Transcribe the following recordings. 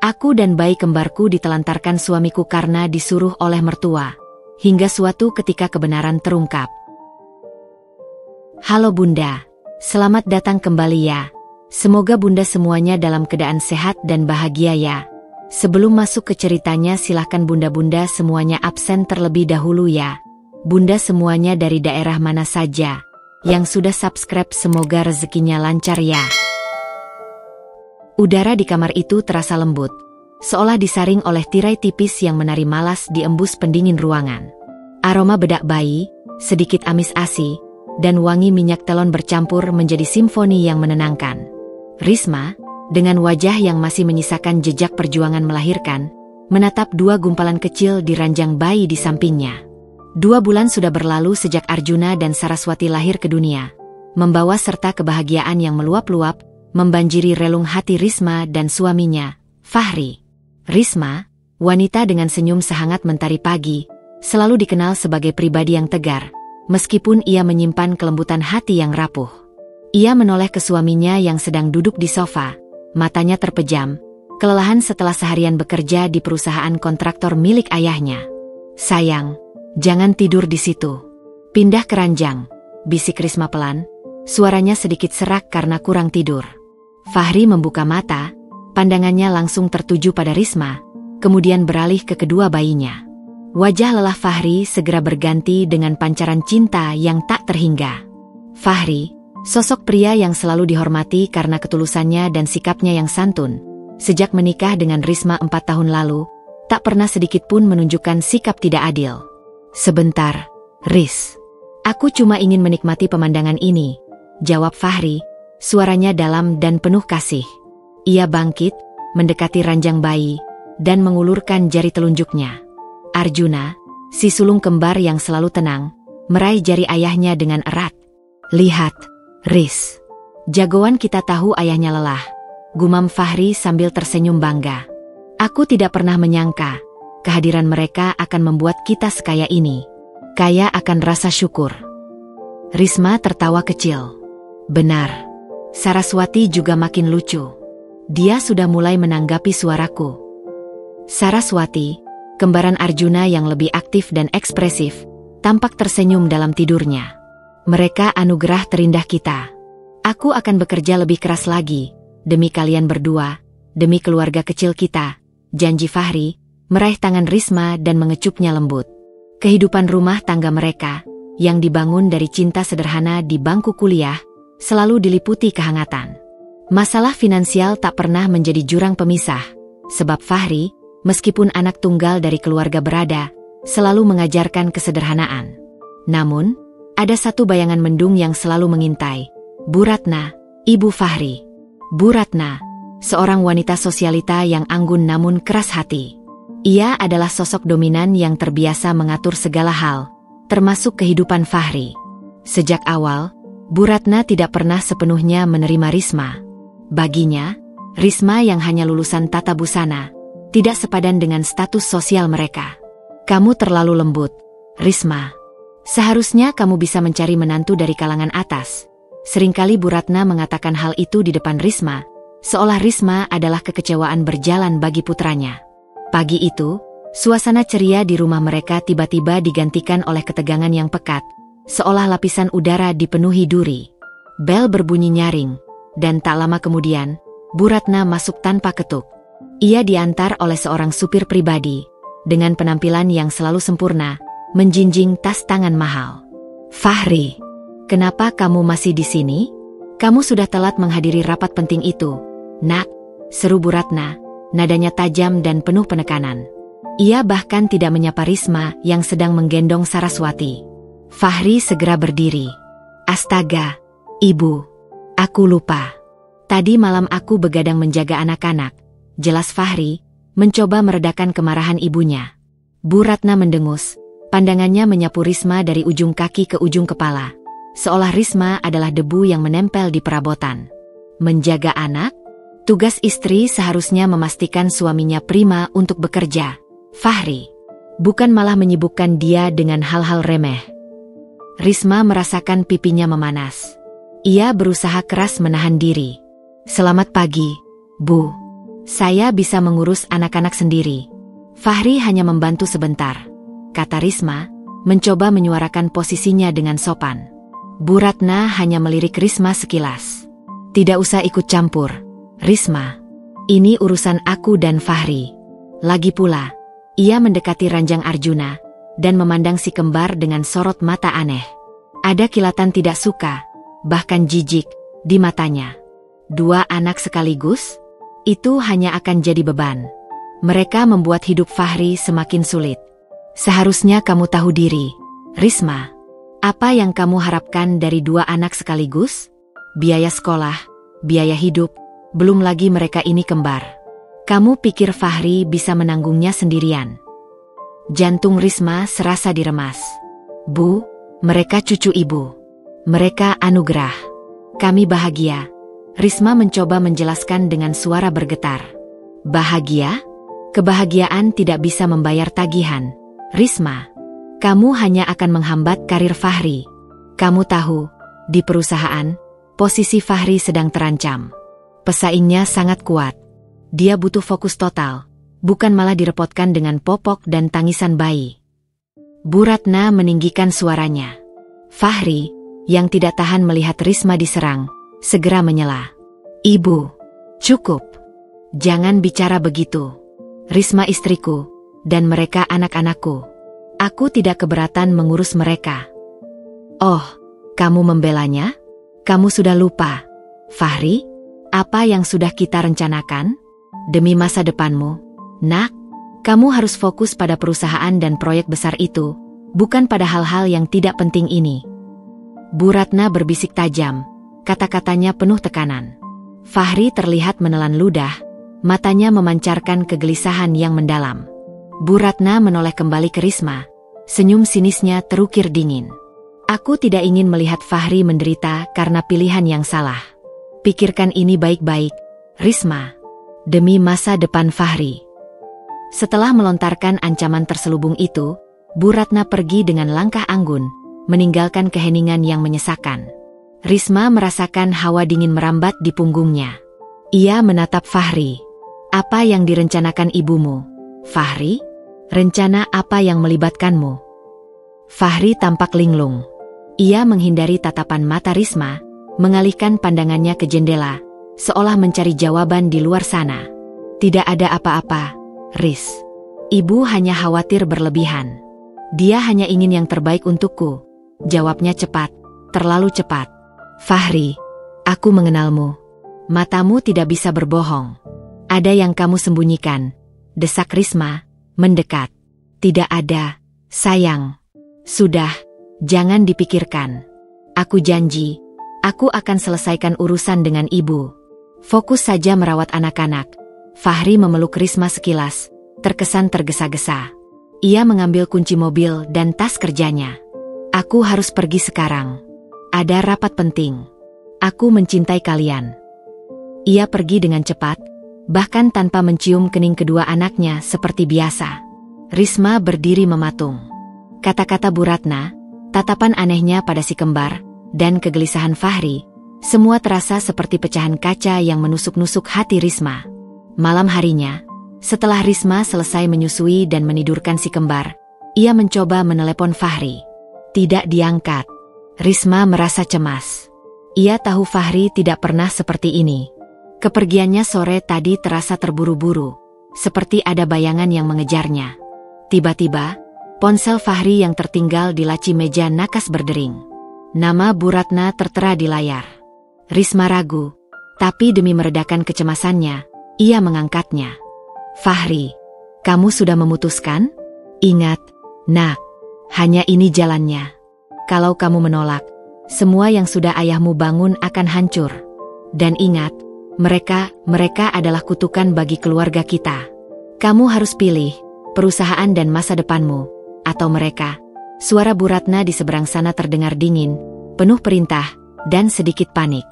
Aku dan bayi kembarku ditelantarkan suamiku karena disuruh oleh mertua. Hingga suatu ketika kebenaran terungkap. Halo Bunda, selamat datang kembali ya. Semoga Bunda semuanya dalam keadaan sehat dan bahagia ya. Sebelum masuk ke ceritanya silahkan Bunda-Bunda semuanya absen terlebih dahulu ya. Bunda semuanya dari daerah mana saja. Yang sudah subscribe semoga rezekinya lancar ya. Udara di kamar itu terasa lembut. Seolah disaring oleh tirai tipis yang menari malas diembus pendingin ruangan. Aroma bedak bayi, sedikit amis ASI, dan wangi minyak telon bercampur menjadi simfoni yang menenangkan. Risma, dengan wajah yang masih menyisakan jejak perjuangan melahirkan, menatap dua gumpalan kecil di ranjang bayi di sampingnya. 2 bulan sudah berlalu sejak Arjuna dan Saraswati lahir ke dunia, membawa serta kebahagiaan yang meluap-luap, membanjiri relung hati Risma dan suaminya, Fahri. Risma, wanita dengan senyum sehangat mentari pagi, selalu dikenal sebagai pribadi yang tegar, meskipun ia menyimpan kelembutan hati yang rapuh. Ia menoleh ke suaminya yang sedang duduk di sofa, matanya terpejam, kelelahan setelah seharian bekerja di perusahaan kontraktor milik ayahnya. Sayang, jangan tidur di situ. Pindah ke ranjang, bisik Risma pelan, suaranya sedikit serak karena kurang tidur. Fahri membuka mata, pandangannya langsung tertuju pada Risma, kemudian beralih ke kedua bayinya. Wajah lelah Fahri segera berganti dengan pancaran cinta yang tak terhingga. Fahri, sosok pria yang selalu dihormati karena ketulusannya dan sikapnya yang santun, sejak menikah dengan Risma 4 tahun lalu, tak pernah sedikit pun menunjukkan sikap tidak adil. Sebentar, Riz. Aku cuma ingin menikmati pemandangan ini, jawab Fahri, suaranya dalam dan penuh kasih. Ia bangkit, mendekati ranjang bayi, dan mengulurkan jari telunjuknya. Arjuna, si sulung kembar yang selalu tenang, meraih jari ayahnya dengan erat. Lihat, Riz. Jagoan kita tahu ayahnya lelah, gumam Fahri sambil tersenyum bangga. Aku tidak pernah menyangka, kehadiran mereka akan membuat kita sekaya ini. Kaya akan rasa syukur. Risma tertawa kecil. Benar. Saraswati juga makin lucu. Dia sudah mulai menanggapi suaraku. Saraswati, kembaran Arjuna yang lebih aktif dan ekspresif, tampak tersenyum dalam tidurnya. Mereka anugerah terindah kita. Aku akan bekerja lebih keras lagi, demi kalian berdua, demi keluarga kecil kita, janji Fahri, meraih tangan Risma dan mengecupnya lembut. Kehidupan rumah tangga mereka, yang dibangun dari cinta sederhana di bangku kuliah, selalu diliputi kehangatan. Masalah finansial tak pernah menjadi jurang pemisah, sebab Fahri, meskipun anak tunggal dari keluarga berada, selalu mengajarkan kesederhanaan. Namun, ada satu bayangan mendung yang selalu mengintai. Bu Ratna, ibu Fahri. Bu Ratna, seorang wanita sosialita yang anggun namun keras hati. Ia adalah sosok dominan yang terbiasa mengatur segala hal, termasuk kehidupan Fahri. Sejak awal, Bu Ratna tidak pernah sepenuhnya menerima Risma. Baginya, Risma yang hanya lulusan tata busana, tidak sepadan dengan status sosial mereka. Kamu terlalu lembut, Risma. Seharusnya kamu bisa mencari menantu dari kalangan atas. Seringkali Bu Ratna mengatakan hal itu di depan Risma, seolah Risma adalah kekecewaan berjalan bagi putranya. Pagi itu, suasana ceria di rumah mereka tiba-tiba digantikan oleh ketegangan yang pekat, seolah lapisan udara dipenuhi duri. Bel berbunyi nyaring. Dan tak lama kemudian, Bu Ratna masuk tanpa ketuk. Ia diantar oleh seorang supir pribadi, dengan penampilan yang selalu sempurna, menjinjing tas tangan mahal. Fahri, kenapa kamu masih di sini? Kamu sudah telat menghadiri rapat penting itu, Nak, seru Bu Ratna, nadanya tajam dan penuh penekanan. Ia bahkan tidak menyapa Risma yang sedang menggendong Saraswati. Fahri segera berdiri. Astaga, Ibu. Aku lupa. Tadi malam aku begadang menjaga anak-anak, jelas Fahri, mencoba meredakan kemarahan ibunya. Bu Ratna mendengus, pandangannya menyapu Risma dari ujung kaki ke ujung kepala, seolah Risma adalah debu yang menempel di perabotan. Menjaga anak? Tugas istri seharusnya memastikan suaminya prima untuk bekerja, Fahri. Bukan malah menyibukkan dia dengan hal-hal remeh. Risma merasakan pipinya memanas. Ia berusaha keras menahan diri. Selamat pagi, Bu. Saya bisa mengurus anak-anak sendiri. Fahri hanya membantu sebentar, kata Risma, mencoba menyuarakan posisinya dengan sopan. Bu Ratna hanya melirik Risma sekilas. Tidak usah ikut campur, Risma. Ini urusan aku dan Fahri. Lagi pula, ia mendekati ranjang Arjuna dan memandang si kembar dengan sorot mata aneh. Ada kilatan tidak suka, bahkan jijik, di matanya. 2 anak sekaligus? Itu hanya akan jadi beban. Mereka membuat hidup Fahri semakin sulit. Seharusnya kamu tahu diri, Risma. Apa yang kamu harapkan dari 2 anak sekaligus? Biaya sekolah, biaya hidup, belum lagi mereka ini kembar. Kamu pikir Fahri bisa menanggungnya sendirian? Jantung Risma serasa diremas. Bu, mereka cucu ibu. Mereka anugerah. Kami bahagia. Risma mencoba menjelaskan dengan suara bergetar. Bahagia? Kebahagiaan tidak bisa membayar tagihan, Risma. Kamu hanya akan menghambat karir Fahri. Kamu tahu, di perusahaan, posisi Fahri sedang terancam. Pesaingnya sangat kuat. Dia butuh fokus total, bukan malah direpotkan dengan popok dan tangisan bayi. Bu Ratna meninggikan suaranya. Fahri, yang tidak tahan melihat Risma diserang, segera menyela. Ibu, cukup. Jangan bicara begitu. Risma istriku, dan mereka anak-anakku. Aku tidak keberatan mengurus mereka. Oh, kamu membelanya? Kamu sudah lupa, Fahri, apa yang sudah kita rencanakan? Demi masa depanmu, nak, kamu harus fokus pada perusahaan dan proyek besar itu, bukan pada hal-hal yang tidak penting ini. Bu Ratna berbisik tajam, kata-katanya penuh tekanan. Fahri terlihat menelan ludah, matanya memancarkan kegelisahan yang mendalam. Bu Ratna menoleh kembali ke Risma, senyum sinisnya terukir dingin. Aku tidak ingin melihat Fahri menderita karena pilihan yang salah. Pikirkan ini baik-baik, Risma. Demi masa depan Fahri. Setelah melontarkan ancaman terselubung itu, Bu Ratna pergi dengan langkah anggun, meninggalkan keheningan yang menyesakan. Risma merasakan hawa dingin merambat di punggungnya. Ia menatap Fahri. Apa yang direncanakan ibumu, Fahri? Rencana apa yang melibatkanmu? Fahri tampak linglung. Ia menghindari tatapan mata Risma, mengalihkan pandangannya ke jendela, seolah mencari jawaban di luar sana. Tidak ada apa-apa, Riz. Ibu hanya khawatir berlebihan. Dia hanya ingin yang terbaik untukku. Jawabnya cepat, terlalu cepat. Fahri, aku mengenalmu. Matamu tidak bisa berbohong. Ada yang kamu sembunyikan, desak Risma, mendekat. Tidak ada, sayang. Sudah, jangan dipikirkan. Aku janji, aku akan selesaikan urusan dengan ibu. Fokus saja merawat anak-anak. Fahri memeluk Risma sekilas, terkesan tergesa-gesa. Ia mengambil kunci mobil dan tas kerjanya. Aku harus pergi sekarang. Ada rapat penting. Aku mencintai kalian. Ia pergi dengan cepat, bahkan tanpa mencium kening kedua anaknya seperti biasa. Risma berdiri mematung. Kata-kata Bu Ratna, tatapan anehnya pada si kembar, dan kegelisahan Fahri, semua terasa seperti pecahan kaca yang menusuk-nusuk hati Risma. Malam harinya, setelah Risma selesai menyusui dan menidurkan si kembar, ia mencoba menelepon Fahri. Tidak diangkat. Risma merasa cemas. Ia tahu Fahri tidak pernah seperti ini. Kepergiannya sore tadi terasa terburu-buru, seperti ada bayangan yang mengejarnya. Tiba-tiba, ponsel Fahri yang tertinggal di laci meja nakas berdering. Nama Bu Ratna tertera di layar. Risma ragu, tapi demi meredakan kecemasannya, ia mengangkatnya. Fahri, kamu sudah memutuskan? Ingat, nak, hanya ini jalannya. Kalau kamu menolak, semua yang sudah ayahmu bangun akan hancur. Dan ingat, mereka adalah kutukan bagi keluarga kita. Kamu harus pilih, perusahaan dan masa depanmu, atau mereka. Suara Bu Ratna di seberang sana terdengar dingin, penuh perintah, dan sedikit panik.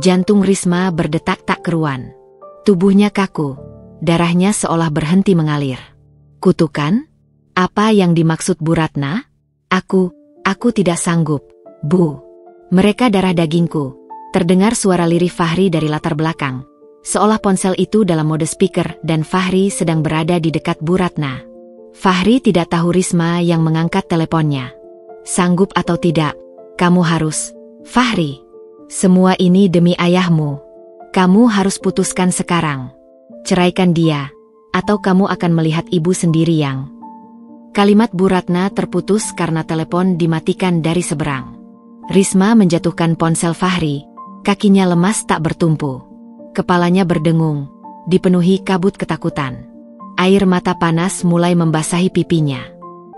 Jantung Risma berdetak tak keruan. Tubuhnya kaku, darahnya seolah berhenti mengalir. Kutukan? Apa yang dimaksud Bu Ratna? Aku tidak sanggup, Bu. Mereka darah dagingku. Terdengar suara lirih Fahri dari latar belakang. seolah ponsel itu dalam mode speaker dan Fahri sedang berada di dekat Bu Ratna. Fahri tidak tahu Risma yang mengangkat teleponnya. Sanggup atau tidak, kamu harus. Fahri, semua ini demi ayahmu. Kamu harus putuskan sekarang. Ceraikan dia, atau kamu akan melihat ibu sendiri yang... Kalimat Bu Ratna terputus karena telepon dimatikan dari seberang. Risma menjatuhkan ponsel Fahri, kakinya lemas tak bertumpu. Kepalanya berdengung, dipenuhi kabut ketakutan. Air mata panas mulai membasahi pipinya.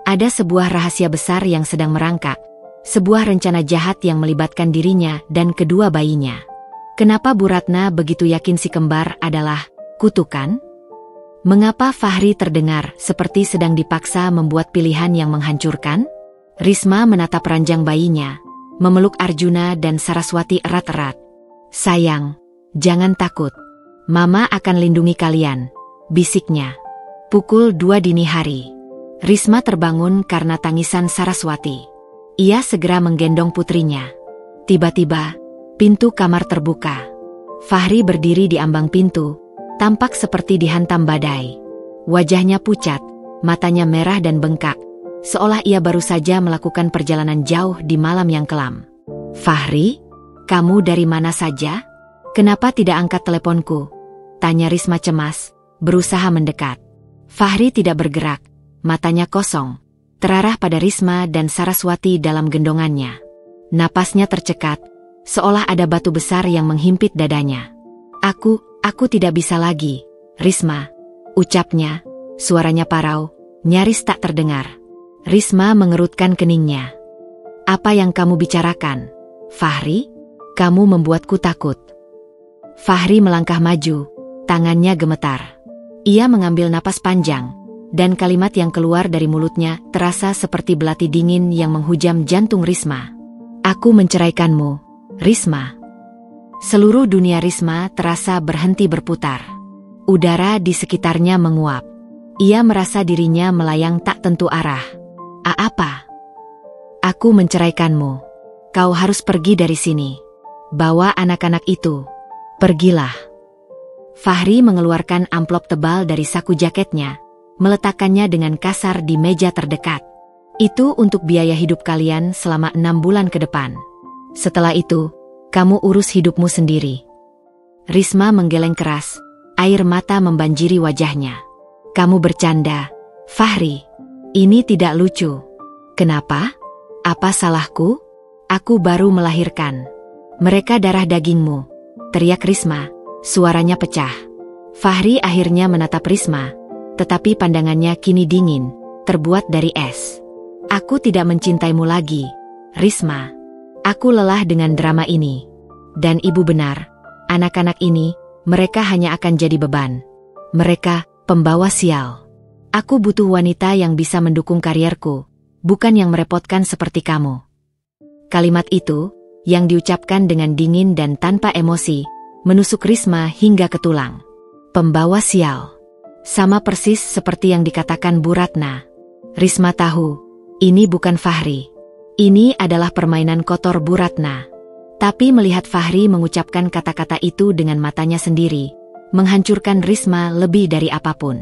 Ada sebuah rahasia besar yang sedang merangkak, sebuah rencana jahat yang melibatkan dirinya dan kedua bayinya. Kenapa Bu Ratna begitu yakin si kembar adalah kutukan? Mengapa Fahri terdengar seperti sedang dipaksa membuat pilihan yang menghancurkan? Risma menatap ranjang bayinya, memeluk Arjuna dan Saraswati erat-erat. Sayang, jangan takut. Mama akan lindungi kalian, bisiknya. Pukul 2 dini hari. Risma terbangun karena tangisan Saraswati. Ia segera menggendong putrinya. Tiba-tiba, pintu kamar terbuka. Fahri berdiri di ambang pintu, tampak seperti dihantam badai. Wajahnya pucat, matanya merah dan bengkak, seolah ia baru saja melakukan perjalanan jauh di malam yang kelam. Fahri, kamu dari mana saja? Kenapa tidak angkat teleponku? Tanya Risma cemas, berusaha mendekat. Fahri tidak bergerak, matanya kosong, terarah pada Risma dan Saraswati dalam gendongannya. Napasnya tercekat, seolah ada batu besar yang menghimpit dadanya. Aku tidak bisa lagi, Risma, ucapnya, suaranya parau, nyaris tak terdengar. Risma mengerutkan keningnya. Apa yang kamu bicarakan? Fahri, kamu membuatku takut. Fahri melangkah maju, tangannya gemetar. Ia mengambil napas panjang, dan kalimat yang keluar dari mulutnya terasa seperti belati dingin yang menghujam jantung Risma. Aku menceraikanmu, Risma. Seluruh dunia Risma terasa berhenti berputar. Udara di sekitarnya menguap. Ia merasa dirinya melayang tak tentu arah. Apa? Aku menceraikanmu. Kau harus pergi dari sini. Bawa anak-anak itu. Pergilah. Fahri mengeluarkan amplop tebal dari saku jaketnya, meletakkannya dengan kasar di meja terdekat. Itu untuk biaya hidup kalian selama 6 bulan ke depan. Setelah itu, kamu urus hidupmu sendiri. Risma menggeleng keras, air mata membanjiri wajahnya. Kamu bercanda, Fahri. Ini tidak lucu. Kenapa? Apa salahku? Aku baru melahirkan. Mereka darah dagingmu, teriak Risma, suaranya pecah. Fahri akhirnya menatap Risma, tetapi pandangannya kini dingin, terbuat dari es. Aku tidak mencintaimu lagi, Risma. Aku lelah dengan drama ini. Dan ibu benar, anak-anak ini, mereka hanya akan jadi beban. Mereka, pembawa sial. Aku butuh wanita yang bisa mendukung karierku, bukan yang merepotkan seperti kamu. Kalimat itu, yang diucapkan dengan dingin dan tanpa emosi, menusuk Risma hingga ke tulang. Pembawa sial. Sama persis seperti yang dikatakan Bu Ratna. Risma tahu, ini bukan Fahri. Ini adalah permainan kotor Bu Ratna. Tapi melihat Fahri mengucapkan kata-kata itu dengan matanya sendiri, menghancurkan Risma lebih dari apapun.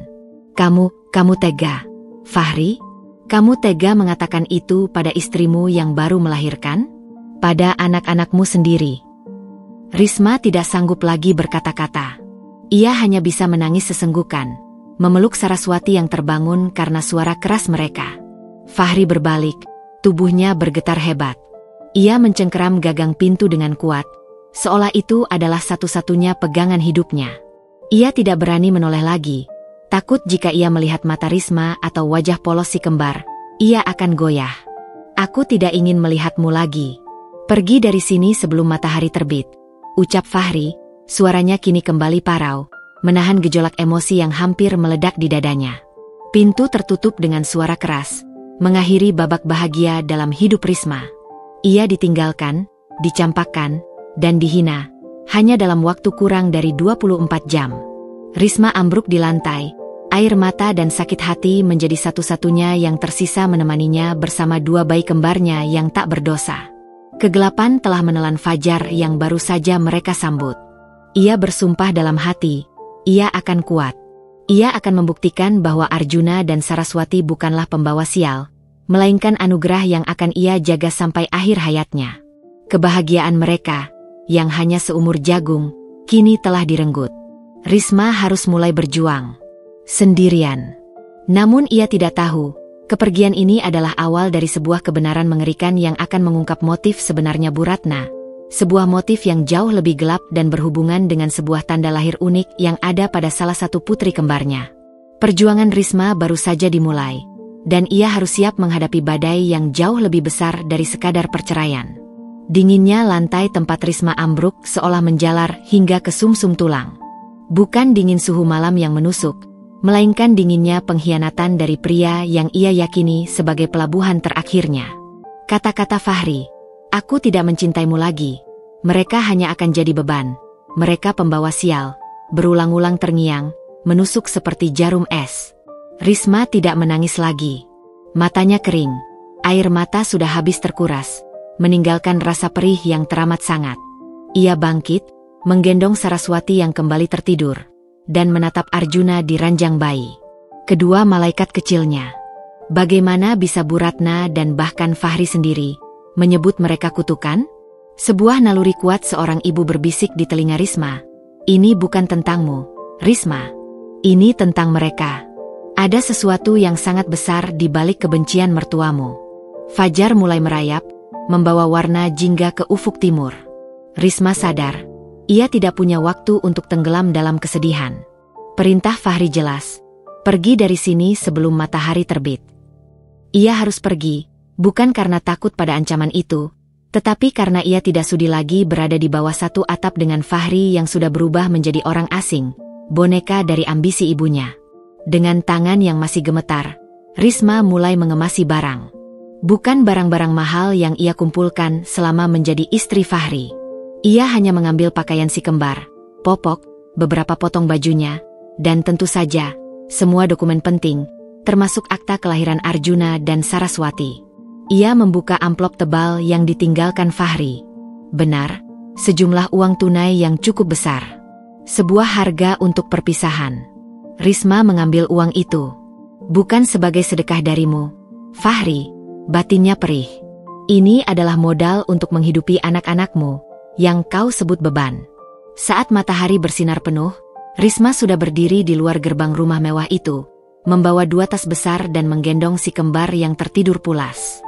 Kamu tega. Fahri, kamu tega mengatakan itu pada istrimu yang baru melahirkan? Pada anak-anakmu sendiri. Risma tidak sanggup lagi berkata-kata. Ia hanya bisa menangis sesenggukan, memeluk Saraswati yang terbangun karena suara keras mereka. Fahri berbalik, tubuhnya bergetar hebat. Ia mencengkeram gagang pintu dengan kuat, seolah itu adalah satu-satunya pegangan hidupnya. Ia tidak berani menoleh lagi, takut jika ia melihat mata Risma atau wajah polos si kembar, ia akan goyah. Aku tidak ingin melihatmu lagi. Pergi dari sini sebelum matahari terbit, ucap Fahri, suaranya kini kembali parau, menahan gejolak emosi yang hampir meledak di dadanya. Pintu tertutup dengan suara keras, mengakhiri babak bahagia dalam hidup Risma. Ia ditinggalkan, dicampakkan, dan dihina, hanya dalam waktu kurang dari 24 jam. Risma ambruk di lantai, air mata dan sakit hati menjadi satu-satunya yang tersisa menemaninya bersama 2 bayi kembarnya yang tak berdosa. Kegelapan telah menelan fajar yang baru saja mereka sambut. Ia bersumpah dalam hati, ia akan kuat. Ia akan membuktikan bahwa Arjuna dan Saraswati bukanlah pembawa sial, melainkan anugerah yang akan ia jaga sampai akhir hayatnya. Kebahagiaan mereka, yang hanya seumur jagung, kini telah direnggut. Risma harus mulai berjuang sendirian. Namun ia tidak tahu, kepergian ini adalah awal dari sebuah kebenaran mengerikan yang akan mengungkap motif sebenarnya Bu Ratna. Sebuah motif yang jauh lebih gelap dan berhubungan dengan sebuah tanda lahir unik yang ada pada salah satu putri kembarnya. Perjuangan Risma baru saja dimulai, dan ia harus siap menghadapi badai yang jauh lebih besar dari sekadar perceraian. Dinginnya lantai tempat Risma ambruk seolah menjalar hingga ke sumsum tulang. Bukan dingin suhu malam yang menusuk, melainkan dinginnya pengkhianatan dari pria yang ia yakini sebagai pelabuhan terakhirnya. Kata-kata Fahri, "Aku tidak mencintaimu lagi," mereka hanya akan jadi beban. Mereka pembawa sial, berulang-ulang terngiang, menusuk seperti jarum es. Risma tidak menangis lagi. Matanya kering, air mata sudah habis terkuras, meninggalkan rasa perih yang teramat sangat. Ia bangkit, menggendong Saraswati yang kembali tertidur, dan menatap Arjuna di ranjang bayi. Kedua malaikat kecilnya. Bagaimana bisa Bu Ratna dan bahkan Fahri sendiri menyebut mereka kutukan? Sebuah naluri kuat seorang ibu berbisik di telinga Risma. "Ini bukan tentangmu, Risma. Ini tentang mereka. Ada sesuatu yang sangat besar di balik kebencian mertuamu." Fajar mulai merayap, membawa warna jingga ke ufuk timur. Risma sadar, ia tidak punya waktu untuk tenggelam dalam kesedihan. Perintah Fahri jelas, pergi dari sini sebelum matahari terbit. Ia harus pergi, bukan karena takut pada ancaman itu, tetapi karena ia tidak sudi lagi berada di bawah satu atap dengan Fahri yang sudah berubah menjadi orang asing, boneka dari ambisi ibunya. Dengan tangan yang masih gemetar, Risma mulai mengemasi barang. Bukan barang-barang mahal yang ia kumpulkan selama menjadi istri Fahri. Ia hanya mengambil pakaian si kembar, popok, beberapa potong bajunya, dan tentu saja, semua dokumen penting, termasuk akta kelahiran Arjuna dan Saraswati. Ia membuka amplop tebal yang ditinggalkan Fahri. Benar, sejumlah uang tunai yang cukup besar. Sebuah harga untuk perpisahan. Risma mengambil uang itu. "Bukan sebagai sedekah darimu, Fahri," batinnya perih. "Ini adalah modal untuk menghidupi anak-anakmu, yang kau sebut beban." Saat matahari bersinar penuh, Risma sudah berdiri di luar gerbang rumah mewah itu, membawa 2 tas besar dan menggendong si kembar yang tertidur pulas.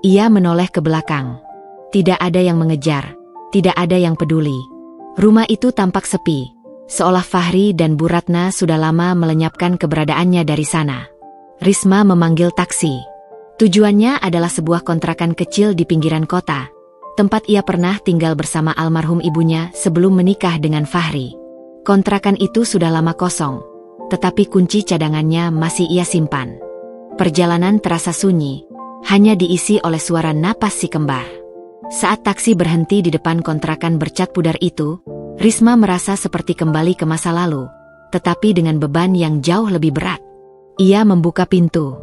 Ia menoleh ke belakang. Tidak ada yang mengejar, tidak ada yang peduli. Rumah itu tampak sepi, seolah Fahri dan Bu Ratna sudah lama melenyapkan keberadaannya dari sana. Risma memanggil taksi. Tujuannya adalah sebuah kontrakan kecil di pinggiran kota, tempat ia pernah tinggal bersama almarhum ibunya sebelum menikah dengan Fahri. Kontrakan itu sudah lama kosong, tetapi kunci cadangannya masih ia simpan. Perjalanan terasa sunyi, hanya diisi oleh suara napas si kembar. Saat taksi berhenti di depan kontrakan bercat pudar itu, Risma merasa seperti kembali ke masa lalu, tetapi dengan beban yang jauh lebih berat. Ia membuka pintu.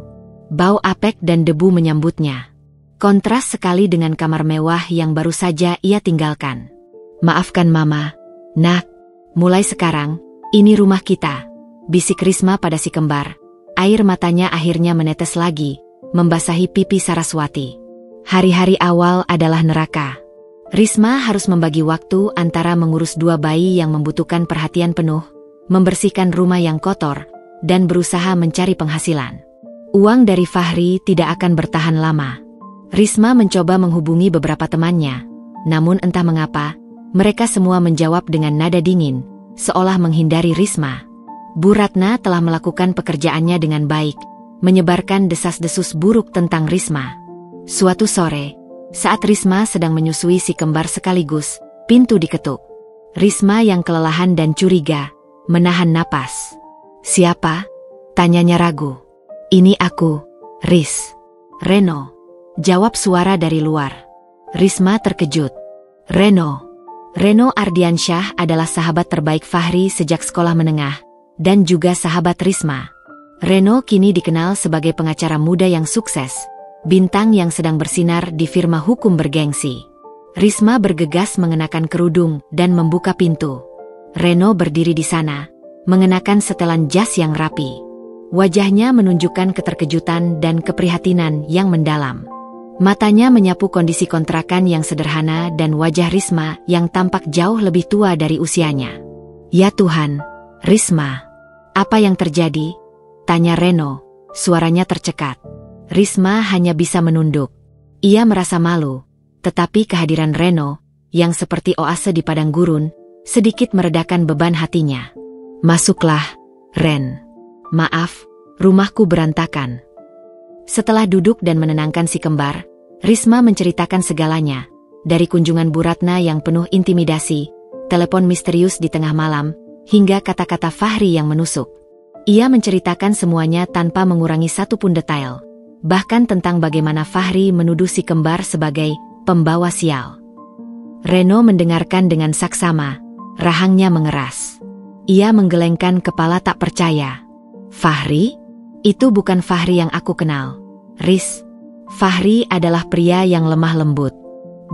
Bau apek dan debu menyambutnya. Kontras sekali dengan kamar mewah yang baru saja ia tinggalkan. "Maafkan Mama, Nak. Mulai sekarang, ini rumah kita," bisik Risma pada si kembar. Air matanya akhirnya menetes lagi, membasahi pipi Saraswati. Hari-hari awal adalah neraka. Risma harus membagi waktu antara mengurus 2 bayi yang membutuhkan perhatian penuh, membersihkan rumah yang kotor, dan berusaha mencari penghasilan. Uang dari Fahri tidak akan bertahan lama. Risma mencoba menghubungi beberapa temannya, namun entah mengapa, mereka semua menjawab dengan nada dingin, seolah menghindari Risma. Bu Ratna telah melakukan pekerjaannya dengan baik, menyebarkan desas-desus buruk tentang Risma. Suatu sore, saat Risma sedang menyusui si kembar sekaligus, pintu diketuk. Risma yang kelelahan dan curiga, menahan napas. "Siapa?" tanyanya ragu. "Ini aku, Riz." "Reno," jawab suara dari luar. Risma terkejut. Reno Ardiansyah adalah sahabat terbaik Fahri sejak sekolah menengah, dan juga sahabat Risma. Reno kini dikenal sebagai pengacara muda yang sukses, bintang yang sedang bersinar di firma hukum bergengsi. Risma bergegas mengenakan kerudung dan membuka pintu. Reno berdiri di sana, mengenakan setelan jas yang rapi. Wajahnya menunjukkan keterkejutan dan keprihatinan yang mendalam. Matanya menyapu kondisi kontrakan yang sederhana dan wajah Risma yang tampak jauh lebih tua dari usianya. "Ya Tuhan, Risma, apa yang terjadi?" tanya Reno, suaranya tercekat. Risma hanya bisa menunduk. Ia merasa malu, tetapi kehadiran Reno, yang seperti oase di padang gurun, sedikit meredakan beban hatinya. "Masuklah, Ren. Maaf, rumahku berantakan." Setelah duduk dan menenangkan si kembar, Risma menceritakan segalanya, dari kunjungan Bu Ratna yang penuh intimidasi, telepon misterius di tengah malam, hingga kata-kata Fahri yang menusuk. Ia menceritakan semuanya tanpa mengurangi satu pun detail, bahkan tentang bagaimana Fahri menuduh si kembar sebagai pembawa sial. Reno mendengarkan dengan saksama, rahangnya mengeras. Ia menggelengkan kepala tak percaya. "Fahri? Itu bukan Fahri yang aku kenal, Riz. Fahri adalah pria yang lemah lembut.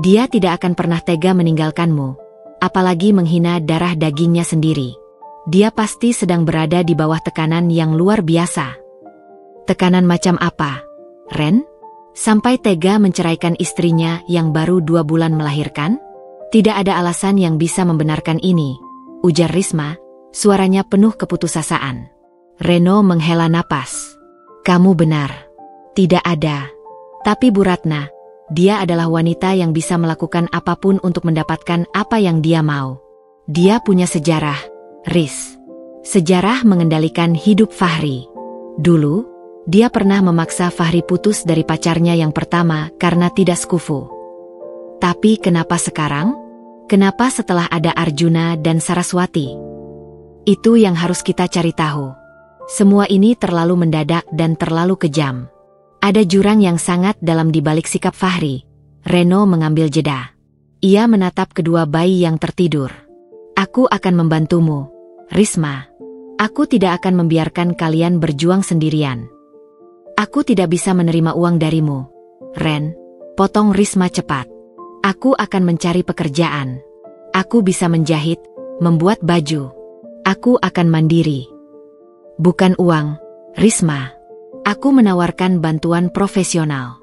Dia tidak akan pernah tega meninggalkanmu, apalagi menghina darah dagingnya sendiri. Dia pasti sedang berada di bawah tekanan yang luar biasa." "Tekanan macam apa, Ren? Sampai tega menceraikan istrinya yang baru 2 bulan melahirkan?" "Tidak ada alasan yang bisa membenarkan ini," ujar Risma, suaranya penuh keputusasaan. Reno menghela napas. "Kamu benar. Tidak ada. Tapi Bu Ratna, dia adalah wanita yang bisa melakukan apapun untuk mendapatkan apa yang dia mau. Dia punya sejarah, Riz. Sejarah mengendalikan hidup Fahri. Dulu, dia pernah memaksa Fahri putus dari pacarnya yang pertama karena tidak sekufu. Tapi kenapa sekarang? Kenapa setelah ada Arjuna dan Saraswati? Itu yang harus kita cari tahu. Semua ini terlalu mendadak dan terlalu kejam. Ada jurang yang sangat dalam di balik sikap Fahri." Reno mengambil jeda. Ia menatap kedua bayi yang tertidur. "Aku akan membantumu, Risma. Aku tidak akan membiarkan kalian berjuang sendirian." "Aku tidak bisa menerima uang darimu, Ren," potong Risma cepat. "Aku akan mencari pekerjaan. Aku bisa menjahit, membuat baju. Aku akan mandiri." "Bukan uang, Risma. Aku menawarkan bantuan profesional.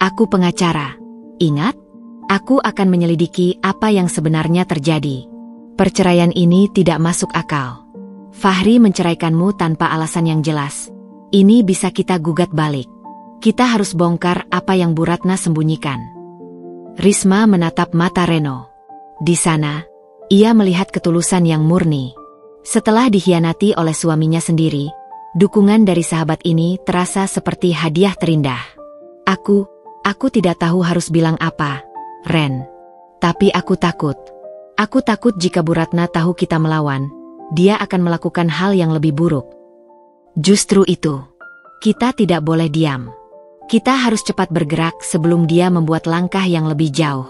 Aku pengacara. Ingat, aku akan menyelidiki apa yang sebenarnya terjadi. Perceraian ini tidak masuk akal. Fahri menceraikanmu tanpa alasan yang jelas. Ini bisa kita gugat balik. Kita harus bongkar apa yang Bu Ratna sembunyikan." Risma menatap mata Reno. Di sana, ia melihat ketulusan yang murni. Setelah dikhianati oleh suaminya sendiri, dukungan dari sahabat ini terasa seperti hadiah terindah. Aku tidak tahu harus bilang apa, Ren. Tapi aku takut. Aku takut jika Bu Ratna tahu kita melawan, dia akan melakukan hal yang lebih buruk. Justru itu, kita tidak boleh diam. Kita harus cepat bergerak sebelum dia membuat langkah yang lebih jauh."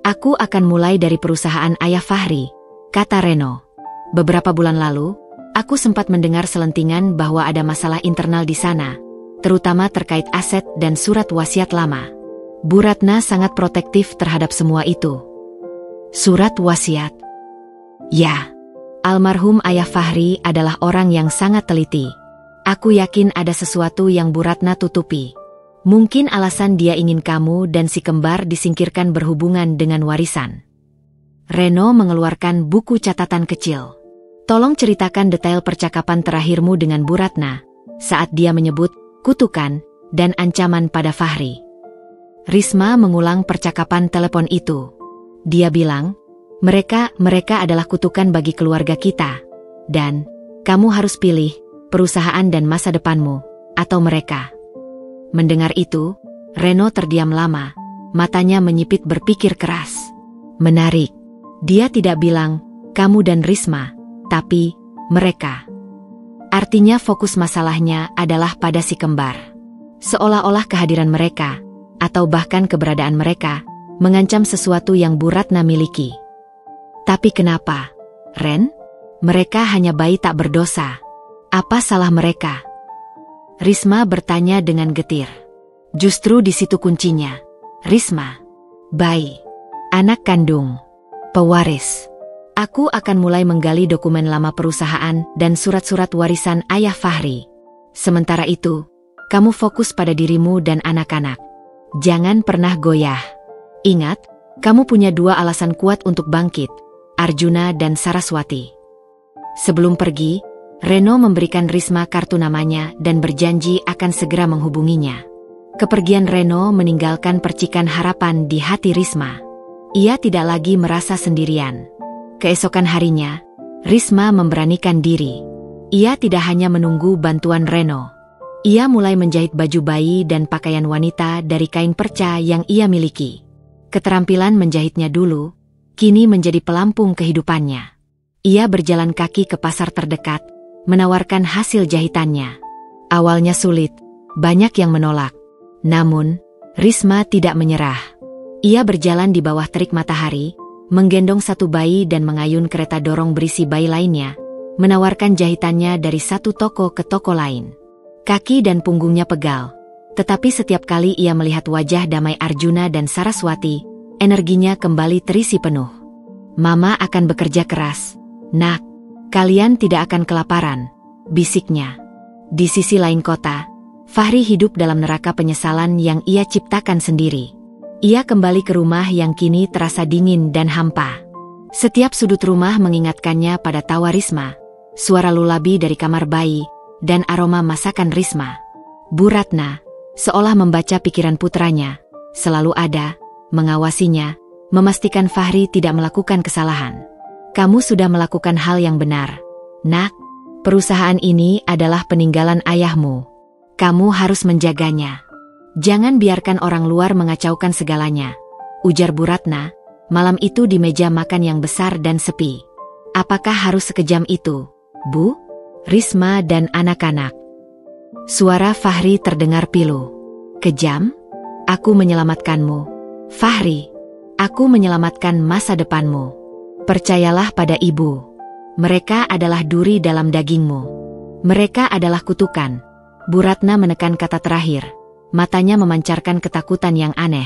"Aku akan mulai dari perusahaan ayah Fahri," kata Reno. "Beberapa bulan lalu, aku sempat mendengar selentingan bahwa ada masalah internal di sana, terutama terkait aset dan surat wasiat lama. Bu Ratna sangat protektif terhadap semua itu." "Surat wasiat?" "Ya, almarhum ayah Fahri adalah orang yang sangat teliti. Aku yakin ada sesuatu yang Bu Ratna tutupi. Mungkin alasan dia ingin kamu dan si kembar disingkirkan berhubungan dengan warisan." Reno mengeluarkan buku catatan kecil. "Tolong ceritakan detail percakapan terakhirmu dengan Bu Ratna, saat dia menyebut kutukan dan ancaman pada Fahri." Risma mengulang percakapan telepon itu. Dia bilang, mereka adalah kutukan bagi keluarga kita. Dan, kamu harus pilih, perusahaan dan masa depanmu, atau mereka. Mendengar itu, Reno terdiam lama, matanya menyipit berpikir keras. Menarik. Dia tidak bilang, kamu dan Risma, tapi, mereka. Artinya fokus masalahnya adalah pada si kembar. Seolah-olah kehadiran mereka, atau bahkan keberadaan mereka, mengancam sesuatu yang Bu Ratna miliki. Tapi kenapa, Ren? Mereka hanya bayi tak berdosa. Apa salah mereka? Risma bertanya dengan getir. Justru di situ kuncinya. Risma, bayi, anak kandung, pewaris. Aku akan mulai menggali dokumen lama perusahaan dan surat-surat warisan ayah Fahri. Sementara itu, kamu fokus pada dirimu dan anak-anak. Jangan pernah goyah. Ingat, kamu punya 2 alasan kuat untuk bangkit, Arjuna dan Saraswati. Sebelum pergi, Reno memberikan Risma kartu namanya dan berjanji akan segera menghubunginya. Kepergian Reno meninggalkan percikan harapan di hati Risma. Ia tidak lagi merasa sendirian. Keesokan harinya, Risma memberanikan diri. Ia tidak hanya menunggu bantuan Reno. Ia mulai menjahit baju bayi dan pakaian wanita dari kain perca yang ia miliki. Keterampilan menjahitnya dulu, kini menjadi pelampung kehidupannya. Ia berjalan kaki ke pasar terdekat, menawarkan hasil jahitannya. Awalnya sulit, banyak yang menolak. Namun, Risma tidak menyerah. Ia berjalan di bawah terik matahari, menggendong 1 bayi dan mengayun kereta dorong berisi bayi lainnya, menawarkan jahitannya dari satu toko ke toko lain. Kaki dan punggungnya pegal, tetapi setiap kali ia melihat wajah damai Arjuna dan Saraswati, energinya kembali terisi penuh. Mama akan bekerja keras. Nak, kalian tidak akan kelaparan, bisiknya. Di sisi lain kota, Fahri hidup dalam neraka penyesalan yang ia ciptakan sendiri. Ia kembali ke rumah yang kini terasa dingin dan hampa. Setiap sudut rumah mengingatkannya pada tawa Risma, suara lulabi dari kamar bayi, dan aroma masakan Risma. Bu Ratna, seolah membaca pikiran putranya, selalu ada, mengawasinya, memastikan Fahri tidak melakukan kesalahan. Kamu sudah melakukan hal yang benar. Nak, perusahaan ini adalah peninggalan ayahmu. Kamu harus menjaganya. Jangan biarkan orang luar mengacaukan segalanya, ujar Bu Ratna, malam itu di meja makan yang besar dan sepi. Apakah harus sekejam itu, Bu? Risma dan anak-anak. Suara Fahri terdengar pilu. Kejam? Aku menyelamatkanmu. Fahri, aku menyelamatkan masa depanmu. Percayalah pada ibu. Mereka adalah duri dalam dagingmu. Mereka adalah kutukan. Bu Ratna menekan kata terakhir. Matanya memancarkan ketakutan yang aneh.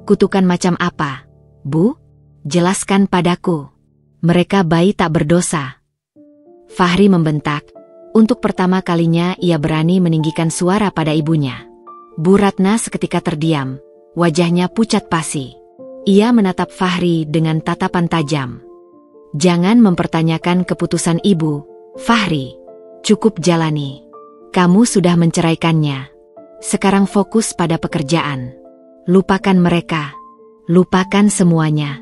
Kutukan macam apa, Bu? Jelaskan padaku. Mereka bayi tak berdosa. Fahri membentak. Untuk pertama kalinya ia berani meninggikan suara pada ibunya. Bu Ratna seketika terdiam. Wajahnya pucat pasi. Ia menatap Fahri dengan tatapan tajam. Jangan mempertanyakan keputusan ibu, Fahri. Cukup jalani. Kamu sudah menceraikannya. Sekarang fokus pada pekerjaan. Lupakan mereka. Lupakan semuanya.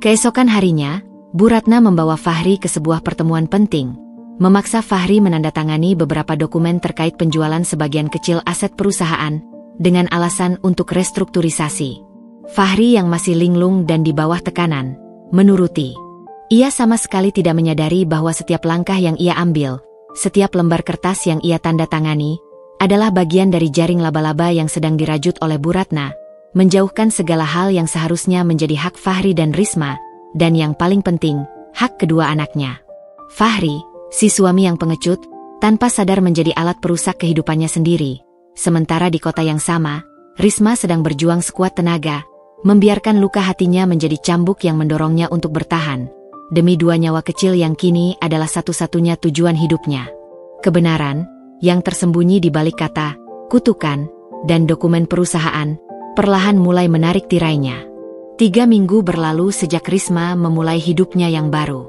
Keesokan harinya, Bu Ratna membawa Fahri ke sebuah pertemuan penting, memaksa Fahri menandatangani beberapa dokumen terkait penjualan sebagian kecil aset perusahaan, dengan alasan untuk restrukturisasi. Fahri yang masih linglung dan di bawah tekanan, menuruti. Ia sama sekali tidak menyadari bahwa setiap langkah yang ia ambil, setiap lembar kertas yang ia tanda tangani, adalah bagian dari jaring laba-laba yang sedang dirajut oleh Bu Ratna, menjauhkan segala hal yang seharusnya menjadi hak Fahri dan Risma, dan yang paling penting, hak kedua anaknya. Fahri, si suami yang pengecut, tanpa sadar menjadi alat perusak kehidupannya sendiri. Sementara di kota yang sama, Risma sedang berjuang sekuat tenaga, membiarkan luka hatinya menjadi cambuk yang mendorongnya untuk bertahan, demi 2 nyawa kecil yang kini adalah satu-satunya tujuan hidupnya. Kebenaran yang tersembunyi di balik kata, kutukan, dan dokumen perusahaan, perlahan mulai menarik tirainya. 3 minggu berlalu sejak Risma memulai hidupnya yang baru.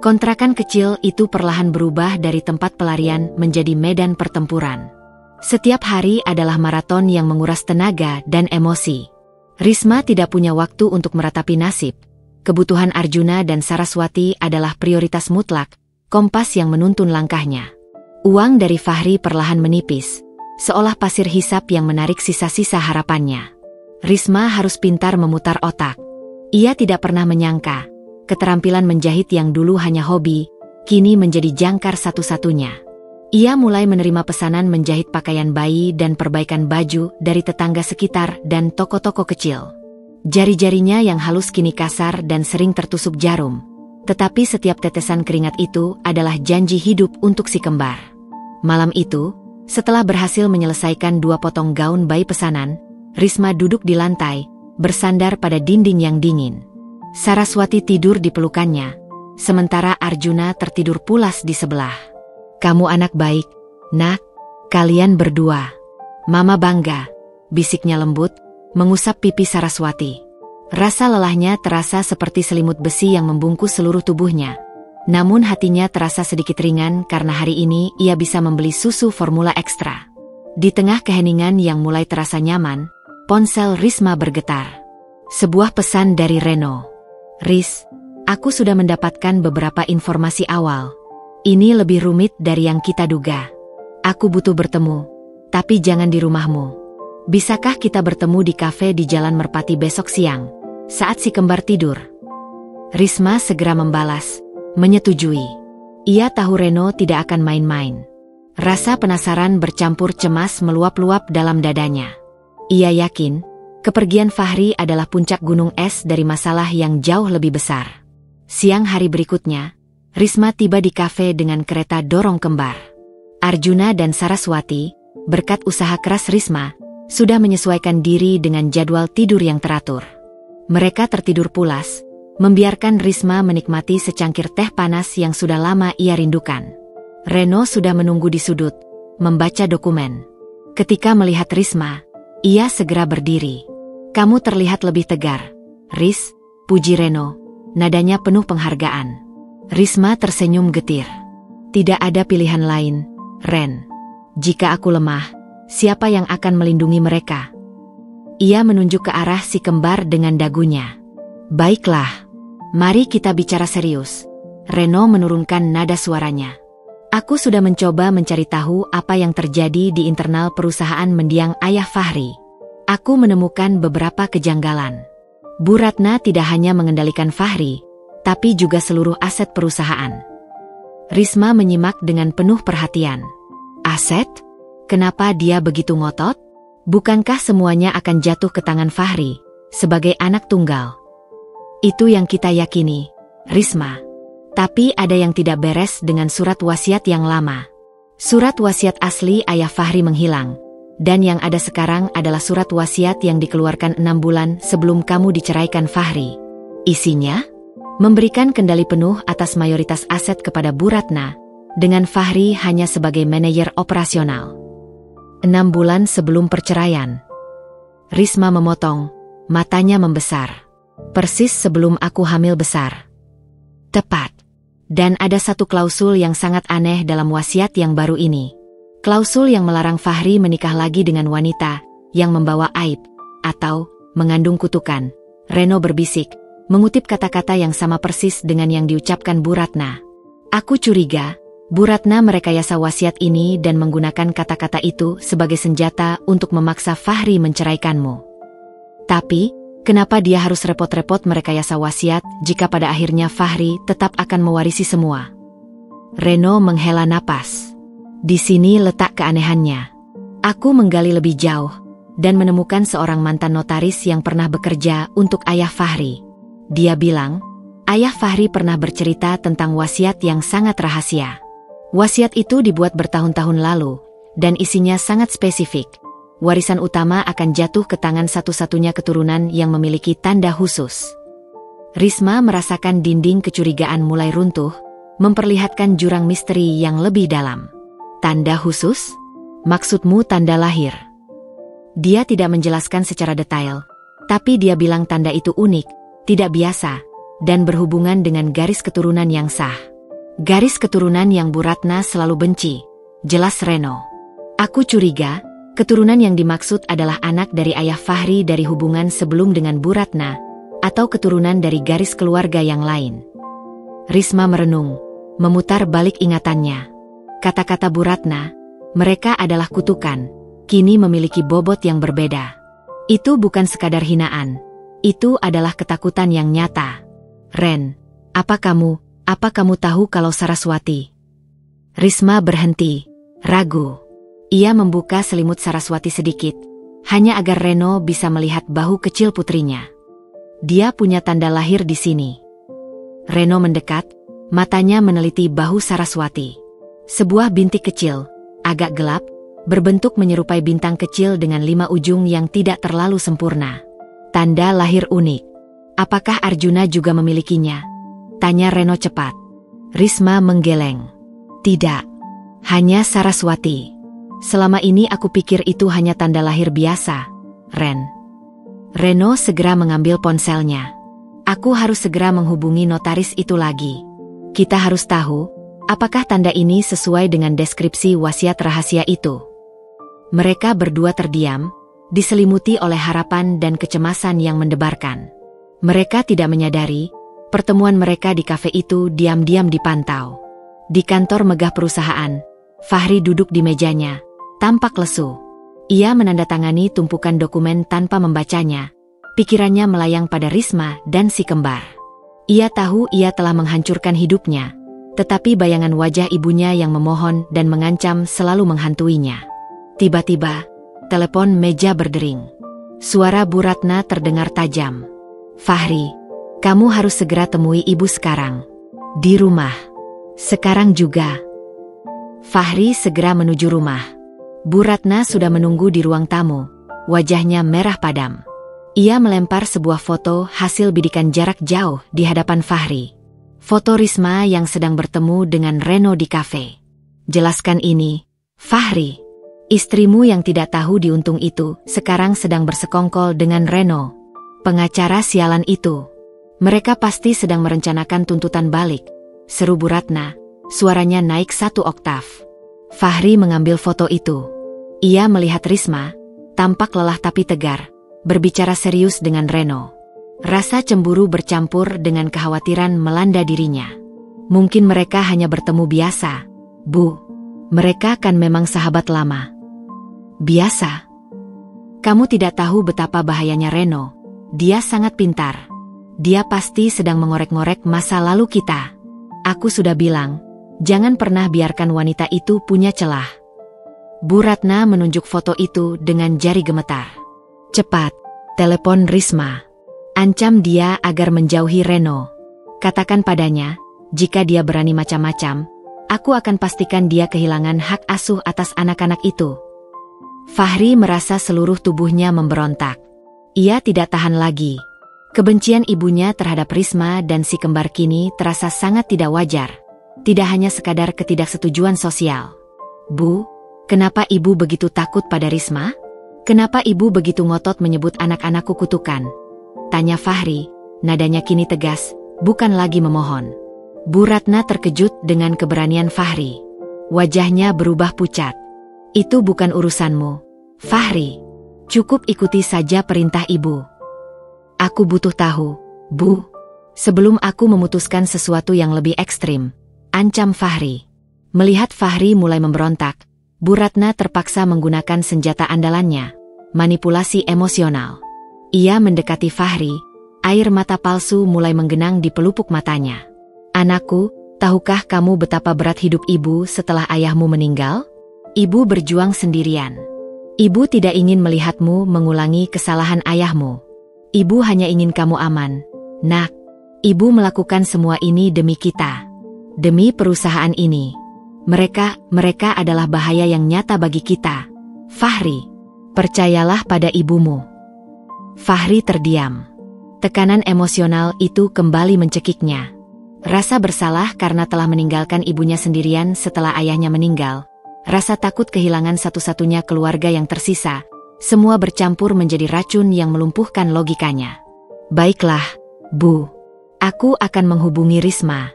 Kontrakan kecil itu perlahan berubah dari tempat pelarian menjadi medan pertempuran. Setiap hari adalah maraton yang menguras tenaga dan emosi. Risma tidak punya waktu untuk meratapi nasib. Kebutuhan Arjuna dan Saraswati adalah prioritas mutlak, kompas yang menuntun langkahnya. Uang dari Fahri perlahan menipis, seolah pasir hisap yang menarik sisa-sisa harapannya. Risma harus pintar memutar otak. Ia tidak pernah menyangka, keterampilan menjahit yang dulu hanya hobi, kini menjadi jangkar satu-satunya. Ia mulai menerima pesanan menjahit pakaian bayi dan perbaikan baju dari tetangga sekitar dan toko-toko kecil. Jari-jarinya yang halus kini kasar dan sering tertusuk jarum. Tetapi setiap tetesan keringat itu adalah janji hidup untuk si kembar. Malam itu, setelah berhasil menyelesaikan 2 potong gaun bayi pesanan, Risma duduk di lantai, bersandar pada dinding yang dingin. Saraswati tidur di pelukannya, sementara Arjuna tertidur pulas di sebelah. "Kamu anak baik, nak. Kalian berdua. Mama bangga," bisiknya lembut, mengusap pipi Saraswati. Rasa lelahnya terasa seperti selimut besi yang membungkus seluruh tubuhnya. Namun hatinya terasa sedikit ringan karena hari ini ia bisa membeli susu formula ekstra. Di tengah keheningan yang mulai terasa nyaman, ponsel Risma bergetar. Sebuah pesan dari Reno. "Ris, aku sudah mendapatkan beberapa informasi awal. Ini lebih rumit dari yang kita duga. Aku butuh bertemu, tapi jangan di rumahmu. Bisakah kita bertemu di kafe di Jalan Merpati besok siang, saat si kembar tidur?" Risma segera membalas, menyetujui. Ia tahu Reno tidak akan main-main. Rasa penasaran bercampur cemas meluap-luap dalam dadanya. Ia yakin, kepergian Fahri adalah puncak gunung es dari masalah yang jauh lebih besar. Siang hari berikutnya, Risma tiba di kafe dengan kereta dorong kembar. Arjuna dan Saraswati, berkat usaha keras Risma, sudah menyesuaikan diri dengan jadwal tidur yang teratur. Mereka tertidur pulas, membiarkan Risma menikmati secangkir teh panas yang sudah lama ia rindukan. Reno sudah menunggu di sudut, membaca dokumen. Ketika melihat Risma, ia segera berdiri. "Kamu terlihat lebih tegar, Ris," puji Reno, nadanya penuh penghargaan. Risma tersenyum getir. "Tidak ada pilihan lain, Ren. Jika aku lemah, siapa yang akan melindungi mereka?" Ia menunjuk ke arah si kembar dengan dagunya. "Baiklah, mari kita bicara serius." Reno menurunkan nada suaranya. "Aku sudah mencoba mencari tahu apa yang terjadi di internal perusahaan mendiang ayah Fahri. Aku menemukan beberapa kejanggalan. Bu Ratna tidak hanya mengendalikan Fahri, tapi juga seluruh aset perusahaan." Risma menyimak dengan penuh perhatian. "Aset? Kenapa dia begitu ngotot? Bukankah semuanya akan jatuh ke tangan Fahri sebagai anak tunggal?" "Itu yang kita yakini, Risma. Tapi ada yang tidak beres dengan surat wasiat yang lama. Surat wasiat asli ayah Fahri menghilang, dan yang ada sekarang adalah surat wasiat yang dikeluarkan 6 bulan sebelum kamu diceraikan Fahri. Isinya? Memberikan kendali penuh atas mayoritas aset kepada Bu Ratna, dengan Fahri hanya sebagai manajer operasional. 6 bulan sebelum perceraian." Risma memotong, matanya membesar. "Persis sebelum aku hamil besar." "Tepat. Dan ada satu klausul yang sangat aneh dalam wasiat yang baru ini. Klausul yang melarang Fahri menikah lagi dengan wanita yang membawa aib atau mengandung kutukan." Reno berbisik, mengutip kata-kata yang sama persis dengan yang diucapkan Bu Ratna. "Aku curiga Bu Ratna merekayasa wasiat ini dan menggunakan kata-kata itu sebagai senjata untuk memaksa Fahri menceraikanmu. Tapi, kenapa dia harus repot-repot merekayasa wasiat jika pada akhirnya Fahri tetap akan mewarisi semua?" Reno menghela napas. "Di sini letak keanehannya. Aku menggali lebih jauh dan menemukan seorang mantan notaris yang pernah bekerja untuk ayah Fahri. Dia bilang, ayah Fahri pernah bercerita tentang wasiat yang sangat rahasia. Wasiat itu dibuat bertahun-tahun lalu, dan isinya sangat spesifik. Warisan utama akan jatuh ke tangan satu-satunya keturunan yang memiliki tanda khusus." Risma merasakan dinding kecurigaan mulai runtuh, memperlihatkan jurang misteri yang lebih dalam. "Tanda khusus? Maksudmu tanda lahir?" Dia tidak menjelaskan secara detail, tapi dia bilang tanda itu unik, tidak biasa, dan berhubungan dengan garis keturunan yang sah. Garis keturunan yang Bu Ratna selalu benci, jelas Reno. "Aku curiga, keturunan yang dimaksud adalah anak dari ayah Fahri dari hubungan sebelum dengan Bu Ratna, atau keturunan dari garis keluarga yang lain." Risma merenung, memutar balik ingatannya. Kata-kata Bu Ratna, mereka adalah kutukan, kini memiliki bobot yang berbeda. Itu bukan sekadar hinaan, itu adalah ketakutan yang nyata. "Ren, apa kamu tahu kalau Saraswati?" Risma berhenti, ragu. Ia membuka selimut Saraswati sedikit, hanya agar Reno bisa melihat bahu kecil putrinya. "Dia punya tanda lahir di sini." Reno mendekat, matanya meneliti bahu Saraswati. Sebuah bintik kecil, agak gelap, berbentuk menyerupai bintang kecil dengan 5 ujung yang tidak terlalu sempurna. Tanda lahir unik. Apakah Arjuna juga memilikinya? Tanya Reno cepat. Risma menggeleng. Tidak. Hanya Saraswati. Selama ini aku pikir itu hanya tanda lahir biasa, Ren. Reno segera mengambil ponselnya. Aku harus segera menghubungi notaris itu lagi. Kita harus tahu, apakah tanda ini sesuai dengan deskripsi wasiat rahasia itu. Mereka berdua terdiam, diselimuti oleh harapan dan kecemasan yang mendebarkan. Mereka tidak menyadari, pertemuan mereka di kafe itu diam-diam dipantau. Di kantor megah perusahaan, Fahri duduk di mejanya, tampak lesu. Ia menandatangani tumpukan dokumen tanpa membacanya. Pikirannya melayang pada Risma dan si kembar. Ia tahu ia telah menghancurkan hidupnya, tetapi bayangan wajah ibunya yang memohon dan mengancam selalu menghantuinya. Tiba-tiba, telepon meja berdering. Suara Bu Ratna terdengar tajam. Fahri, kamu harus segera temui ibu sekarang. Di rumah. Sekarang juga. Fahri segera menuju rumah. Bu Ratna sudah menunggu di ruang tamu. Wajahnya merah padam. Ia melempar sebuah foto hasil bidikan jarak jauh di hadapan Fahri. Foto Risma yang sedang bertemu dengan Reno di kafe. Jelaskan ini, Fahri. Istrimu yang tidak tahu diuntung itu sekarang sedang bersekongkol dengan Reno. Pengacara sialan itu. Mereka pasti sedang merencanakan tuntutan balik. Seru Bu Ratna, suaranya naik 1 oktav. Fahri mengambil foto itu. Ia melihat Risma, tampak lelah tapi tegar, berbicara serius dengan Reno. Rasa cemburu bercampur dengan kekhawatiran melanda dirinya. Mungkin mereka hanya bertemu biasa, Bu. Mereka kan memang sahabat lama. Biasa. Kamu tidak tahu betapa bahayanya Reno. Dia sangat pintar. Dia pasti sedang mengorek-ngorek masa lalu kita. Aku sudah bilang, jangan pernah biarkan wanita itu punya celah. Bu Ratna menunjuk foto itu dengan jari gemetar. Cepat, telepon Risma. Ancam dia agar menjauhi Reno. Katakan padanya, jika dia berani macam-macam, aku akan pastikan dia kehilangan hak asuh atas anak-anak itu. Fahri merasa seluruh tubuhnya memberontak. Ia tidak tahan lagi. Kebencian ibunya terhadap Risma dan si kembar kini terasa sangat tidak wajar. Tidak hanya sekadar ketidaksetujuan sosial. Bu, kenapa ibu begitu takut pada Risma? Kenapa ibu begitu ngotot menyebut anak-anakku kutukan? Tanya Fahri, nadanya kini tegas, bukan lagi memohon. Bu Ratna terkejut dengan keberanian Fahri. Wajahnya berubah pucat. Itu bukan urusanmu, Fahri. Cukup ikuti saja perintah ibu. Aku butuh tahu, Bu. Sebelum aku memutuskan sesuatu yang lebih ekstrim, ancam Fahri. Melihat Fahri mulai memberontak, Bu Ratna terpaksa menggunakan senjata andalannya, manipulasi emosional. Ia mendekati Fahri, air mata palsu mulai menggenang di pelupuk matanya. Anakku, tahukah kamu betapa berat hidup ibu setelah ayahmu meninggal? Ibu berjuang sendirian. Ibu tidak ingin melihatmu mengulangi kesalahan ayahmu. Ibu hanya ingin kamu aman. Nak, ibu melakukan semua ini demi kita. Demi perusahaan ini. Mereka adalah bahaya yang nyata bagi kita. Fahri, percayalah pada ibumu. Fahri terdiam. Tekanan emosional itu kembali mencekiknya. Rasa bersalah karena telah meninggalkan ibunya sendirian setelah ayahnya meninggal. Rasa takut kehilangan satu-satunya keluarga yang tersisa. Semua bercampur menjadi racun yang melumpuhkan logikanya. Baiklah, Bu. Aku akan menghubungi Risma.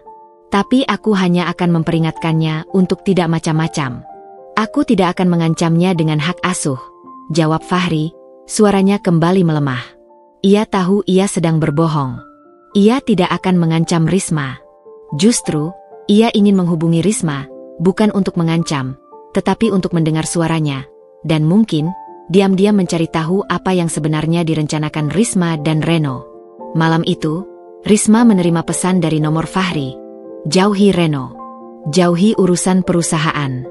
Tapi aku hanya akan memperingatkannya untuk tidak macam-macam. Aku tidak akan mengancamnya dengan hak asuh. Jawab Fahri, suaranya kembali melemah. Ia tahu ia sedang berbohong. Ia tidak akan mengancam Risma. Justru, ia ingin menghubungi Risma, bukan untuk mengancam, tetapi untuk mendengar suaranya. Dan mungkin, diam-diam mencari tahu apa yang sebenarnya direncanakan Risma dan Reno. Malam itu, Risma menerima pesan dari nomor Fahri. Jauhi Reno. Jauhi urusan perusahaan.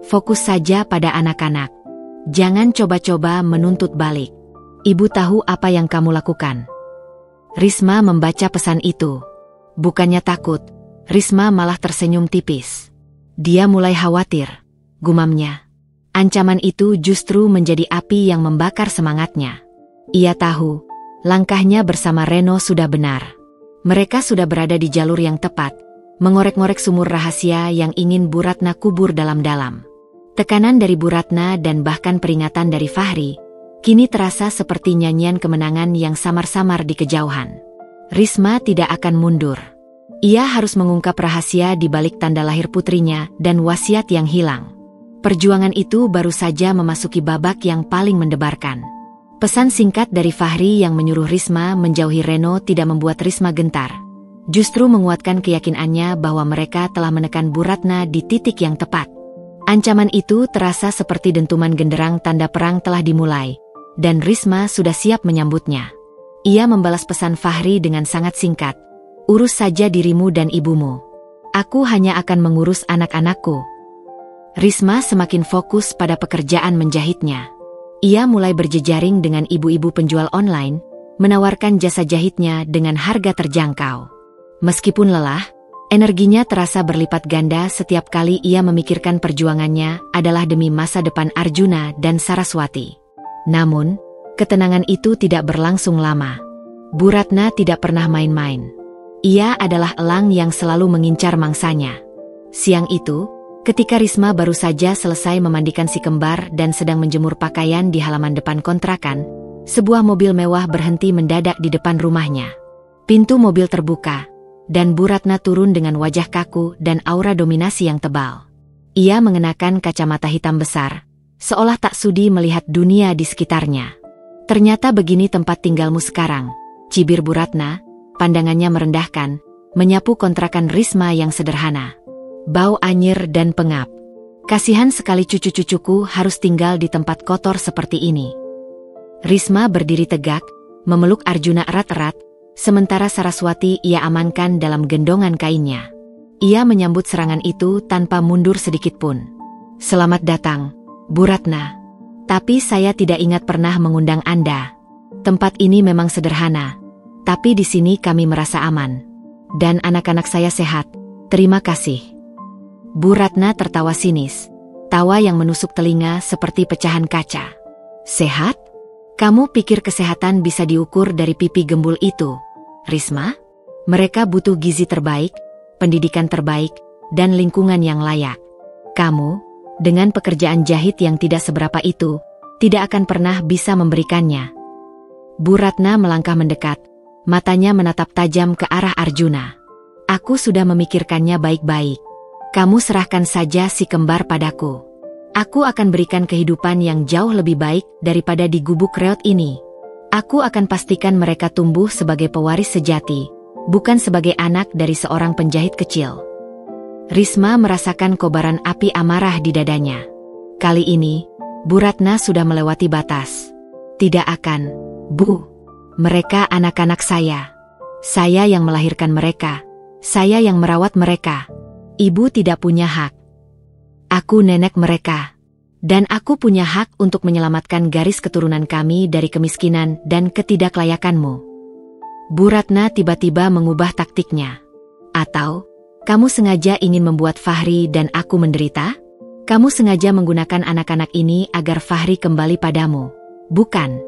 Fokus saja pada anak-anak. Jangan coba-coba menuntut balik. Ibu tahu apa yang kamu lakukan. Risma membaca pesan itu. Bukannya takut, Risma malah tersenyum tipis. Dia mulai khawatir, gumamnya. Ancaman itu justru menjadi api yang membakar semangatnya. Ia tahu, langkahnya bersama Reno sudah benar. Mereka sudah berada di jalur yang tepat, mengorek-ngorek sumur rahasia yang ingin Bu Ratna kubur dalam-dalam. Tekanan dari Bu Ratna dan bahkan peringatan dari Fahri, kini terasa seperti nyanyian kemenangan yang samar-samar di kejauhan. Risma tidak akan mundur. Ia harus mengungkap rahasia di balik tanda lahir putrinya dan wasiat yang hilang. Perjuangan itu baru saja memasuki babak yang paling mendebarkan. Pesan singkat dari Fahri yang menyuruh Risma menjauhi Reno tidak membuat Risma gentar. Justru menguatkan keyakinannya bahwa mereka telah menekan Bu Ratna di titik yang tepat. Ancaman itu terasa seperti dentuman genderang tanda perang telah dimulai, dan Risma sudah siap menyambutnya. Ia membalas pesan Fahri dengan sangat singkat. Urus saja dirimu dan ibumu. Aku hanya akan mengurus anak-anakku. Risma semakin fokus pada pekerjaan menjahitnya. Ia mulai berjejaring dengan ibu-ibu penjual online, menawarkan jasa jahitnya dengan harga terjangkau. Meskipun lelah, energinya terasa berlipat ganda setiap kali ia memikirkan perjuangannya adalah demi masa depan Arjuna dan Saraswati. Namun, ketenangan itu tidak berlangsung lama. Bu Ratna tidak pernah main-main. Ia adalah elang yang selalu mengincar mangsanya. Siang itu, ketika Risma baru saja selesai memandikan si kembar dan sedang menjemur pakaian di halaman depan kontrakan, sebuah mobil mewah berhenti mendadak di depan rumahnya. Pintu mobil terbuka, dan Bu Ratna turun dengan wajah kaku dan aura dominasi yang tebal. Ia mengenakan kacamata hitam besar, seolah tak sudi melihat dunia di sekitarnya. Ternyata begini tempat tinggalmu sekarang, cibir Bu Ratna, pandangannya merendahkan, menyapu kontrakan Risma yang sederhana. Bau anyir dan pengap. Kasihan sekali cucu-cucuku harus tinggal di tempat kotor seperti ini. Risma berdiri tegak, memeluk Arjuna erat-erat, sementara Saraswati ia amankan dalam gendongan kainnya. Ia menyambut serangan itu tanpa mundur sedikitpun. Selamat datang, Bu Ratna. Tapi saya tidak ingat pernah mengundang Anda. Tempat ini memang sederhana, tapi di sini kami merasa aman. Dan anak-anak saya sehat, terima kasih. Bu Ratna tertawa sinis, tawa yang menusuk telinga seperti pecahan kaca. Sehat? Kamu pikir kesehatan bisa diukur dari pipi gembul itu, Risma? Mereka butuh gizi terbaik, pendidikan terbaik, dan lingkungan yang layak. Kamu, dengan pekerjaan jahit yang tidak seberapa itu, tidak akan pernah bisa memberikannya. Bu Ratna melangkah mendekat, matanya menatap tajam ke arah Arjuna. Aku sudah memikirkannya baik-baik. Kamu serahkan saja si kembar padaku. Aku akan berikan kehidupan yang jauh lebih baik daripada di gubuk reot ini. Aku akan pastikan mereka tumbuh sebagai pewaris sejati, bukan sebagai anak dari seorang penjahit kecil. Risma merasakan kobaran api amarah di dadanya. Kali ini, Bu Ratna sudah melewati batas. Tidak akan, Bu. Mereka anak-anak saya. Saya yang melahirkan mereka. Saya yang merawat mereka. Ibu tidak punya hak. Aku nenek mereka. Dan aku punya hak untuk menyelamatkan garis keturunan kami dari kemiskinan dan ketidaklayakanmu. Bu Ratna tiba-tiba mengubah taktiknya. Atau, kamu sengaja ingin membuat Fahri dan aku menderita? Kamu sengaja menggunakan anak-anak ini agar Fahri kembali padamu, bukan?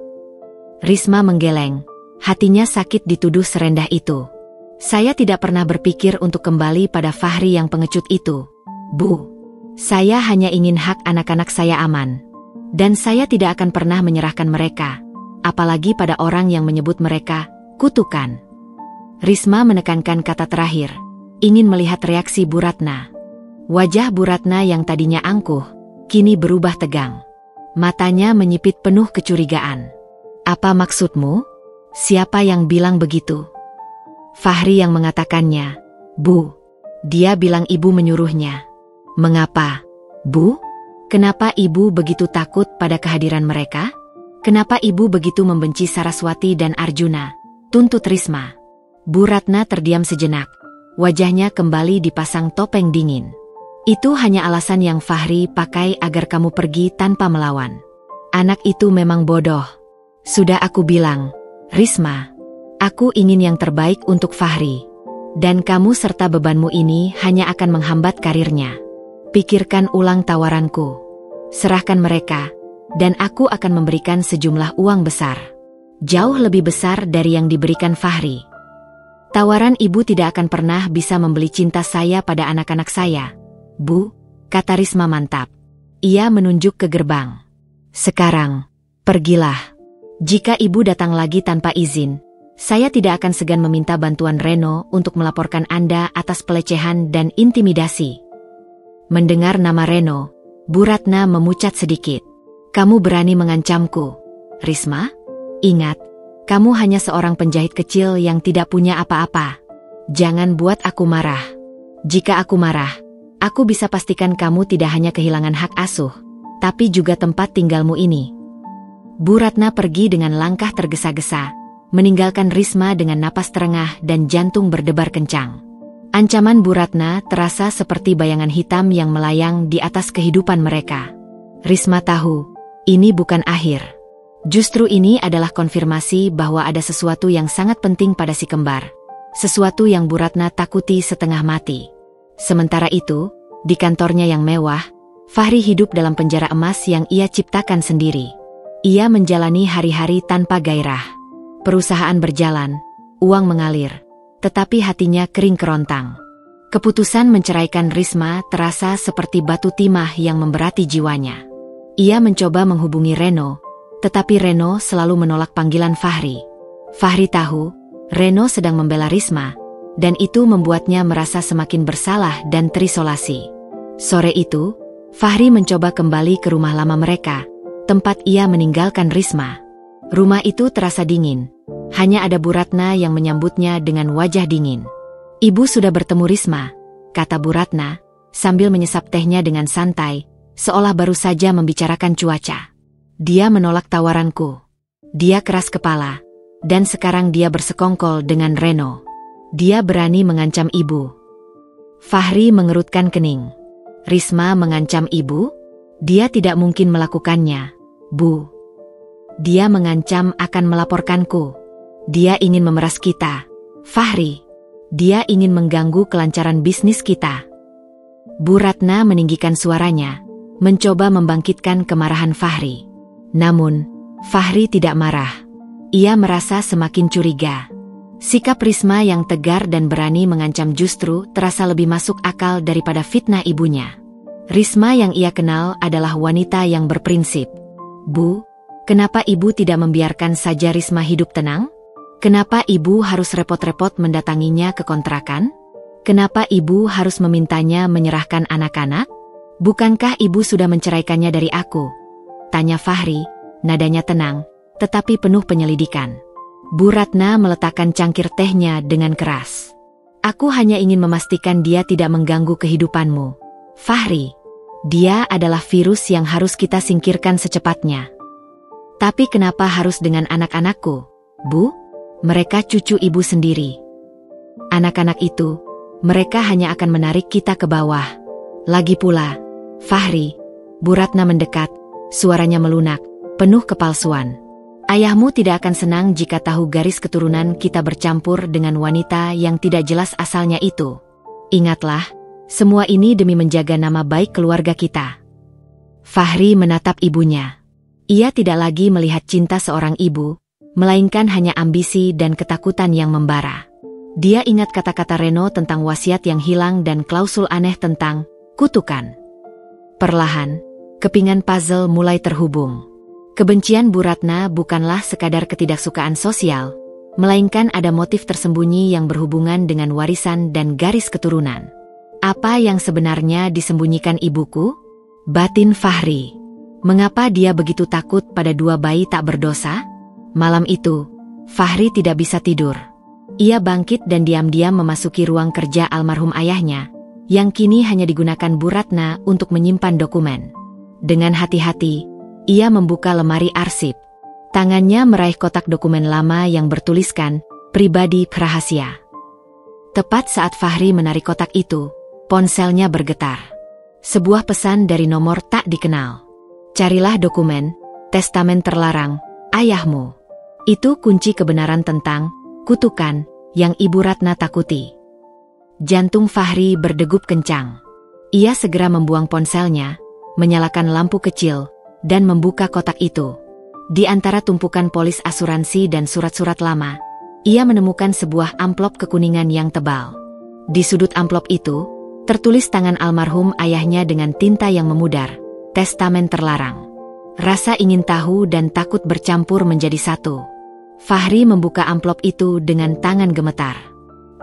Risma menggeleng, hatinya sakit dituduh serendah itu. Saya tidak pernah berpikir untuk kembali pada Fahri yang pengecut itu, Bu. Saya hanya ingin hak anak-anak saya aman. Dan saya tidak akan pernah menyerahkan mereka, apalagi pada orang yang menyebut mereka kutukan. Risma menekankan kata terakhir, ingin melihat reaksi Bu Ratna. Wajah Bu Ratna yang tadinya angkuh, kini berubah tegang. Matanya menyipit penuh kecurigaan. Apa maksudmu? Siapa yang bilang begitu? Fahri yang mengatakannya, Bu. Dia bilang ibu menyuruhnya. Mengapa, Bu? Kenapa ibu begitu takut pada kehadiran mereka? Kenapa ibu begitu membenci Saraswati dan Arjuna? Tuntut Risma. Bu Ratna terdiam sejenak. Wajahnya kembali dipasang topeng dingin. Itu hanya alasan yang Fahri pakai agar kamu pergi tanpa melawan. Anak itu memang bodoh. Sudah aku bilang, Risma. Aku ingin yang terbaik untuk Fahri. Dan kamu serta bebanmu ini hanya akan menghambat karirnya. Pikirkan ulang tawaranku. Serahkan mereka, dan aku akan memberikan sejumlah uang besar. Jauh lebih besar dari yang diberikan Fahri. Tawaran ibu tidak akan pernah bisa membeli cinta saya pada anak-anak saya. Bu, kata Risma mantap. Ia menunjuk ke gerbang. Sekarang, pergilah. Jika ibu datang lagi tanpa izin, saya tidak akan segan meminta bantuan Reno untuk melaporkan Anda atas pelecehan dan intimidasi. Mendengar nama Reno, Bu Ratna memucat sedikit. Kamu berani mengancamku, Risma? Ingat, kamu hanya seorang penjahit kecil yang tidak punya apa-apa. Jangan buat aku marah. Jika aku marah, aku bisa pastikan kamu tidak hanya kehilangan hak asuh, tapi juga tempat tinggalmu ini. Bu Ratna pergi dengan langkah tergesa-gesa, meninggalkan Risma dengan napas terengah dan jantung berdebar kencang. Ancaman Bu Ratna terasa seperti bayangan hitam yang melayang di atas kehidupan mereka. Risma tahu, ini bukan akhir. Justru ini adalah konfirmasi bahwa ada sesuatu yang sangat penting pada si kembar. Sesuatu yang Bu Ratna takuti setengah mati. Sementara itu, di kantornya yang mewah, Fahri hidup dalam penjara emas yang ia ciptakan sendiri. Ia menjalani hari-hari tanpa gairah. Perusahaan berjalan, uang mengalir, tetapi hatinya kering kerontang. Keputusan menceraikan Risma terasa seperti batu timah yang memberati jiwanya. Ia mencoba menghubungi Reno, tetapi Reno selalu menolak panggilan Fahri. Fahri tahu, Reno sedang membela Risma, dan itu membuatnya merasa semakin bersalah dan terisolasi. Sore itu, Fahri mencoba kembali ke rumah lama mereka, tempat ia meninggalkan Risma. Rumah itu terasa dingin. Hanya ada Bu Ratna yang menyambutnya dengan wajah dingin. Ibu sudah bertemu Risma, kata Bu Ratna, sambil menyesap tehnya dengan santai, seolah baru saja membicarakan cuaca. Dia menolak tawaranku. Dia keras kepala, dan sekarang dia bersekongkol dengan Reno. Dia berani mengancam ibu. Fahri mengerutkan kening. Risma mengancam ibu? Dia tidak mungkin melakukannya, Bu. Dia mengancam akan melaporkanku. Dia ingin memeras kita, Fahri. Dia ingin mengganggu kelancaran bisnis kita. Bu Ratna meninggikan suaranya, mencoba membangkitkan kemarahan Fahri. Namun, Fahri tidak marah. Ia merasa semakin curiga. Sikap Risma yang tegar dan berani mengancam justru terasa lebih masuk akal daripada fitnah ibunya. Risma yang ia kenal adalah wanita yang berprinsip. Bu, kenapa ibu tidak membiarkan saja Risma hidup tenang? Kenapa ibu harus repot-repot mendatanginya ke kontrakan? Kenapa ibu harus memintanya menyerahkan anak-anak? Bukankah ibu sudah menceraikannya dari aku? Tanya Fahri, nadanya tenang, tetapi penuh penyelidikan. Bu Ratna meletakkan cangkir tehnya dengan keras. Aku hanya ingin memastikan dia tidak mengganggu kehidupanmu, Fahri. Dia adalah virus yang harus kita singkirkan secepatnya. Tapi kenapa harus dengan anak-anakku, Bu? Mereka cucu ibu sendiri. Anak-anak itu, mereka hanya akan menarik kita ke bawah. Lagi pula, Fahri, Bu Ratna mendekat, suaranya melunak, penuh kepalsuan. Ayahmu tidak akan senang jika tahu garis keturunan kita bercampur dengan wanita yang tidak jelas asalnya itu. Ingatlah, semua ini demi menjaga nama baik keluarga kita. Fahri menatap ibunya. Ia tidak lagi melihat cinta seorang ibu, melainkan hanya ambisi dan ketakutan yang membara. Dia ingat kata-kata Reno tentang wasiat yang hilang dan klausul aneh tentang kutukan. Perlahan, kepingan puzzle mulai terhubung. Kebencian Bu Ratna bukanlah sekadar ketidaksukaan sosial, melainkan ada motif tersembunyi yang berhubungan dengan warisan dan garis keturunan. Apa yang sebenarnya disembunyikan ibuku? Batin Fahri. Mengapa dia begitu takut pada dua bayi tak berdosa? Malam itu, Fahri tidak bisa tidur. Ia bangkit dan diam-diam memasuki ruang kerja almarhum ayahnya, yang kini hanya digunakan Bu Ratna untuk menyimpan dokumen. Dengan hati-hati, ia membuka lemari arsip. Tangannya meraih kotak dokumen lama yang bertuliskan, pribadi rahasia. Tepat saat Fahri menarik kotak itu, ponselnya bergetar. Sebuah pesan dari nomor tak dikenal. Carilah dokumen, testamen terlarang, ayahmu. Itu kunci kebenaran tentang kutukan yang Ibu Ratna takuti. Jantung Fahri berdegup kencang. Ia segera membuang ponselnya, menyalakan lampu kecil, dan membuka kotak itu. Di antara tumpukan polis asuransi dan surat-surat lama, ia menemukan sebuah amplop kekuningan yang tebal. Di sudut amplop itu, tertulis tangan almarhum ayahnya dengan tinta yang memudar, testamen terlarang. Rasa ingin tahu dan takut bercampur menjadi satu. Fahri membuka amplop itu dengan tangan gemetar.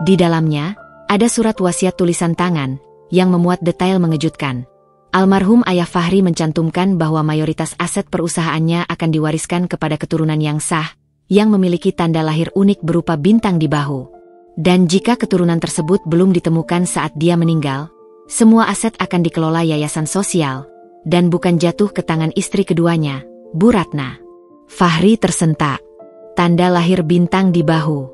Di dalamnya, ada surat wasiat tulisan tangan, yang memuat detail mengejutkan. Almarhum ayah Fahri mencantumkan bahwa mayoritas aset perusahaannya akan diwariskan kepada keturunan yang sah, yang memiliki tanda lahir unik berupa bintang di bahu. Dan jika keturunan tersebut belum ditemukan saat dia meninggal, semua aset akan dikelola yayasan sosial, dan bukan jatuh ke tangan istri keduanya, Bu Ratna. Fahri tersentak. Tanda lahir bintang di bahu.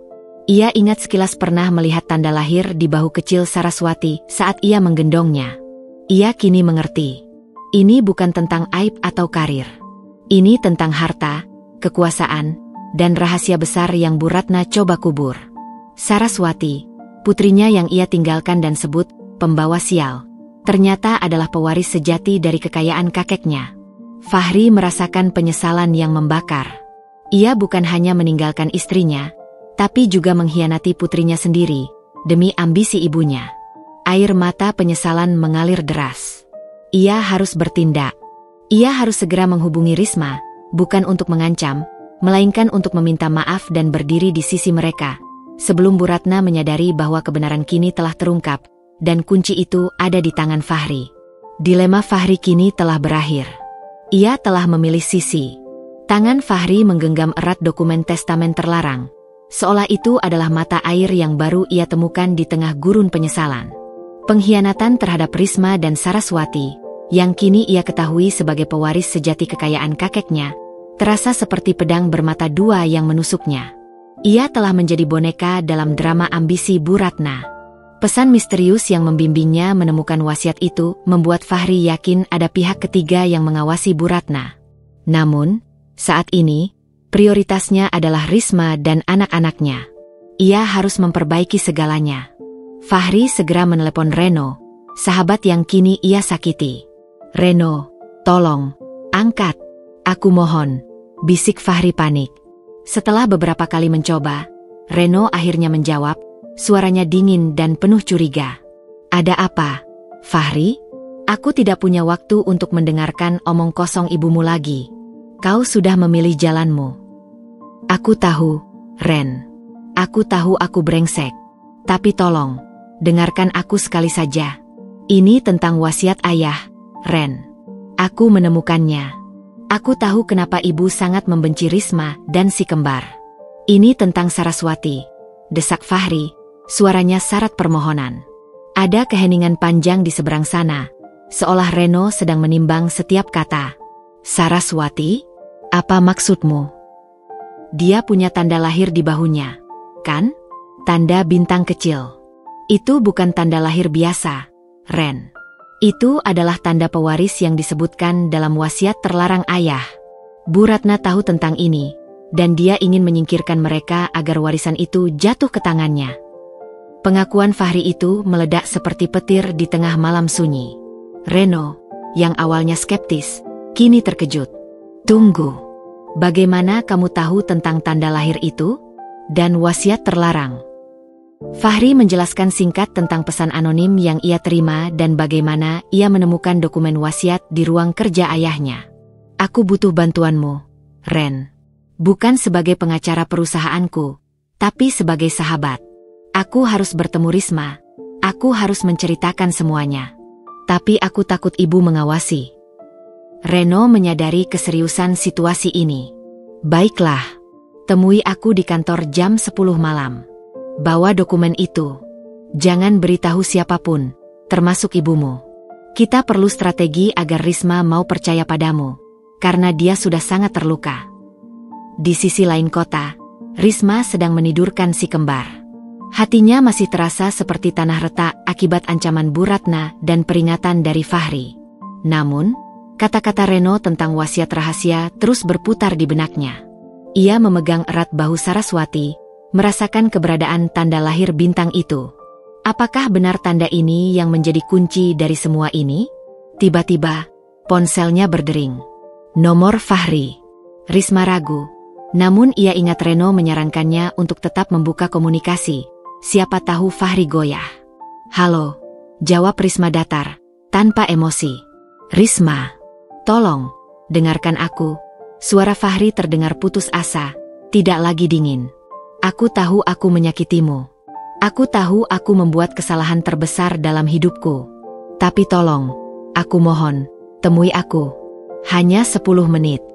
Ia ingat sekilas pernah melihat tanda lahir di bahu kecil Saraswati saat ia menggendongnya. Ia kini mengerti. Ini bukan tentang aib atau karir. Ini tentang harta, kekuasaan, dan rahasia besar yang Bu Ratna coba kubur. Saraswati, putrinya yang ia tinggalkan dan sebut pembawa sial, ternyata adalah pewaris sejati dari kekayaan kakeknya. Fahri merasakan penyesalan yang membakar. Ia bukan hanya meninggalkan istrinya, tapi juga mengkhianati putrinya sendiri, demi ambisi ibunya. Air mata penyesalan mengalir deras. Ia harus bertindak. Ia harus segera menghubungi Risma, bukan untuk mengancam, melainkan untuk meminta maaf dan berdiri di sisi mereka. Sebelum Bu Ratna menyadari bahwa kebenaran kini telah terungkap, dan kunci itu ada di tangan Fahri. Dilema Fahri kini telah berakhir. Ia telah memilih sisi. Tangan Fahri menggenggam erat dokumen testamen terlarang, seolah itu adalah mata air yang baru ia temukan di tengah gurun penyesalan. Pengkhianatan terhadap Risma dan Saraswati, yang kini ia ketahui sebagai pewaris sejati kekayaan kakeknya, terasa seperti pedang bermata dua yang menusuknya. Ia telah menjadi boneka dalam drama ambisi Bu Ratna. Pesan misterius yang membimbingnya menemukan wasiat itu membuat Fahri yakin ada pihak ketiga yang mengawasi Bu Ratna. Namun, saat ini, prioritasnya adalah Risma dan anak-anaknya. Ia harus memperbaiki segalanya. Fahri segera menelepon Reno, sahabat yang kini ia sakiti. "Reno, tolong, angkat. Aku mohon," bisik Fahri panik. Setelah beberapa kali mencoba, Reno akhirnya menjawab, suaranya dingin dan penuh curiga. "Ada apa, Fahri? Aku tidak punya waktu untuk mendengarkan omong kosong ibumu lagi. Kau sudah memilih jalanmu." "Aku tahu, Ren. Aku tahu aku brengsek. Tapi tolong, dengarkan aku sekali saja. Ini tentang wasiat ayah, Ren. Aku menemukannya. Aku tahu kenapa ibu sangat membenci Risma dan si kembar. Ini tentang Saraswati," desak Fahri, suaranya syarat permohonan. Ada keheningan panjang di seberang sana, seolah Reno sedang menimbang setiap kata. "Saraswati? Apa maksudmu?" "Dia punya tanda lahir di bahunya, kan? Tanda bintang kecil. Itu bukan tanda lahir biasa, Ren. Itu adalah tanda pewaris yang disebutkan dalam wasiat terlarang ayah. Bu Ratna tahu tentang ini, dan dia ingin menyingkirkan mereka agar warisan itu jatuh ke tangannya." Pengakuan Fahri itu meledak seperti petir di tengah malam sunyi. Reno, yang awalnya skeptis, kini terkejut. "Tunggu, bagaimana kamu tahu tentang tanda lahir itu? Dan wasiat terlarang?" Fahri menjelaskan singkat tentang pesan anonim yang ia terima dan bagaimana ia menemukan dokumen wasiat di ruang kerja ayahnya. "Aku butuh bantuanmu, Ren. Bukan sebagai pengacara perusahaanku, tapi sebagai sahabat. Aku harus bertemu Risma. Aku harus menceritakan semuanya. Tapi aku takut ibu mengawasi." Reno menyadari keseriusan situasi ini. "Baiklah, temui aku di kantor jam 10 malam. Bawa dokumen itu. Jangan beritahu siapapun, termasuk ibumu. Kita perlu strategi agar Risma mau percaya padamu, karena dia sudah sangat terluka." Di sisi lain kota, Risma sedang menidurkan si kembar. Hatinya masih terasa seperti tanah retak akibat ancaman Bu Ratna dan peringatan dari Fahri. Namun, kata-kata Reno tentang wasiat rahasia terus berputar di benaknya. Ia memegang erat bahu Saraswati, merasakan keberadaan tanda lahir bintang itu. Apakah benar tanda ini yang menjadi kunci dari semua ini? Tiba-tiba, ponselnya berdering. Nomor Fahri. Risma ragu. Namun ia ingat Reno menyarankannya untuk tetap membuka komunikasi. Siapa tahu Fahri goyah. "Halo," jawab Risma datar, tanpa emosi. "Risma, tolong, dengarkan aku." Suara Fahri terdengar putus asa, tidak lagi dingin. "Aku tahu aku menyakitimu. Aku tahu aku membuat kesalahan terbesar dalam hidupku. Tapi tolong, aku mohon, temui aku. Hanya 10 menit.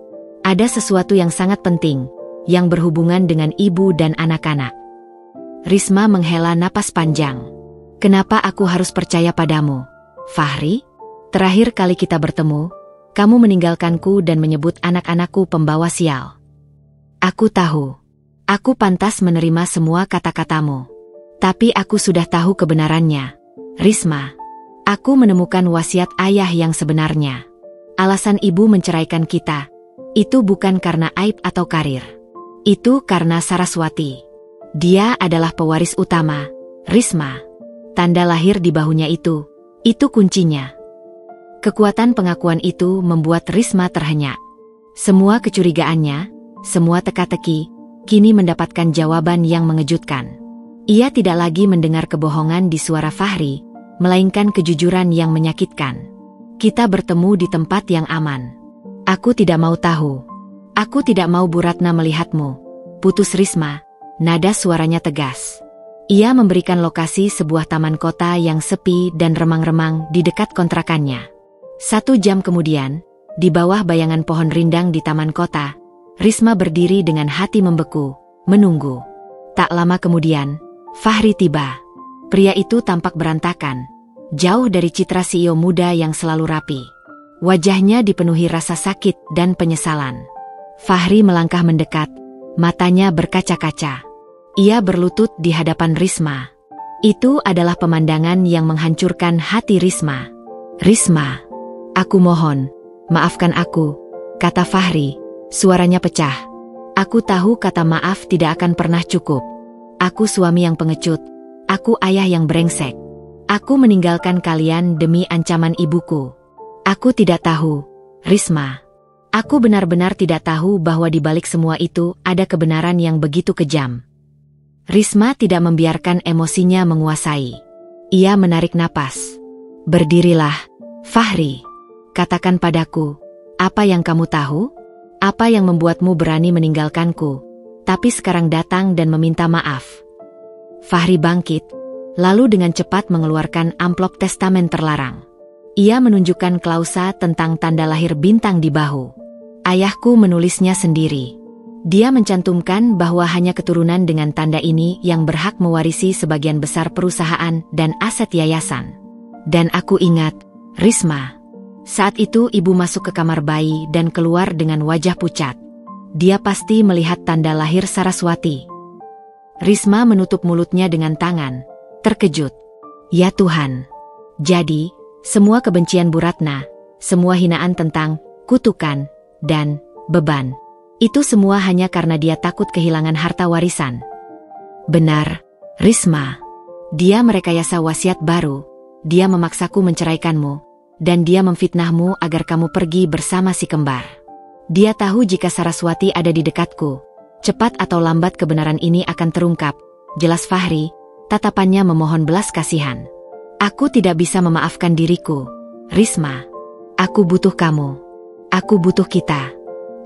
Ada sesuatu yang sangat penting, yang berhubungan dengan ibu dan anak-anak." Risma menghela napas panjang. "Kenapa aku harus percaya padamu, Fahri? Terakhir kali kita bertemu, kamu meninggalkanku dan menyebut anak-anakku pembawa sial. Aku tahu. Aku pantas menerima semua kata-katamu. Tapi aku sudah tahu kebenarannya. Risma, aku menemukan wasiat ayah yang sebenarnya. Alasan ibu menceraikan kita, itu bukan karena aib atau karir. Itu karena Saraswati. Dia adalah pewaris utama, Risma. Tanda lahir di bahunya itu kuncinya." Kekuatan pengakuan itu membuat Risma terhenyak. Semua kecurigaannya, semua teka-teki, kini mendapatkan jawaban yang mengejutkan. Ia tidak lagi mendengar kebohongan di suara Fahri, melainkan kejujuran yang menyakitkan. "Kita bertemu di tempat yang aman. Aku tidak mau tahu. Aku tidak mau Bu Ratna melihatmu." Putus Risma, nada suaranya tegas. Ia memberikan lokasi sebuah taman kota yang sepi dan remang-remang di dekat kontrakannya. 1 jam kemudian, di bawah bayangan pohon rindang di taman kota, Risma berdiri dengan hati membeku, menunggu. Tak lama kemudian, Fahri tiba. Pria itu tampak berantakan, jauh dari citra CEO muda yang selalu rapi. Wajahnya dipenuhi rasa sakit dan penyesalan. Fahri melangkah mendekat, matanya berkaca-kaca. Ia berlutut di hadapan Risma. Itu adalah pemandangan yang menghancurkan hati Risma. "Risma, aku mohon, maafkan aku," kata Fahri, suaranya pecah. "Aku tahu kata maaf tidak akan pernah cukup. Aku suami yang pengecut. Aku ayah yang brengsek. Aku meninggalkan kalian demi ancaman ibuku. Aku tidak tahu, Risma. Aku benar-benar tidak tahu bahwa di balik semua itu ada kebenaran yang begitu kejam." Risma tidak membiarkan emosinya menguasai. Ia menarik napas. "Berdirilah, Fahri. Katakan padaku, apa yang kamu tahu? Apa yang membuatmu berani meninggalkanku, tapi sekarang datang dan meminta maaf?" Fahri bangkit, lalu dengan cepat mengeluarkan amplop testamen terlarang. Ia menunjukkan klausa tentang tanda lahir bintang di bahu. "Ayahku menulisnya sendiri. Dia mencantumkan bahwa hanya keturunan dengan tanda ini yang berhak mewarisi sebagian besar perusahaan dan aset yayasan. Dan aku ingat, Risma. Saat itu ibu masuk ke kamar bayi dan keluar dengan wajah pucat. Dia pasti melihat tanda lahir Saraswati." Risma menutup mulutnya dengan tangan, terkejut. "Ya Tuhan. Jadi, semua kebencian Bu Ratna, semua hinaan tentang kutukan dan beban, itu semua hanya karena dia takut kehilangan harta warisan." "Benar, Risma. Dia merekayasa wasiat baru, dia memaksaku menceraikanmu, dan dia memfitnahmu agar kamu pergi bersama si kembar. Dia tahu jika Saraswati ada di dekatku, cepat atau lambat kebenaran ini akan terungkap." Jelas Fahri, tatapannya memohon belas kasihan. "Aku tidak bisa memaafkan diriku, Risma. Aku butuh kamu. Aku butuh kita.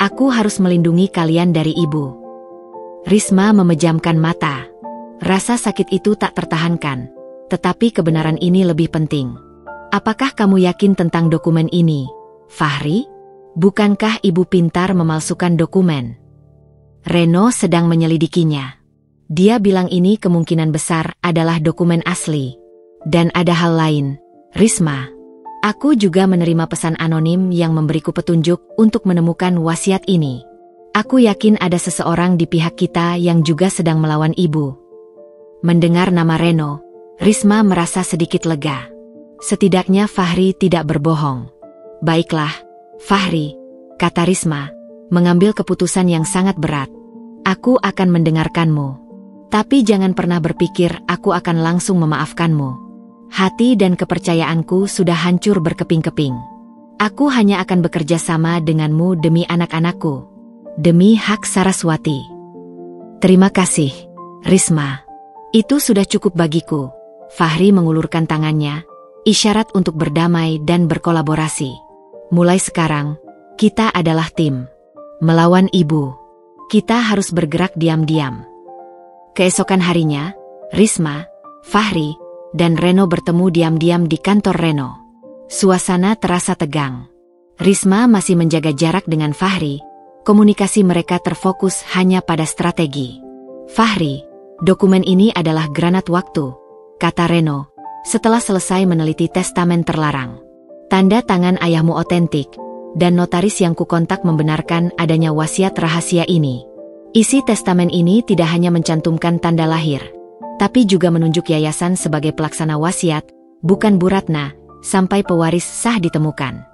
Aku harus melindungi kalian dari ibu." Risma memejamkan mata. Rasa sakit itu tak tertahankan, tetapi kebenaran ini lebih penting. "Apakah kamu yakin tentang dokumen ini, Fahri? Bukankah ibu pintar memalsukan dokumen?" Reno sedang menyelidikinya. Dia bilang ini kemungkinan besar adalah dokumen asli. "Dan ada hal lain, Risma. Aku juga menerima pesan anonim yang memberiku petunjuk untuk menemukan wasiat ini. Aku yakin ada seseorang di pihak kita yang juga sedang melawan ibu." Mendengar nama Reno, Risma merasa sedikit lega. Setidaknya Fahri tidak berbohong. "Baiklah, Fahri," kata Risma, mengambil keputusan yang sangat berat. "Aku akan mendengarkanmu. Tapi jangan pernah berpikir aku akan langsung memaafkanmu. Hati dan kepercayaanku sudah hancur berkeping-keping. Aku hanya akan bekerja sama denganmu demi anak-anakku. Demi hak Saraswati. Terima kasih, Risma. Itu sudah cukup bagiku. Fahri mengulurkan tangannya, isyarat untuk berdamai dan berkolaborasi. Mulai sekarang, kita adalah tim. Melawan ibu. Kita harus bergerak diam-diam. Keesokan harinya, Risma, Fahri, dan Reno bertemu diam-diam di kantor Reno. Suasana terasa tegang. Risma masih menjaga jarak dengan Fahri. Komunikasi mereka terfokus hanya pada strategi. Fahri, dokumen ini adalah granat waktu, kata Reno, setelah selesai meneliti testamen terlarang. Tanda tangan ayahmu otentik, dan notaris yang kukontak membenarkan adanya wasiat rahasia ini. Isi testamen ini tidak hanya mencantumkan tanda lahir, tapi juga menunjuk yayasan sebagai pelaksana wasiat, bukan Bu Ratna, sampai pewaris sah ditemukan.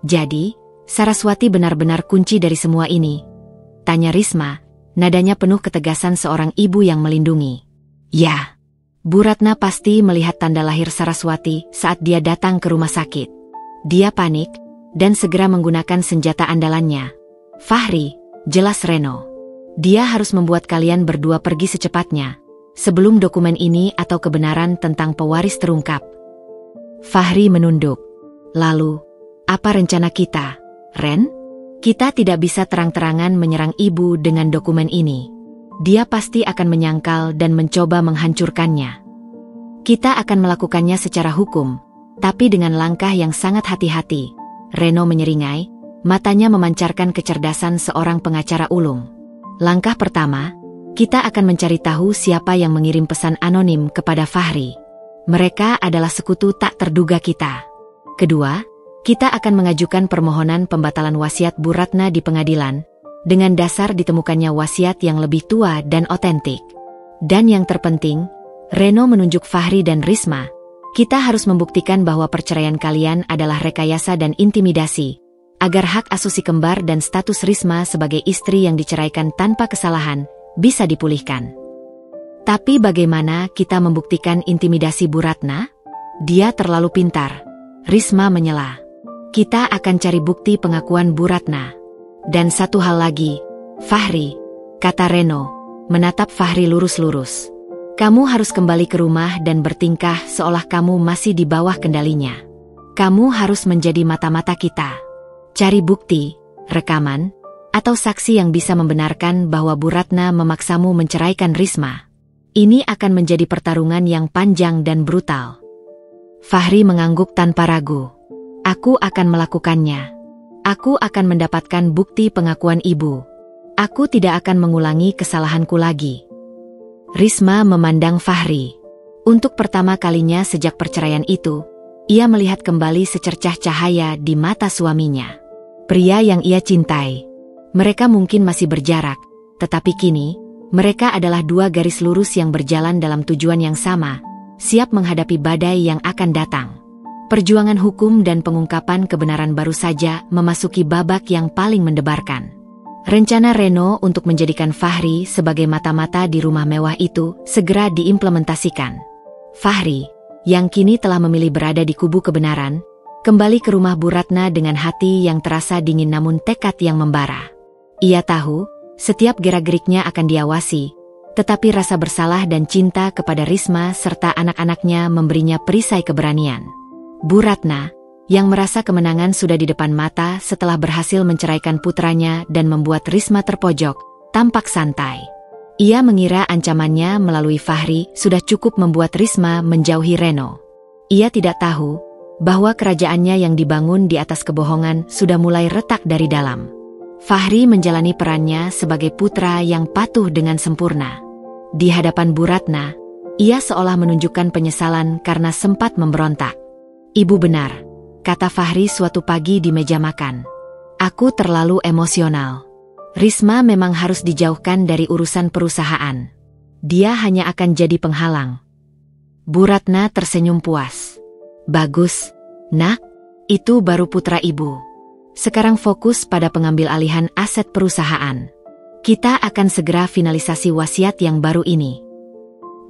Jadi, Saraswati benar-benar kunci dari semua ini? Tanya Risma, nadanya penuh ketegasan seorang ibu yang melindungi. Ya, Bu Ratna pasti melihat tanda lahir Saraswati saat dia datang ke rumah sakit. Dia panik, dan segera menggunakan senjata andalannya. Fahri, jelas Reno. Dia harus membuat kalian berdua pergi secepatnya, sebelum dokumen ini atau kebenaran tentang pewaris terungkap. Fahri menunduk. Lalu, apa rencana kita, Ren? Kita tidak bisa terang-terangan menyerang ibu dengan dokumen ini. Dia pasti akan menyangkal dan mencoba menghancurkannya. Kita akan melakukannya secara hukum, tapi dengan langkah yang sangat hati-hati. Reno menyeringai, matanya memancarkan kecerdasan seorang pengacara ulung. Langkah pertama, kita akan mencari tahu siapa yang mengirim pesan anonim kepada Fahri. Mereka adalah sekutu tak terduga kita. Kedua, kita akan mengajukan permohonan pembatalan wasiat Bu Ratna di pengadilan, dengan dasar ditemukannya wasiat yang lebih tua dan otentik. Dan yang terpenting, Reno menunjuk Fahri dan Risma, kita harus membuktikan bahwa perceraian kalian adalah rekayasa dan intimidasi, agar hak asusi kembar dan status Risma sebagai istri yang diceraikan tanpa kesalahan bisa dipulihkan. Tapi bagaimana kita membuktikan intimidasi Bu Ratna? Dia terlalu pintar. Risma menyela. Kita akan cari bukti pengakuan Bu Ratna. Dan satu hal lagi, Fahri, kata Reno, menatap Fahri lurus-lurus. Kamu harus kembali ke rumah dan bertingkah seolah kamu masih di bawah kendalinya. Kamu harus menjadi mata-mata kita. Cari bukti, rekaman, atau saksi yang bisa membenarkan bahwa Bu Ratna memaksamu menceraikan Risma. Ini akan menjadi pertarungan yang panjang dan brutal. Fahri mengangguk tanpa ragu. Aku akan melakukannya. Aku akan mendapatkan bukti pengakuan ibu. Aku tidak akan mengulangi kesalahanku lagi. Risma memandang Fahri. Untuk pertama kalinya sejak perceraian itu, ia melihat kembali secercah cahaya di mata suaminya. Pria yang ia cintai. Mereka mungkin masih berjarak, tetapi kini, mereka adalah dua garis lurus yang berjalan dalam tujuan yang sama, siap menghadapi badai yang akan datang. Perjuangan hukum dan pengungkapan kebenaran baru saja memasuki babak yang paling mendebarkan. Rencana Reno untuk menjadikan Fahri sebagai mata-mata di rumah mewah itu segera diimplementasikan. Fahri, yang kini telah memilih berada di kubu kebenaran, kembali ke rumah Bu Ratna dengan hati yang terasa dingin namun tekad yang membara. Ia tahu, setiap gerak-geriknya akan diawasi, tetapi rasa bersalah dan cinta kepada Risma serta anak-anaknya memberinya perisai keberanian. Bu Ratna, yang merasa kemenangan sudah di depan mata setelah berhasil menceraikan putranya dan membuat Risma terpojok, tampak santai. Ia mengira ancamannya melalui Fahri sudah cukup membuat Risma menjauhi Reno. Ia tidak tahu bahwa kerajaannya yang dibangun di atas kebohongan sudah mulai retak dari dalam. Fahri menjalani perannya sebagai putra yang patuh dengan sempurna. Di hadapan Bu Ratna, ia seolah menunjukkan penyesalan karena sempat memberontak. Ibu benar, kata Fahri suatu pagi di meja makan. Aku terlalu emosional. Risma memang harus dijauhkan dari urusan perusahaan. Dia hanya akan jadi penghalang. Bu Ratna tersenyum puas. Bagus, nak, itu baru putra ibu. Sekarang fokus pada pengambil alihan aset perusahaan. Kita akan segera finalisasi wasiat yang baru ini.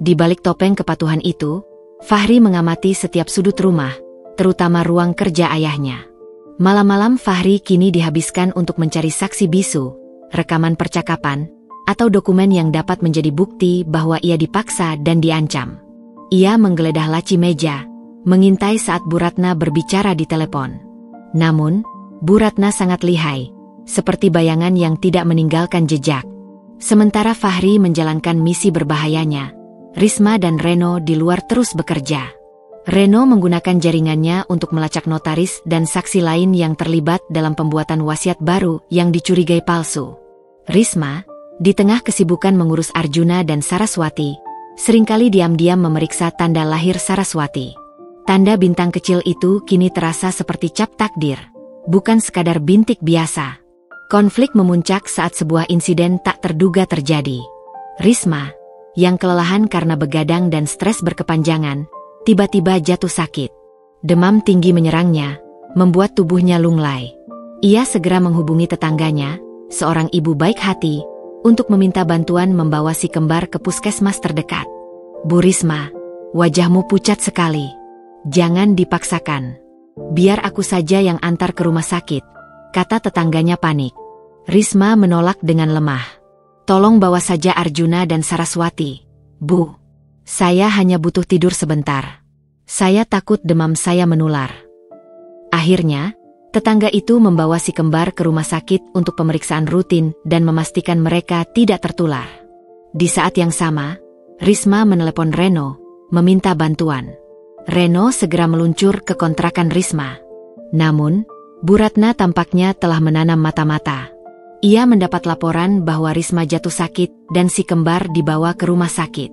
Di balik topeng kepatuhan itu, Fahri mengamati setiap sudut rumah, terutama ruang kerja ayahnya. Malam-malam Fahri kini dihabiskan untuk mencari saksi bisu, rekaman percakapan, atau dokumen yang dapat menjadi bukti bahwa ia dipaksa dan diancam. Ia menggeledah laci meja, mengintai saat Bu Ratna berbicara di telepon. Namun, Bu Ratna sangat lihai, seperti bayangan yang tidak meninggalkan jejak. Sementara Fahri menjalankan misi berbahayanya, Risma dan Reno di luar terus bekerja. Reno menggunakan jaringannya untuk melacak notaris dan saksi lain yang terlibat dalam pembuatan wasiat baru yang dicurigai palsu. Risma, di tengah kesibukan mengurus Arjuna dan Saraswati, seringkali diam-diam memeriksa tanda lahir Saraswati. Tanda bintang kecil itu kini terasa seperti cap takdir, bukan sekadar bintik biasa. Konflik memuncak saat sebuah insiden tak terduga terjadi. Risma, yang kelelahan karena begadang dan stres berkepanjangan, tiba-tiba jatuh sakit. Demam tinggi menyerangnya, membuat tubuhnya lunglai. Ia segera menghubungi tetangganya, seorang ibu baik hati, untuk meminta bantuan membawa si kembar ke puskesmas terdekat. "Bu Risma, wajahmu pucat sekali. Jangan dipaksakan. Biar aku saja yang antar ke rumah sakit," kata tetangganya panik. Risma menolak dengan lemah. "Tolong bawa saja Arjuna dan Saraswati, Bu. Saya hanya butuh tidur sebentar. Saya takut demam saya menular." Akhirnya, tetangga itu membawa si kembar ke rumah sakit untuk pemeriksaan rutin dan memastikan mereka tidak tertular. Di saat yang sama, Risma menelepon Reno, meminta bantuan. Reno segera meluncur ke kontrakan Risma. Namun, Bu Ratna tampaknya telah menanam mata-mata. Ia mendapat laporan bahwa Risma jatuh sakit dan si kembar dibawa ke rumah sakit.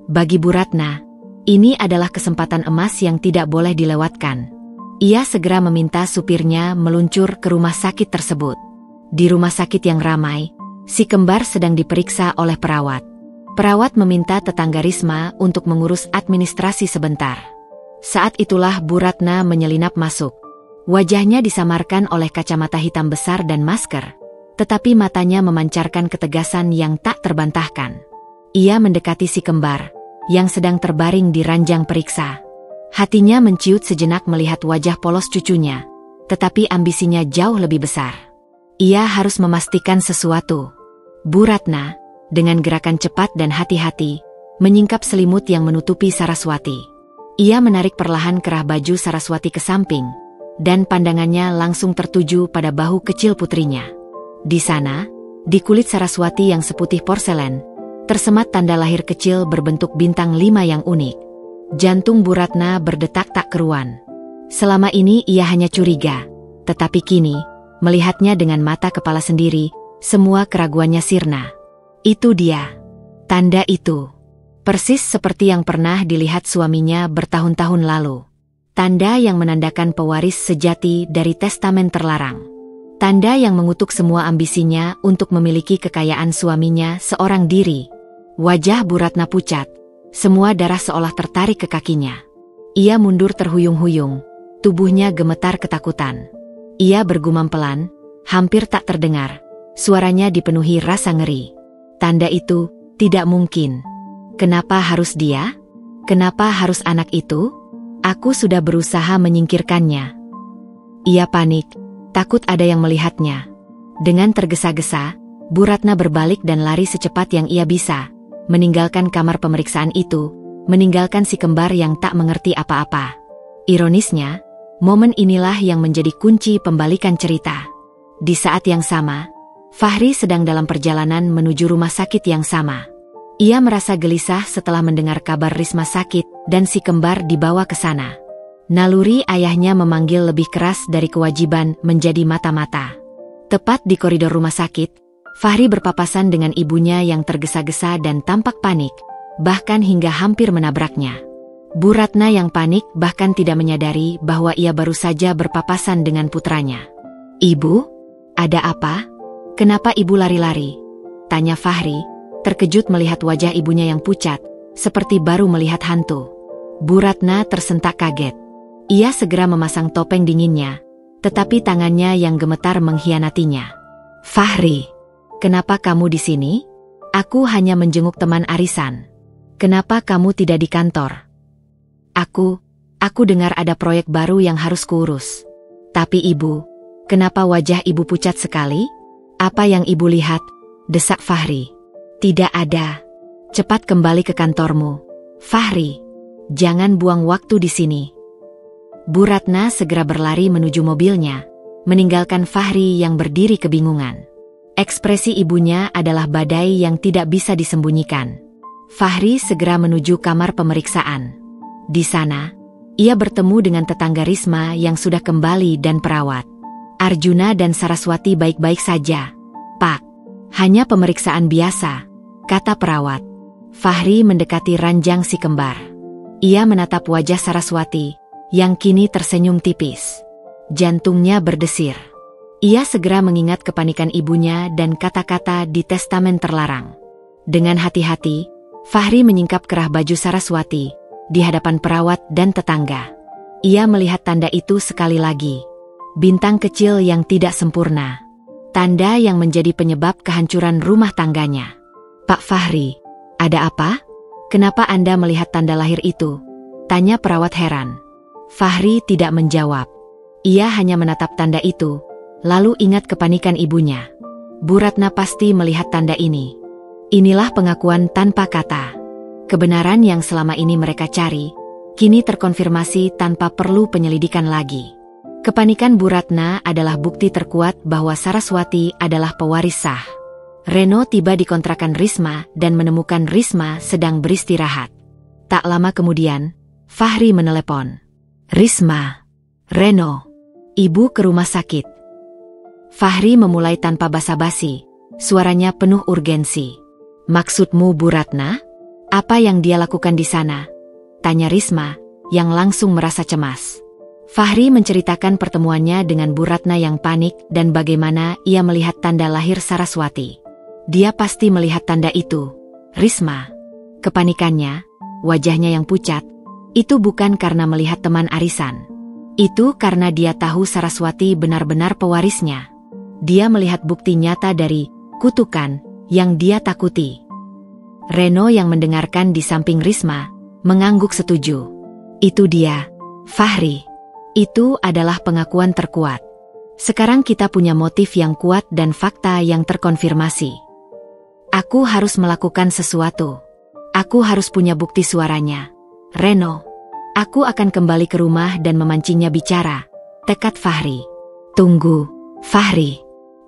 Bagi Bu Ratna, ini adalah kesempatan emas yang tidak boleh dilewatkan. Ia segera meminta supirnya meluncur ke rumah sakit tersebut. Di rumah sakit yang ramai, si kembar sedang diperiksa oleh perawat. Perawat meminta tetangga Risma untuk mengurus administrasi sebentar. Saat itulah Bu Ratna menyelinap masuk. Wajahnya disamarkan oleh kacamata hitam besar dan masker, tetapi matanya memancarkan ketegasan yang tak terbantahkan. Ia mendekati si kembar, yang sedang terbaring di ranjang periksa. Hatinya menciut sejenak melihat wajah polos cucunya, tetapi ambisinya jauh lebih besar. Ia harus memastikan sesuatu. Bu Ratna, dengan gerakan cepat dan hati-hati, menyingkap selimut yang menutupi Saraswati. Ia menarik perlahan kerah baju Saraswati ke samping, dan pandangannya langsung tertuju pada bahu kecil putrinya. Di sana, di kulit Saraswati yang seputih porselen, tersemat tanda lahir kecil berbentuk bintang 5 yang unik. Jantung Bu Ratna berdetak tak keruan. Selama ini ia hanya curiga, tetapi kini, melihatnya dengan mata kepala sendiri, semua keraguannya sirna. Itu dia. Tanda itu. Persis seperti yang pernah dilihat suaminya bertahun-tahun lalu. Tanda yang menandakan pewaris sejati dari testamen terlarang. Tanda yang mengutuk semua ambisinya untuk memiliki kekayaan suaminya seorang diri. Wajah Bu Ratna pucat, semua darah seolah tertarik ke kakinya. Ia mundur terhuyung-huyung, tubuhnya gemetar ketakutan. Ia bergumam pelan, hampir tak terdengar, suaranya dipenuhi rasa ngeri. Tanda itu, tidak mungkin. Kenapa harus dia? Kenapa harus anak itu? Aku sudah berusaha menyingkirkannya. Ia panik, takut ada yang melihatnya. Dengan tergesa-gesa, Bu Ratna berbalik dan lari secepat yang ia bisa, meninggalkan kamar pemeriksaan itu, meninggalkan si kembar yang tak mengerti apa-apa. Ironisnya, momen inilah yang menjadi kunci pembalikan cerita. Di saat yang sama, Fahri sedang dalam perjalanan menuju rumah sakit yang sama. Ia merasa gelisah setelah mendengar kabar Risma sakit dan si kembar dibawa ke sana. Naluri ayahnya memanggil lebih keras dari kewajiban menjadi mata-mata. Tepat di koridor rumah sakit, Fahri berpapasan dengan ibunya yang tergesa-gesa dan tampak panik, bahkan hingga hampir menabraknya. Bu Ratna yang panik bahkan tidak menyadari bahwa ia baru saja berpapasan dengan putranya. "Ibu, ada apa? Kenapa ibu lari-lari?" tanya Fahri, terkejut melihat wajah ibunya yang pucat, seperti baru melihat hantu. Bu Ratna tersentak kaget. Ia segera memasang topeng dinginnya, tetapi tangannya yang gemetar mengkhianatinya. "Fahri, kenapa kamu di sini? Aku hanya menjenguk teman arisan. Kenapa kamu tidak di kantor?" Aku dengar ada proyek baru yang harus kuurus." "Tapi ibu, kenapa wajah ibu pucat sekali? Apa yang ibu lihat? Desak Fahri. Tidak ada. Cepat kembali ke kantormu. Fahri, jangan buang waktu di sini. Bu Ratna segera berlari menuju mobilnya, meninggalkan Fahri yang berdiri kebingungan. Ekspresi ibunya adalah badai yang tidak bisa disembunyikan. Fahri segera menuju kamar pemeriksaan. Di sana, ia bertemu dengan tetangga Risma yang sudah kembali dan perawat. Arjuna dan Saraswati baik-baik saja. Pak, hanya pemeriksaan biasa, kata perawat. Fahri mendekati ranjang si kembar. Ia menatap wajah Saraswati, yang kini tersenyum tipis. Jantungnya berdesir. Ia segera mengingat kepanikan ibunya dan kata-kata di testamen terlarang. Dengan hati-hati, Fahri menyingkap kerah baju Saraswati di hadapan perawat dan tetangga. Ia melihat tanda itu sekali lagi. Bintang kecil yang tidak sempurna. Tanda yang menjadi penyebab kehancuran rumah tangganya. Pak Fahri, ada apa? Kenapa Anda melihat tanda lahir itu? Tanya perawat heran. Fahri tidak menjawab. Ia hanya menatap tanda itu, lalu ingat kepanikan ibunya. Bu Ratna pasti melihat tanda ini. Inilah pengakuan tanpa kata. Kebenaran yang selama ini mereka cari, kini terkonfirmasi tanpa perlu penyelidikan lagi. Kepanikan Bu Ratna adalah bukti terkuat bahwa Saraswati adalah pewaris sah. Reno tiba di kontrakan Risma dan menemukan Risma sedang beristirahat. Tak lama kemudian, Fahri menelepon. Risma, Reno, ibu ke rumah sakit. Fahri memulai tanpa basa-basi, suaranya penuh urgensi. Maksudmu Bu Ratna? Apa yang dia lakukan di sana? Tanya Risma, yang langsung merasa cemas. Fahri menceritakan pertemuannya dengan Bu Ratna yang panik dan bagaimana ia melihat tanda lahir Saraswati. Dia pasti melihat tanda itu. Risma. Kepanikannya, wajahnya yang pucat, itu bukan karena melihat teman arisan. Itu karena dia tahu Saraswati benar-benar pewarisnya. Dia melihat bukti nyata dari kutukan yang dia takuti. Reno yang mendengarkan di samping Risma, mengangguk setuju. Itu dia, Fahri. Itu adalah pengakuan terkuat. Sekarang kita punya motif yang kuat dan fakta yang terkonfirmasi. Aku harus melakukan sesuatu. Aku harus punya bukti suaranya. Reno, aku akan kembali ke rumah dan memancingnya bicara, tekad Fahri. Tunggu, Fahri.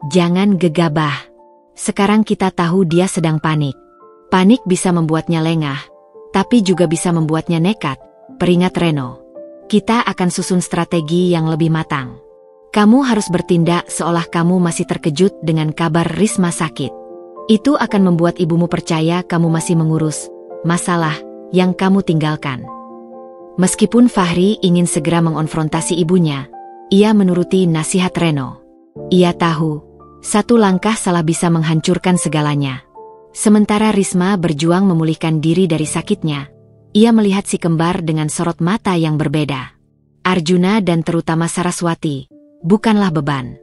Jangan gegabah. Sekarang kita tahu dia sedang panik. Panik bisa membuatnya lengah, tapi juga bisa membuatnya nekat, peringat Reno. Kita akan susun strategi yang lebih matang. Kamu harus bertindak seolah kamu masih terkejut dengan kabar Risma sakit. Itu akan membuat ibumu percaya kamu masih mengurus masalah yang kamu tinggalkan. Meskipun Fahri ingin segera mengonfrontasi ibunya, ia menuruti nasihat Reno. Ia tahu, satu langkah salah bisa menghancurkan segalanya. Sementara Risma berjuang memulihkan diri dari sakitnya, ia melihat si kembar dengan sorot mata yang berbeda. Arjuna dan terutama Saraswati, bukanlah beban.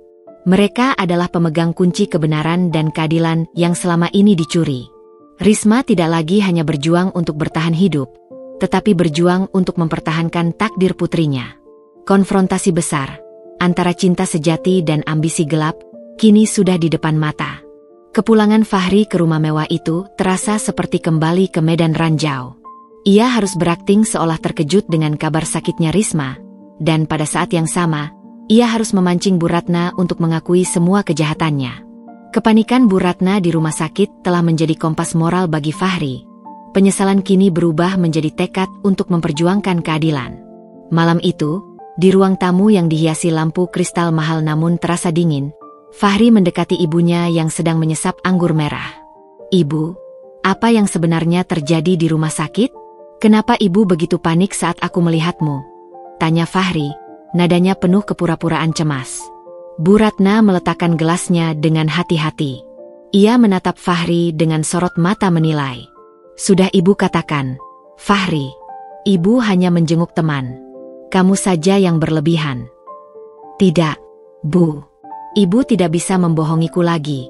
Mereka adalah pemegang kunci kebenaran dan keadilan yang selama ini dicuri. Risma tidak lagi hanya berjuang untuk bertahan hidup, tetapi berjuang untuk mempertahankan takdir putrinya. Konfrontasi besar antara cinta sejati dan ambisi gelap kini sudah di depan mata. Kepulangan Fahri ke rumah mewah itu terasa seperti kembali ke medan ranjau. Ia harus berakting seolah terkejut dengan kabar sakitnya Risma, dan pada saat yang sama, ia harus memancing Bu Ratna untuk mengakui semua kejahatannya. Kepanikan Bu Ratna di rumah sakit telah menjadi kompas moral bagi Fahri. Penyesalan kini berubah menjadi tekad untuk memperjuangkan keadilan. Malam itu, di ruang tamu yang dihiasi lampu kristal mahal namun terasa dingin, Fahri mendekati ibunya yang sedang menyesap anggur merah. Ibu, apa yang sebenarnya terjadi di rumah sakit? Kenapa ibu begitu panik saat aku melihatmu? Tanya Fahri, nadanya penuh kepura-puraan cemas. Bu Ratna meletakkan gelasnya dengan hati-hati. Ia menatap Fahri dengan sorot mata menilai. Sudah ibu katakan, Fahri, ibu hanya menjenguk teman. Kamu saja yang berlebihan. Tidak, Bu. Ibu tidak bisa membohongiku lagi.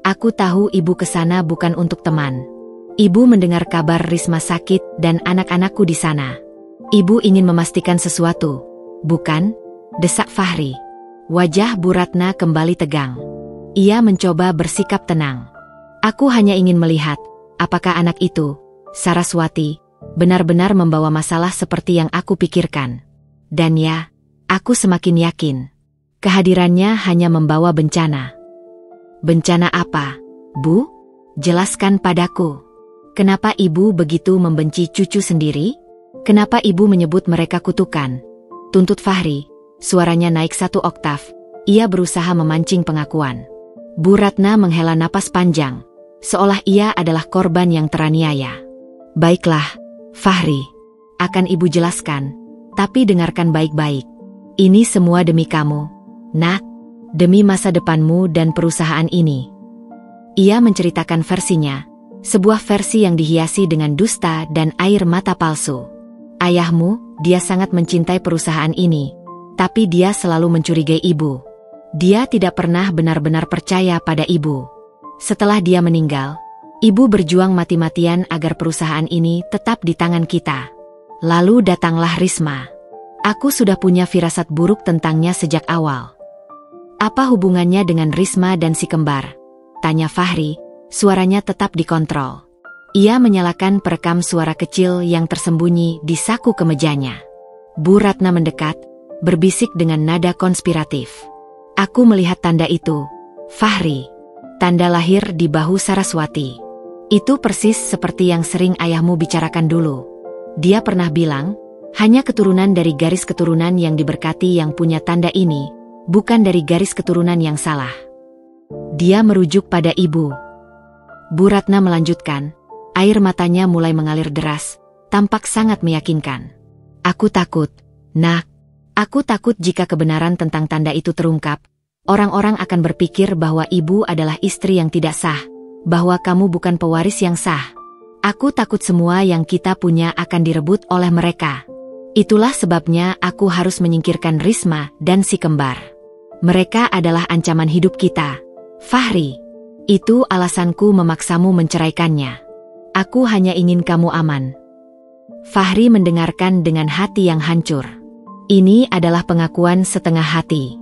Aku tahu ibu kesana bukan untuk teman. Ibu mendengar kabar Risma sakit dan anak-anakku di sana. Ibu ingin memastikan sesuatu, bukan? Desak Fahri. Wajah Bu Ratna kembali tegang. Ia mencoba bersikap tenang. Aku hanya ingin melihat, apakah anak itu, Saraswati, benar-benar membawa masalah seperti yang aku pikirkan. Dan ya, aku semakin yakin. Kehadirannya hanya membawa bencana. Bencana apa, Bu? Jelaskan padaku. Kenapa ibu begitu membenci cucu sendiri? Kenapa ibu menyebut mereka kutukan? Tuntut Fahri, suaranya naik 1 oktav. Ia berusaha memancing pengakuan. Bu Ratna menghela napas panjang, seolah ia adalah korban yang teraniaya. Baiklah, Fahri. Akan ibu jelaskan, tapi dengarkan baik-baik. Ini semua demi kamu, Nak. Demi masa depanmu dan perusahaan ini. Ia menceritakan versinya, sebuah versi yang dihiasi dengan dusta dan air mata palsu. Ayahmu, dia sangat mencintai perusahaan ini, tapi dia selalu mencurigai ibu. Dia tidak pernah benar-benar percaya pada ibu. Setelah dia meninggal, ibu berjuang mati-matian agar perusahaan ini tetap di tangan kita. Lalu datanglah Risma. Aku sudah punya firasat buruk tentangnya sejak awal. Apa hubungannya dengan Risma dan si kembar? Tanya Fahri, suaranya tetap dikontrol. Ia menyalakan perekam suara kecil yang tersembunyi di saku kemejanya. Bu Ratna mendekat, berbisik dengan nada konspiratif. Aku melihat tanda itu, Fahri. Tanda lahir di bahu Saraswati. Itu persis seperti yang sering ayahmu bicarakan dulu. Dia pernah bilang, hanya keturunan dari garis keturunan yang diberkati yang punya tanda ini, bukan dari garis keturunan yang salah. Dia merujuk pada ibu. Bu Ratna melanjutkan, air matanya mulai mengalir deras, tampak sangat meyakinkan. Aku takut, Nak. Aku takut jika kebenaran tentang tanda itu terungkap, orang-orang akan berpikir bahwa ibu adalah istri yang tidak sah, bahwa kamu bukan pewaris yang sah. Aku takut semua yang kita punya akan direbut oleh mereka. Itulah sebabnya aku harus menyingkirkan Risma dan si kembar. Mereka adalah ancaman hidup kita, Fahri. Itu alasanku memaksamu menceraikannya. Aku hanya ingin kamu aman. Fahri mendengarkan dengan hati yang hancur. Ini adalah pengakuan setengah hati.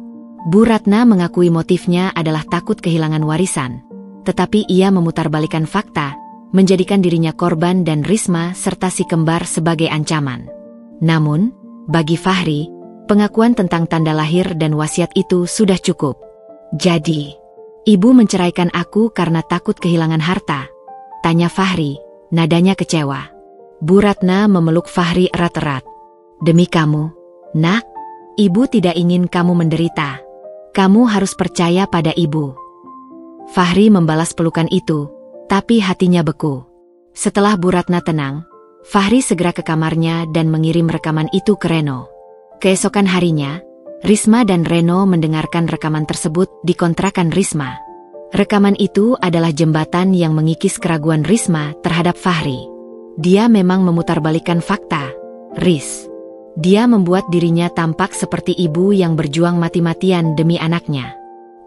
Bu Ratna mengakui motifnya adalah takut kehilangan warisan. Tetapi ia memutarbalikkan fakta, menjadikan dirinya korban dan Risma serta si kembar sebagai ancaman. Namun, bagi Fahri, pengakuan tentang tanda lahir dan wasiat itu sudah cukup. Jadi, ibu menceraikan aku karena takut kehilangan harta? Tanya Fahri, nadanya kecewa. Bu Ratna memeluk Fahri erat-erat. Demi kamu, Nak, ibu tidak ingin kamu menderita. Kamu harus percaya pada ibu. Fahri membalas pelukan itu, tapi hatinya beku. Setelah Bu Ratna tenang, Fahri segera ke kamarnya dan mengirim rekaman itu ke Reno. Keesokan harinya, Risma dan Reno mendengarkan rekaman tersebut di kontrakan Risma. Rekaman itu adalah jembatan yang mengikis keraguan Risma terhadap Fahri. Dia memang memutarbalikkan fakta, Riz. Dia membuat dirinya tampak seperti ibu yang berjuang mati-matian demi anaknya.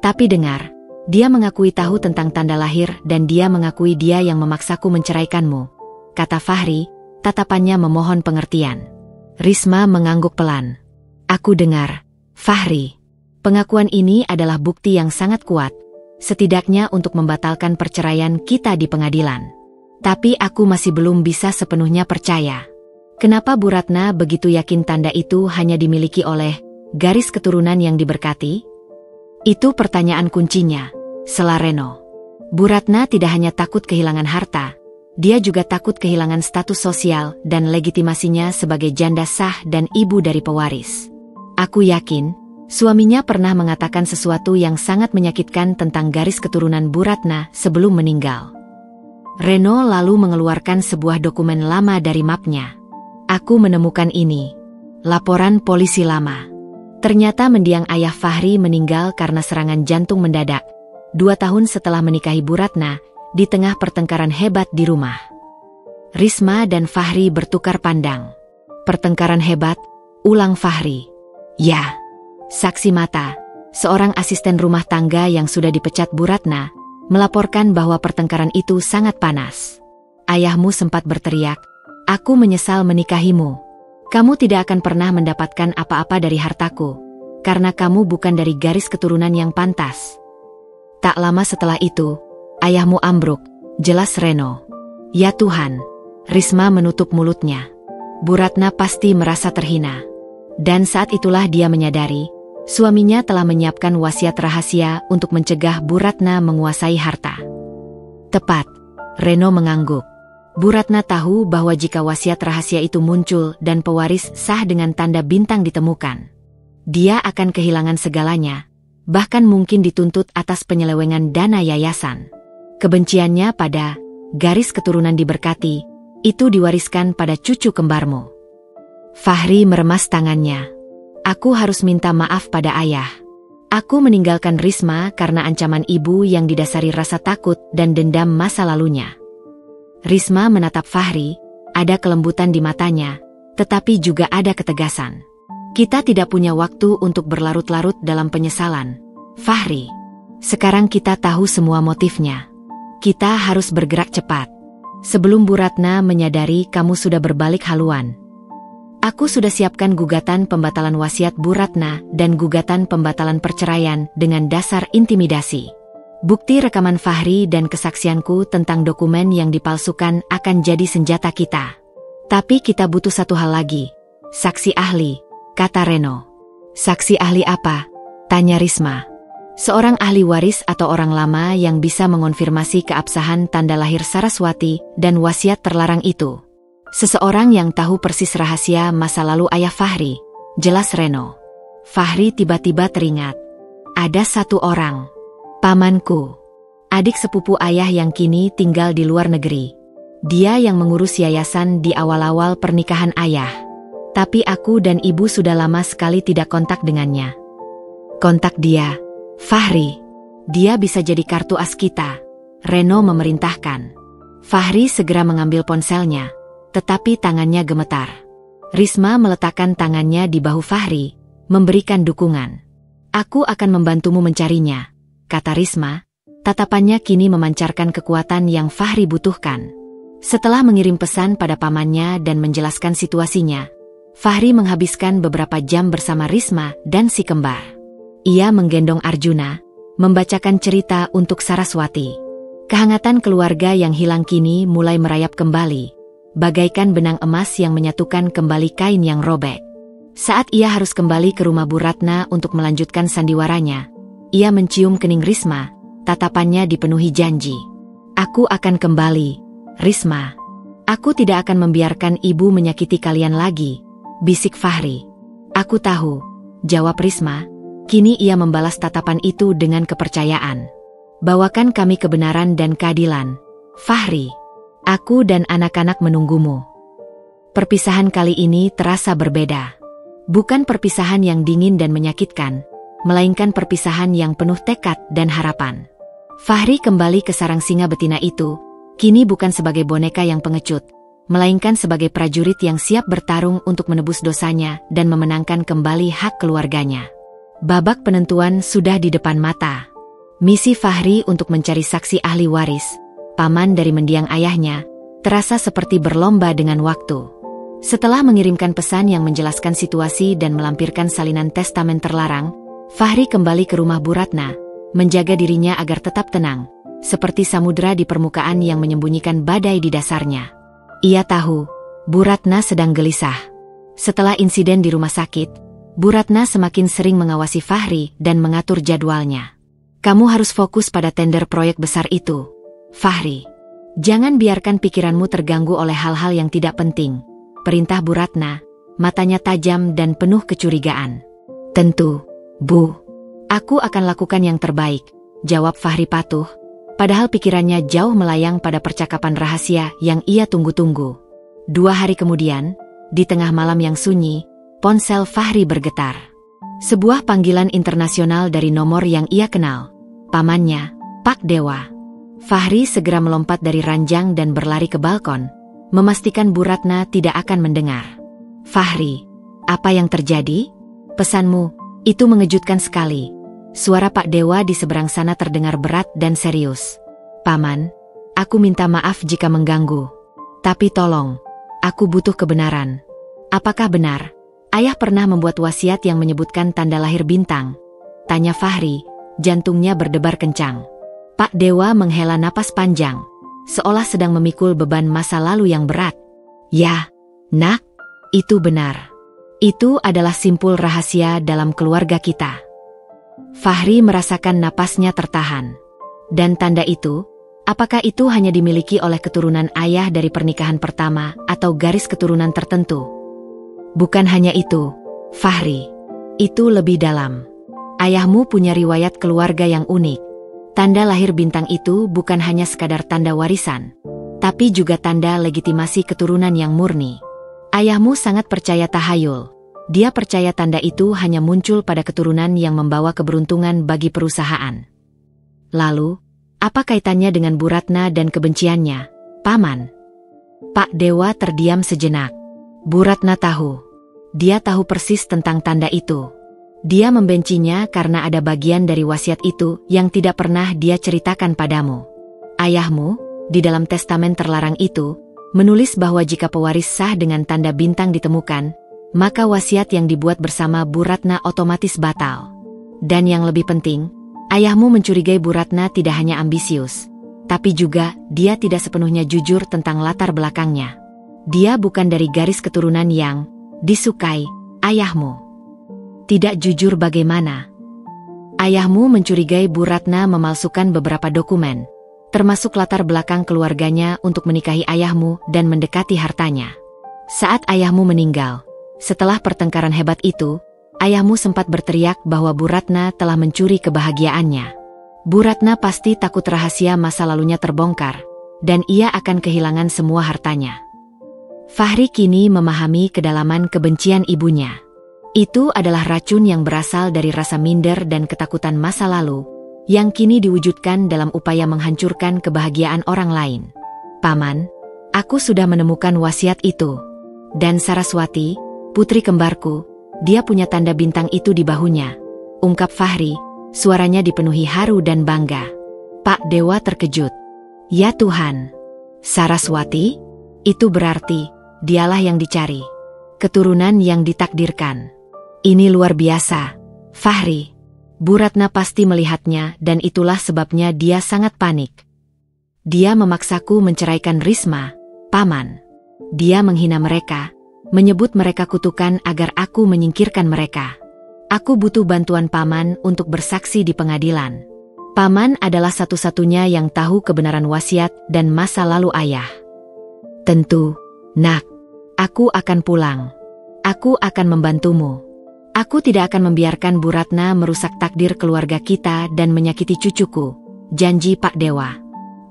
Tapi dengar, dia mengakui tahu tentang tanda lahir dan dia mengakui dia yang memaksaku menceraikanmu. Kata Fahri, tatapannya memohon pengertian. Risma mengangguk pelan. Aku dengar, Fahri. Pengakuan ini adalah bukti yang sangat kuat, setidaknya untuk membatalkan perceraian kita di pengadilan. Tapi aku masih belum bisa sepenuhnya percaya. Kenapa Bu Ratna begitu yakin tanda itu hanya dimiliki oleh garis keturunan yang diberkati? Itu pertanyaan kuncinya, sela Reno. Bu Ratna tidak hanya takut kehilangan harta, dia juga takut kehilangan status sosial dan legitimasinya sebagai janda sah dan ibu dari pewaris. Aku yakin, suaminya pernah mengatakan sesuatu yang sangat menyakitkan tentang garis keturunan Bu Ratna sebelum meninggal. Reno lalu mengeluarkan sebuah dokumen lama dari mapnya. Aku menemukan ini. Laporan polisi lama. Ternyata mendiang ayah Fahri meninggal karena serangan jantung mendadak, 2 tahun setelah menikahi Bu Ratna, di tengah pertengkaran hebat di rumah. Risma dan Fahri bertukar pandang. Pertengkaran hebat, ulang Fahri. Ya, saksi mata, seorang asisten rumah tangga yang sudah dipecat Bu Ratna, melaporkan bahwa pertengkaran itu sangat panas. Ayahmu sempat berteriak, aku menyesal menikahimu. Kamu tidak akan pernah mendapatkan apa-apa dari hartaku, karena kamu bukan dari garis keturunan yang pantas. Tak lama setelah itu, ayahmu ambruk, jelas Reno. Ya Tuhan, Risma menutup mulutnya. Bu Ratna pasti merasa terhina. Dan saat itulah dia menyadari, suaminya telah menyiapkan wasiat rahasia untuk mencegah Bu Ratna menguasai harta. Tepat, Reno mengangguk. Bu Ratna tahu bahwa jika wasiat rahasia itu muncul dan pewaris sah dengan tanda bintang ditemukan, dia akan kehilangan segalanya, bahkan mungkin dituntut atas penyelewengan dana yayasan. Kebenciannya pada garis keturunan diberkati, itu diwariskan pada cucu kembarmu. Fahri meremas tangannya. Aku harus minta maaf pada ayah. Aku meninggalkan Risma karena ancaman ibu yang didasari rasa takut dan dendam masa lalunya. Risma menatap Fahri, ada kelembutan di matanya, tetapi juga ada ketegasan. Kita tidak punya waktu untuk berlarut-larut dalam penyesalan, Fahri. Sekarang kita tahu semua motifnya. Kita harus bergerak cepat. Sebelum Bu Ratna menyadari kamu sudah berbalik haluan. Aku sudah siapkan gugatan pembatalan wasiat Bu Ratna dan gugatan pembatalan perceraian dengan dasar intimidasi. Bukti rekaman Fahri dan kesaksianku tentang dokumen yang dipalsukan akan jadi senjata kita. Tapi kita butuh satu hal lagi. Saksi ahli, kata Reno. Saksi ahli apa? Tanya Risma. Seorang ahli waris atau orang lama yang bisa mengonfirmasi keabsahan tanda lahir Saraswati dan wasiat terlarang itu. Seseorang yang tahu persis rahasia masa lalu ayah Fahri, jelas Reno. Fahri tiba-tiba teringat. Ada satu orang. Pamanku. Adik sepupu ayah yang kini tinggal di luar negeri. Dia yang mengurus yayasan di awal-awal pernikahan ayah. Tapi aku dan ibu sudah lama sekali tidak kontak dengannya. Kontak dia, Fahri. Dia bisa jadi kartu as kita, Reno memerintahkan. Fahri segera mengambil ponselnya, tetapi tangannya gemetar. Risma meletakkan tangannya di bahu Fahri, memberikan dukungan. Aku akan membantumu mencarinya, kata Risma. Tatapannya kini memancarkan kekuatan yang Fahri butuhkan. Setelah mengirim pesan pada pamannya dan menjelaskan situasinya, Fahri menghabiskan beberapa jam bersama Risma dan si kembar. Ia menggendong Arjuna, membacakan cerita untuk Saraswati. Kehangatan keluarga yang hilang kini mulai merayap kembali, bagaikan benang emas yang menyatukan kembali kain yang robek. Saat ia harus kembali ke rumah Bu Ratna untuk melanjutkan sandiwaranya, ia mencium kening Risma, tatapannya dipenuhi janji. Aku akan kembali, Risma. Aku tidak akan membiarkan ibu menyakiti kalian lagi, bisik Fahri. Aku tahu, jawab Risma. Kini ia membalas tatapan itu dengan kepercayaan. Bawakan kami kebenaran dan keadilan, Fahri. Aku dan anak-anak menunggumu. Perpisahan kali ini terasa berbeda. Bukan perpisahan yang dingin dan menyakitkan, melainkan perpisahan yang penuh tekad dan harapan. Fahri kembali ke sarang singa betina itu, kini bukan sebagai boneka yang pengecut, melainkan sebagai prajurit yang siap bertarung untuk menebus dosanya dan memenangkan kembali hak keluarganya. Babak penentuan sudah di depan mata. Misi Fahri untuk mencari saksi ahli waris, paman dari mendiang ayahnya, terasa seperti berlomba dengan waktu. Setelah mengirimkan pesan yang menjelaskan situasi dan melampirkan salinan testamen terlarang, Fahri kembali ke rumah Bu Ratna, menjaga dirinya agar tetap tenang, seperti samudera di permukaan yang menyembunyikan badai di dasarnya. Ia tahu, Bu Ratna sedang gelisah. Setelah insiden di rumah sakit, Bu Ratna semakin sering mengawasi Fahri dan mengatur jadwalnya. Kamu harus fokus pada tender proyek besar itu, Fahri. Jangan biarkan pikiranmu terganggu oleh hal-hal yang tidak penting, perintah Bu Ratna, matanya tajam dan penuh kecurigaan. Tentu, Bu. Aku akan lakukan yang terbaik, jawab Fahri patuh, padahal pikirannya jauh melayang pada percakapan rahasia yang ia tunggu-tunggu. 2 hari kemudian, di tengah malam yang sunyi, ponsel Fahri bergetar. Sebuah panggilan internasional dari nomor yang ia kenal. Pamannya, Pak Dewa. Fahri segera melompat dari ranjang dan berlari ke balkon, memastikan Bu Ratna tidak akan mendengar. Fahri, apa yang terjadi? Pesanmu, itu mengejutkan sekali. Suara Pak Dewa di seberang sana terdengar berat dan serius. Paman, aku minta maaf jika mengganggu. Tapi tolong, aku butuh kebenaran. Apakah benar? Ayah pernah membuat wasiat yang menyebutkan tanda lahir bintang? Tanya Fahri, jantungnya berdebar kencang. Pak Dewa menghela napas panjang, seolah sedang memikul beban masa lalu yang berat. Ya, nak, itu benar. Itu adalah simpul rahasia dalam keluarga kita. Fahri merasakan napasnya tertahan. Dan tanda itu, apakah itu hanya dimiliki oleh keturunan ayah dari pernikahan pertama atau garis keturunan tertentu? Bukan hanya itu, Fahri. Itu lebih dalam. Ayahmu punya riwayat keluarga yang unik. Tanda lahir bintang itu bukan hanya sekadar tanda warisan, tapi juga tanda legitimasi keturunan yang murni. Ayahmu sangat percaya tahayul. Dia percaya tanda itu hanya muncul pada keturunan yang membawa keberuntungan bagi perusahaan. Lalu, apa kaitannya dengan Bu Ratna dan kebenciannya, Paman? Pak Dewa terdiam sejenak. Bu Ratna tahu. Dia tahu persis tentang tanda itu. Dia membencinya karena ada bagian dari wasiat itu yang tidak pernah dia ceritakan padamu. Ayahmu, di dalam testamen terlarang itu, menulis bahwa jika pewaris sah dengan tanda bintang ditemukan, maka wasiat yang dibuat bersama Bu Ratna otomatis batal. Dan yang lebih penting, ayahmu mencurigai Bu Ratna tidak hanya ambisius, tapi juga dia tidak sepenuhnya jujur tentang latar belakangnya. Dia bukan dari garis keturunan yang disukai ayahmu. Tidak jujur bagaimana? Ayahmu mencurigai Bu Ratna memalsukan beberapa dokumen, termasuk latar belakang keluarganya untuk menikahi ayahmu dan mendekati hartanya. Saat ayahmu meninggal, setelah pertengkaran hebat itu, ayahmu sempat berteriak bahwa Bu Ratna telah mencuri kebahagiaannya. Bu Ratna pasti takut rahasia masa lalunya terbongkar, dan ia akan kehilangan semua hartanya. Fahri kini memahami kedalaman kebencian ibunya. Itu adalah racun yang berasal dari rasa minder dan ketakutan masa lalu, yang kini diwujudkan dalam upaya menghancurkan kebahagiaan orang lain. Paman, aku sudah menemukan wasiat itu. Dan Saraswati, putri kembarku, dia punya tanda bintang itu di bahunya. Ungkap Fahri, suaranya dipenuhi haru dan bangga. Pak Dewa terkejut. Ya Tuhan, Saraswati? Itu berarti, dialah yang dicari. Keturunan yang ditakdirkan. Ini luar biasa, Fahri. Bu Ratna pasti melihatnya dan itulah sebabnya dia sangat panik. Dia memaksaku menceraikan Risma, Paman. Dia menghina mereka, menyebut mereka kutukan agar aku menyingkirkan mereka. Aku butuh bantuan Paman untuk bersaksi di pengadilan. Paman adalah satu-satunya yang tahu kebenaran wasiat dan masa lalu ayah. Tentu, nak. Aku akan pulang. Aku akan membantumu. Aku tidak akan membiarkan Bu Ratna merusak takdir keluarga kita dan menyakiti cucuku, janji Pak Dewa.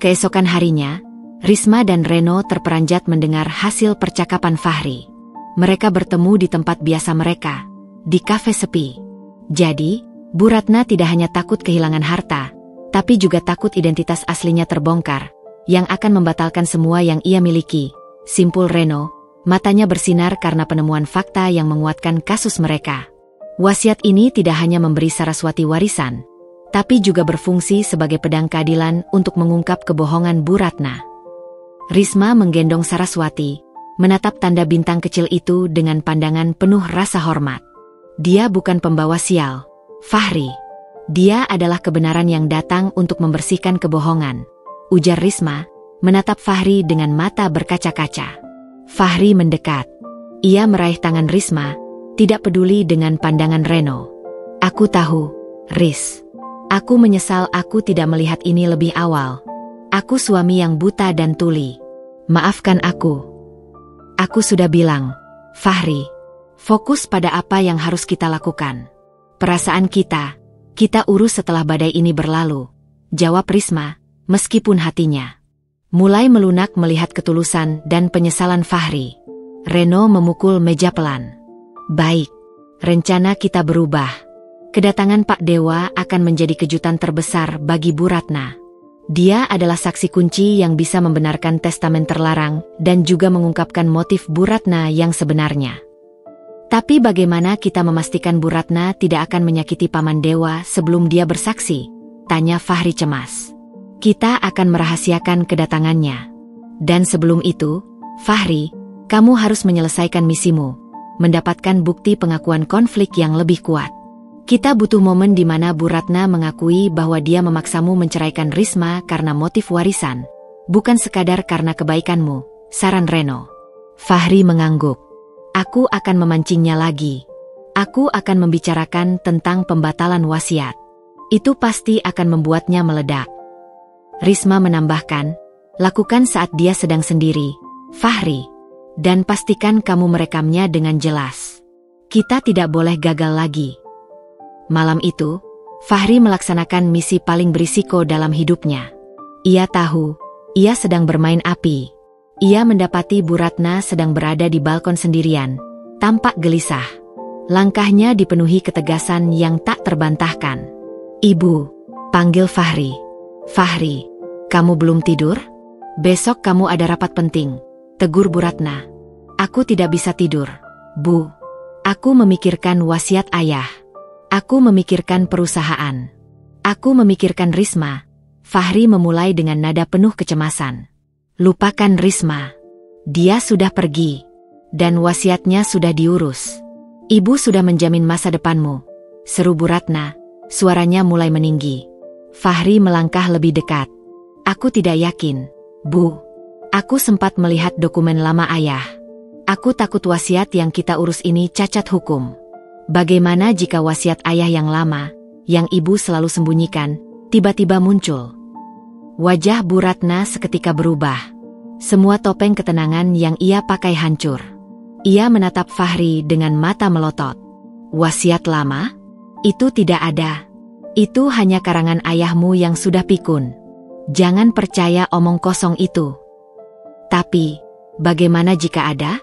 Keesokan harinya, Risma dan Reno terperanjat mendengar hasil percakapan Fahri. Mereka bertemu di tempat biasa mereka, di kafe sepi. Jadi, Bu Ratna tidak hanya takut kehilangan harta, tapi juga takut identitas aslinya terbongkar, yang akan membatalkan semua yang ia miliki. Simpul Reno, matanya bersinar karena penemuan fakta yang menguatkan kasus mereka. Wasiat ini tidak hanya memberi Saraswati warisan, tapi juga berfungsi sebagai pedang keadilan untuk mengungkap kebohongan Bu Ratna. Risma menggendong Saraswati, menatap tanda bintang kecil itu dengan pandangan penuh rasa hormat. Dia bukan pembawa sial, Fahri. Dia adalah kebenaran yang datang untuk membersihkan kebohongan, ujar Risma, menatap Fahri dengan mata berkaca-kaca. Fahri mendekat. Ia meraih tangan Risma, tidak peduli dengan pandangan Reno. Aku tahu, Riz. Aku menyesal aku tidak melihat ini lebih awal. Aku suami yang buta dan tuli. Maafkan aku. Aku sudah bilang, Fahri, fokus pada apa yang harus kita lakukan. Perasaan kita urus setelah badai ini berlalu, jawab Risma, meskipun hatinya mulai melunak melihat ketulusan dan penyesalan Fahri. Reno memukul meja pelan. Baik, rencana kita berubah. Kedatangan Pak Dewa akan menjadi kejutan terbesar bagi Bu Ratna. Dia adalah saksi kunci yang bisa membenarkan testamen terlarang dan juga mengungkapkan motif Bu Ratna yang sebenarnya. Tapi bagaimana kita memastikan Bu Ratna tidak akan menyakiti Paman Dewa sebelum dia bersaksi? Tanya Fahri cemas. Kita akan merahasiakan kedatangannya. Dan sebelum itu, Fahri, kamu harus menyelesaikan misimu. Mendapatkan bukti pengakuan konflik yang lebih kuat. Kita butuh momen di mana Bu Ratna mengakui bahwa dia memaksamu menceraikan Risma karena motif warisan, bukan sekadar karena kebaikanmu, saran Reno. Fahri mengangguk. Aku akan memancingnya lagi. Aku akan membicarakan tentang pembatalan wasiat. Itu pasti akan membuatnya meledak. Risma menambahkan, lakukan saat dia sedang sendiri, Fahri. Dan pastikan kamu merekamnya dengan jelas. Kita tidak boleh gagal lagi. Malam itu, Fahri melaksanakan misi paling berisiko dalam hidupnya. Ia tahu, ia sedang bermain api. Ia mendapati Bu Ratna sedang berada di balkon sendirian, tampak gelisah. Langkahnya dipenuhi ketegasan yang tak terbantahkan. Ibu, panggil Fahri. Fahri, kamu belum tidur? Besok kamu ada rapat penting, tegur Bu Ratna. Aku tidak bisa tidur, Bu. Aku memikirkan wasiat ayah. Aku memikirkan perusahaan. Aku memikirkan Risma. Fahri memulai dengan nada penuh kecemasan. Lupakan Risma. Dia sudah pergi. Dan wasiatnya sudah diurus. Ibu sudah menjamin masa depanmu, seru Bu Ratna. Suaranya mulai meninggi. Fahri melangkah lebih dekat. Aku tidak yakin, Bu. Aku sempat melihat dokumen lama ayah. Aku takut wasiat yang kita urus ini cacat hukum. Bagaimana jika wasiat ayah yang lama, yang ibu selalu sembunyikan, tiba-tiba muncul? Wajah Bu Ratna seketika berubah. Semua topeng ketenangan yang ia pakai hancur. Ia menatap Fahri dengan mata melotot. Wasiat lama? Itu tidak ada. Itu hanya karangan ayahmu yang sudah pikun. Jangan percaya omong kosong itu. Tapi, bagaimana jika ada?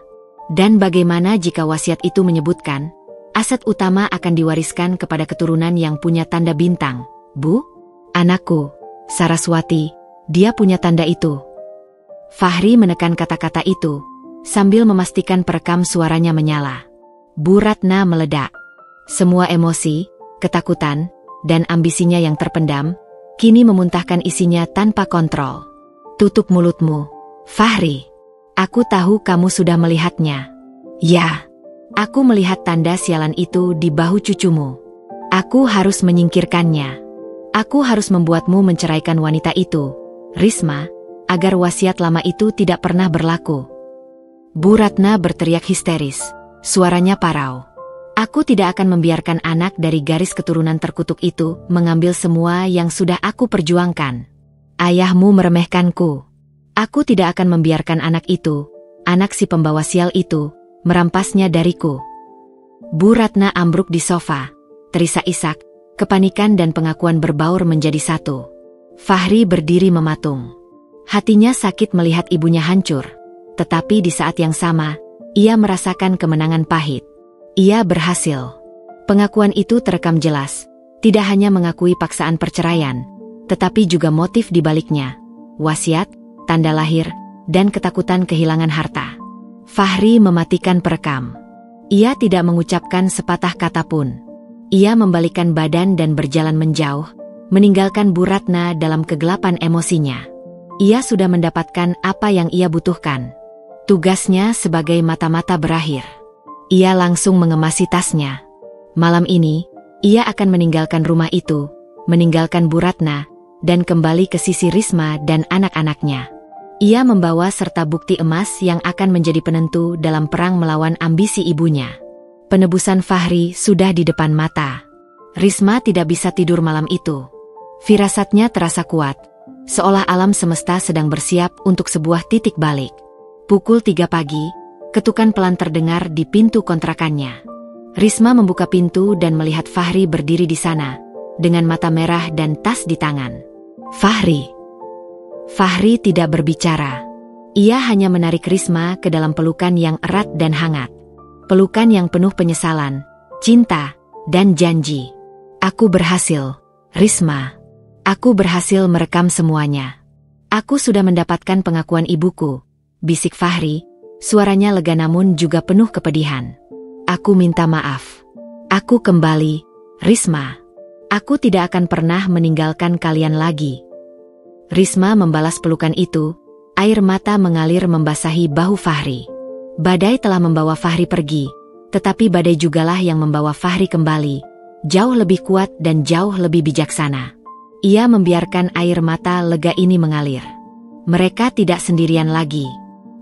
Dan bagaimana jika wasiat itu menyebutkan, aset utama akan diwariskan kepada keturunan yang punya tanda bintang? Bu? Anakku, Saraswati, dia punya tanda itu. Fahri menekan kata-kata itu, sambil memastikan perekam suaranya menyala. Bu Ratna meledak. Semua emosi, ketakutan, dan ambisinya yang terpendam, kini memuntahkan isinya tanpa kontrol. Tutup mulutmu, Fahri. Aku tahu kamu sudah melihatnya. Ya, aku melihat tanda sialan itu di bahu cucumu. Aku harus menyingkirkannya. Aku harus membuatmu menceraikan wanita itu, Risma, agar wasiat lama itu tidak pernah berlaku. Bu Ratna berteriak histeris, suaranya parau. Aku tidak akan membiarkan anak dari garis keturunan terkutuk itu mengambil semua yang sudah aku perjuangkan. Ayahmu meremehkanku. Aku tidak akan membiarkan anak itu, anak si pembawa sial itu, merampasnya dariku. Bu Ratna ambruk di sofa, terisak-isak, kepanikan dan pengakuan berbaur menjadi satu. Fahri berdiri mematung. Hatinya sakit melihat ibunya hancur, tetapi di saat yang sama, ia merasakan kemenangan pahit. Ia berhasil. Pengakuan itu terekam jelas, tidak hanya mengakui paksaan perceraian, tetapi juga motif di baliknya, wasiat, tanda lahir, dan ketakutan kehilangan harta. Fahri mematikan perekam. Ia tidak mengucapkan sepatah kata pun. Ia membalikkan badan dan berjalan menjauh, meninggalkan Bu Ratna dalam kegelapan emosinya. Ia sudah mendapatkan apa yang ia butuhkan. Tugasnya sebagai mata-mata berakhir. Ia langsung mengemasi tasnya. Malam ini, ia akan meninggalkan rumah itu, meninggalkan Bu Ratna, dan kembali ke sisi Risma dan anak-anaknya. Ia membawa serta bukti emas yang akan menjadi penentu dalam perang melawan ambisi ibunya. Penebusan Fahri sudah di depan mata. Risma tidak bisa tidur malam itu. Firasatnya terasa kuat, seolah alam semesta sedang bersiap untuk sebuah titik balik. Pukul 3 pagi, ketukan pelan terdengar di pintu kontrakannya. Risma membuka pintu dan melihat Fahri berdiri di sana, dengan mata merah dan tas di tangan. Fahri. Fahri tidak berbicara. Ia hanya menarik Risma ke dalam pelukan yang erat dan hangat. Pelukan yang penuh penyesalan, cinta, dan janji. Aku berhasil, Risma. Aku berhasil merekam semuanya. Aku sudah mendapatkan pengakuan ibuku, bisik Fahri, suaranya lega namun juga penuh kepedihan. Aku minta maaf. Aku kembali, Risma. Aku tidak akan pernah meninggalkan kalian lagi. Risma membalas pelukan itu, air mata mengalir membasahi bahu Fahri. Badai telah membawa Fahri pergi, tetapi badai jugalah yang membawa Fahri kembali, jauh lebih kuat dan jauh lebih bijaksana. Ia membiarkan air mata lega ini mengalir. Mereka tidak sendirian lagi.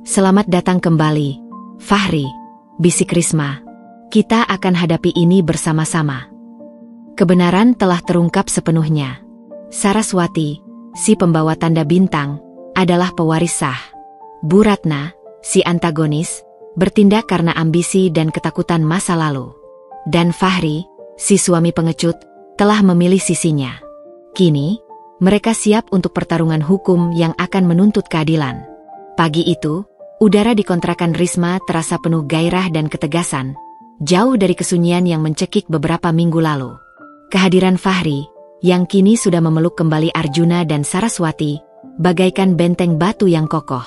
Selamat datang kembali, Fahri, bisik Risma. Kita akan hadapi ini bersama-sama. Kebenaran telah terungkap sepenuhnya. Saraswati, si pembawa tanda bintang, adalah pewaris sah. Bu Ratna, si antagonis, bertindak karena ambisi dan ketakutan masa lalu. Dan Fahri, si suami pengecut, telah memilih sisinya. Kini, mereka siap untuk pertarungan hukum yang akan menuntut keadilan. Pagi itu, udara di kontrakan Risma terasa penuh gairah dan ketegasan, jauh dari kesunyian yang mencekik beberapa minggu lalu. Kehadiran Fahri, yang kini sudah memeluk kembali Arjuna dan Saraswati, bagaikan benteng batu yang kokoh.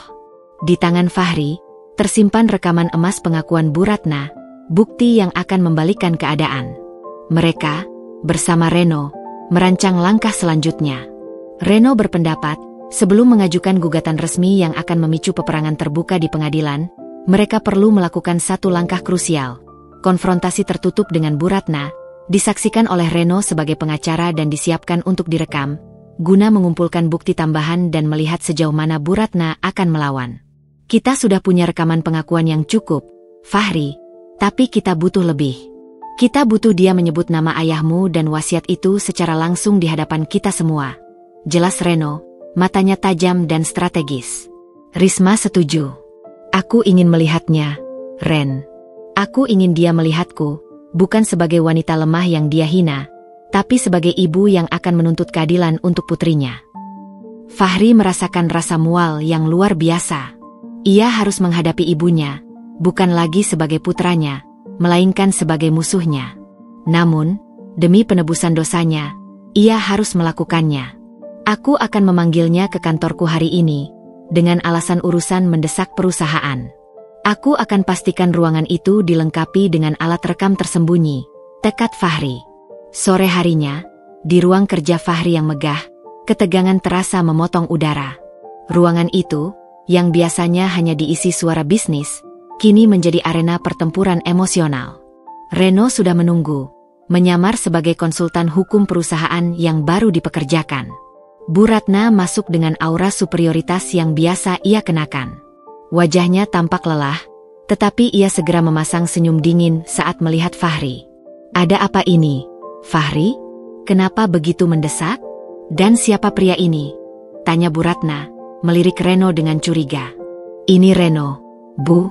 Di tangan Fahri, tersimpan rekaman emas pengakuan Bu Ratna, bukti yang akan membalikkan keadaan. Mereka, bersama Reno, merancang langkah selanjutnya. Reno berpendapat, sebelum mengajukan gugatan resmi yang akan memicu peperangan terbuka di pengadilan, mereka perlu melakukan satu langkah krusial. Konfrontasi tertutup dengan Bu Ratna, disaksikan oleh Reno sebagai pengacara dan disiapkan untuk direkam, guna mengumpulkan bukti tambahan dan melihat sejauh mana Bu Ratna akan melawan. Kita sudah punya rekaman pengakuan yang cukup, Fahri, tapi kita butuh lebih. Kita butuh dia menyebut nama ayahmu dan wasiat itu secara langsung di hadapan kita semua. Jelas Reno, matanya tajam dan strategis. Risma setuju. Aku ingin melihatnya, Ren. Aku ingin dia melihatku, bukan sebagai wanita lemah yang dia hina, tapi sebagai ibu yang akan menuntut keadilan untuk putrinya. Fahri merasakan rasa mual yang luar biasa. Ia harus menghadapi ibunya, bukan lagi sebagai putranya, melainkan sebagai musuhnya. Namun, demi penebusan dosanya, ia harus melakukannya. Aku akan memanggilnya ke kantorku hari ini, dengan alasan urusan mendesak perusahaan. Aku akan pastikan ruangan itu dilengkapi dengan alat rekam tersembunyi, tekad Fahri. Sore harinya, di ruang kerja Fahri yang megah, ketegangan terasa memotong udara. Ruangan itu, yang biasanya hanya diisi suara bisnis, kini menjadi arena pertempuran emosional. Reno sudah menunggu, menyamar sebagai konsultan hukum perusahaan yang baru dipekerjakan. Bu Ratna masuk dengan aura superioritas yang biasa ia kenakan. Wajahnya tampak lelah, tetapi ia segera memasang senyum dingin saat melihat Fahri. Ada apa ini, Fahri? Kenapa begitu mendesak? Dan siapa pria ini? Tanya Bu Ratna, melirik Reno dengan curiga. Ini Reno, Bu.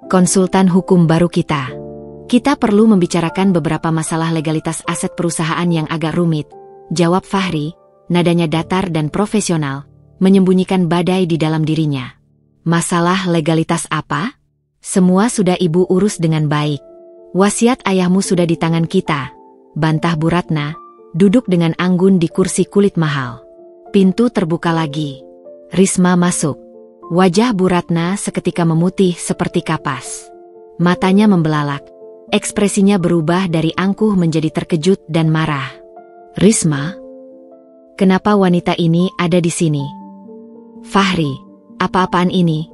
Konsultan hukum baru kita. Kita perlu membicarakan beberapa masalah legalitas aset perusahaan yang agak rumit, jawab Fahri, nadanya datar dan profesional, menyembunyikan badai di dalam dirinya. Masalah legalitas apa? Semua sudah ibu urus dengan baik. Wasiat ayahmu sudah di tangan kita, bantah Bu Ratna, duduk dengan anggun di kursi kulit mahal. Pintu terbuka lagi. Risma masuk. Wajah Bu Ratna seketika memutih seperti kapas. Matanya membelalak, ekspresinya berubah dari angkuh menjadi terkejut dan marah. Risma? Kenapa wanita ini ada di sini? Fahri, apa-apaan ini?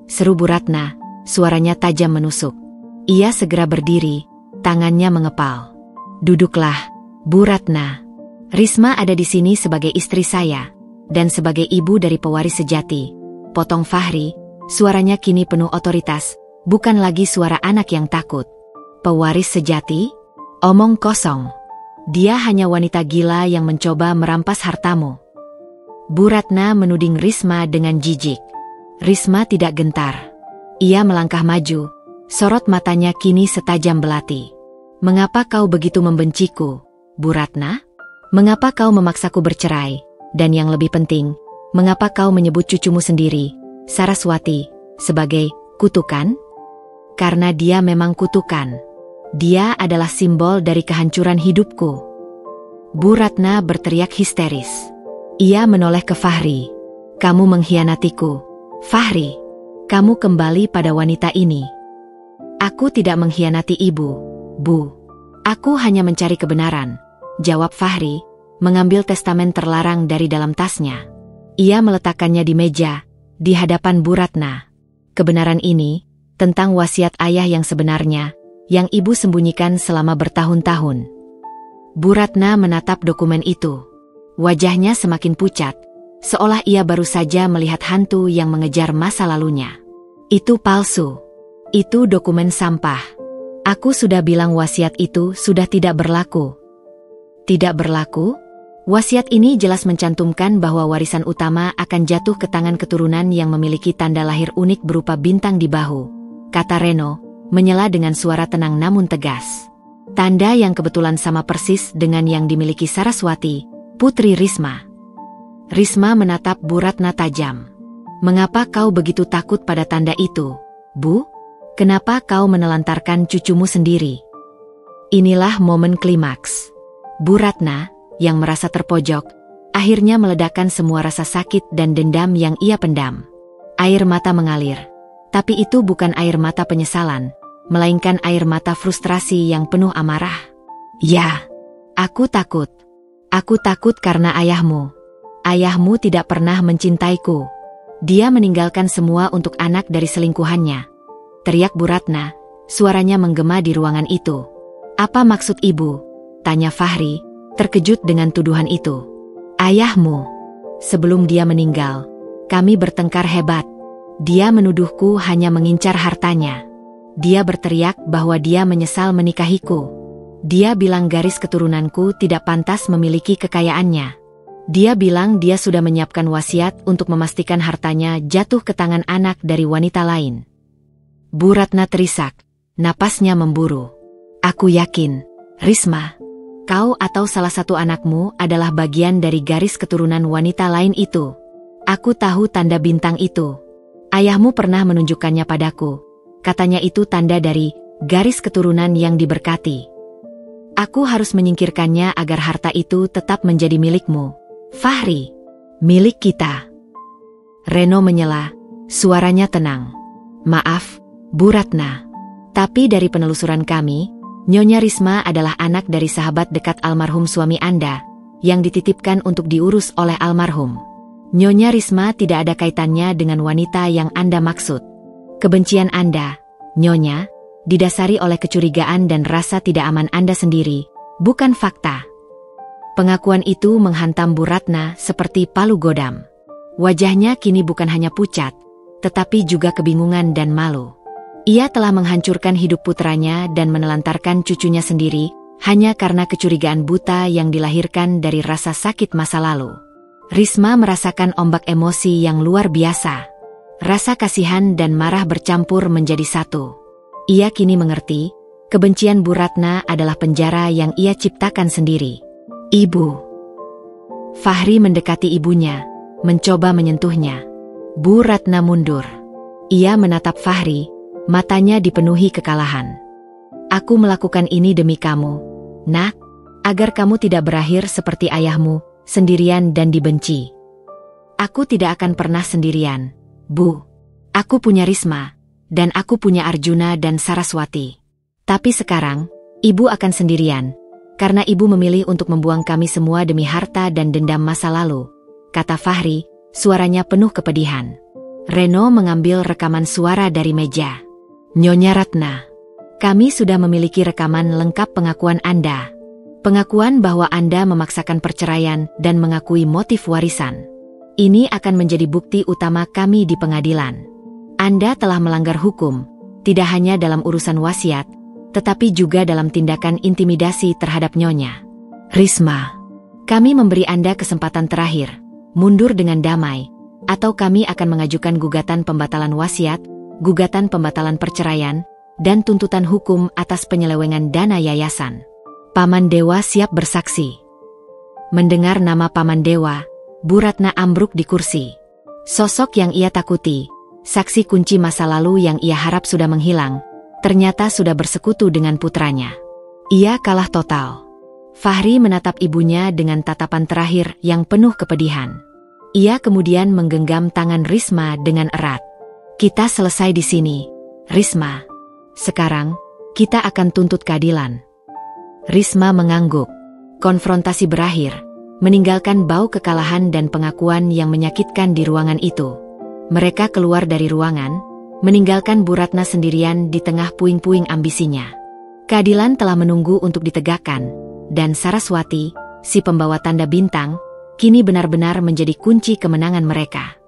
Seru Bu Ratna, suaranya tajam menusuk. Ia segera berdiri, tangannya mengepal. Duduklah, Bu Ratna. Risma ada di sini sebagai istri saya, dan sebagai ibu dari pewaris sejati. Potong Fahri, suaranya kini penuh otoritas, bukan lagi suara anak yang takut. Pewaris sejati? Omong kosong. Dia hanya wanita gila yang mencoba merampas hartamu. Bu Ratna menuding Risma dengan jijik. Risma tidak gentar. Ia melangkah maju, sorot matanya kini setajam belati. Mengapa kau begitu membenciku, Bu Ratna? Mengapa kau memaksaku bercerai? Dan yang lebih penting, mengapa kau menyebut cucumu sendiri, Saraswati, sebagai kutukan? Karena dia memang kutukan. Dia adalah simbol dari kehancuran hidupku. Bu Ratna berteriak histeris. Ia menoleh ke Fahri. Kamu mengkhianatiku. Fahri, kamu kembali pada wanita ini. Aku tidak mengkhianati ibu, Bu. Aku hanya mencari kebenaran, jawab Fahri, mengambil testamen terlarang dari dalam tasnya. Ia meletakkannya di meja, di hadapan Bu Ratna. Kebenaran ini, tentang wasiat ayah yang sebenarnya, yang ibu sembunyikan selama bertahun-tahun. Bu Ratna menatap dokumen itu. Wajahnya semakin pucat, seolah ia baru saja melihat hantu yang mengejar masa lalunya. Itu palsu. Itu dokumen sampah. Aku sudah bilang wasiat itu sudah tidak berlaku. Tidak berlaku? Wasiat ini jelas mencantumkan bahwa warisan utama akan jatuh ke tangan keturunan yang memiliki tanda lahir unik berupa bintang di bahu, kata Reno, menyela dengan suara tenang namun tegas. Tanda yang kebetulan sama persis dengan yang dimiliki Saraswati, putri Risma. Risma menatap Bu Ratna tajam. Mengapa kau begitu takut pada tanda itu, Bu? Kenapa kau menelantarkan cucumu sendiri? Inilah momen klimaks. Bu Ratna, yang merasa terpojok, akhirnya meledakkan semua rasa sakit dan dendam yang ia pendam. Air mata mengalir. Tapi itu bukan air mata penyesalan, melainkan air mata frustrasi yang penuh amarah. Ya, aku takut. Aku takut karena ayahmu. Ayahmu tidak pernah mencintaiku. Dia meninggalkan semua untuk anak dari selingkuhannya. Teriak Bu Ratna, suaranya menggema di ruangan itu. Apa maksud ibu? Tanya Fahri, terkejut dengan tuduhan itu. Ayahmu. Sebelum dia meninggal, kami bertengkar hebat. Dia menuduhku hanya mengincar hartanya. Dia berteriak bahwa dia menyesal menikahiku. Dia bilang garis keturunanku tidak pantas memiliki kekayaannya. Dia bilang dia sudah menyiapkan wasiat untuk memastikan hartanya jatuh ke tangan anak dari wanita lain. Bu Ratna terisak, napasnya memburu. Aku yakin, Risma, kau atau salah satu anakmu adalah bagian dari garis keturunan wanita lain itu. Aku tahu tanda bintang itu. Ayahmu pernah menunjukkannya padaku. Katanya itu tanda dari garis keturunan yang diberkati. Aku harus menyingkirkannya agar harta itu tetap menjadi milikmu, Fahri. Milik kita. Reno menyela, suaranya tenang. Maaf, Bu Ratna. Tapi dari penelusuran kami, Nyonya Risma adalah anak dari sahabat dekat almarhum suami Anda, yang dititipkan untuk diurus oleh almarhum. Nyonya Risma tidak ada kaitannya dengan wanita yang Anda maksud. Kebencian Anda, Nyonya, didasari oleh kecurigaan dan rasa tidak aman Anda sendiri, bukan fakta. Pengakuan itu menghantam Bu Ratna seperti palu godam. Wajahnya kini bukan hanya pucat, tetapi juga kebingungan dan malu. Ia telah menghancurkan hidup putranya dan menelantarkan cucunya sendiri, hanya karena kecurigaan buta yang dilahirkan dari rasa sakit masa lalu. Risma merasakan ombak emosi yang luar biasa. Rasa kasihan dan marah bercampur menjadi satu. Ia kini mengerti, kebencian Bu Ratna adalah penjara yang ia ciptakan sendiri. Ibu. Fahri mendekati ibunya, mencoba menyentuhnya. Bu Ratna mundur. Ia menatap Fahri, matanya dipenuhi kekalahan. Aku melakukan ini demi kamu, Nak, agar kamu tidak berakhir seperti ayahmu, sendirian dan dibenci. Aku tidak akan pernah sendirian, Bu. Aku punya Risma. Dan aku punya Arjuna dan Saraswati. Tapi sekarang, ibu akan sendirian, karena ibu memilih untuk membuang kami semua demi harta dan dendam masa lalu, kata Fahri, suaranya penuh kepedihan. Reno mengambil rekaman suara dari meja. Nyonya Ratna, kami sudah memiliki rekaman lengkap pengakuan Anda. Pengakuan bahwa Anda memaksakan perceraian dan mengakui motif warisan. Ini akan menjadi bukti utama kami di pengadilan. Anda telah melanggar hukum, tidak hanya dalam urusan wasiat, tetapi juga dalam tindakan intimidasi terhadap Nyonya Risma. Kami memberi Anda kesempatan terakhir, mundur dengan damai, atau kami akan mengajukan gugatan pembatalan wasiat, gugatan pembatalan perceraian, dan tuntutan hukum atas penyelewengan dana yayasan. Paman Dewa siap bersaksi. Mendengar nama Paman Dewa, Bu Ratna ambruk di kursi. Sosok yang ia takuti, saksi kunci masa lalu yang ia harap sudah menghilang, ternyata sudah bersekutu dengan putranya. Ia kalah total. Fahri menatap ibunya dengan tatapan terakhir yang penuh kepedihan. Ia kemudian menggenggam tangan Risma dengan erat. Kita selesai di sini, Risma. Sekarang, kita akan tuntut keadilan. Risma mengangguk. Konfrontasi berakhir, meninggalkan bau kekalahan dan pengakuan yang menyakitkan di ruangan itu. Mereka keluar dari ruangan, meninggalkan Bu Ratna sendirian di tengah puing-puing ambisinya. Keadilan telah menunggu untuk ditegakkan, dan Saraswati, si pembawa tanda bintang, kini benar-benar menjadi kunci kemenangan mereka.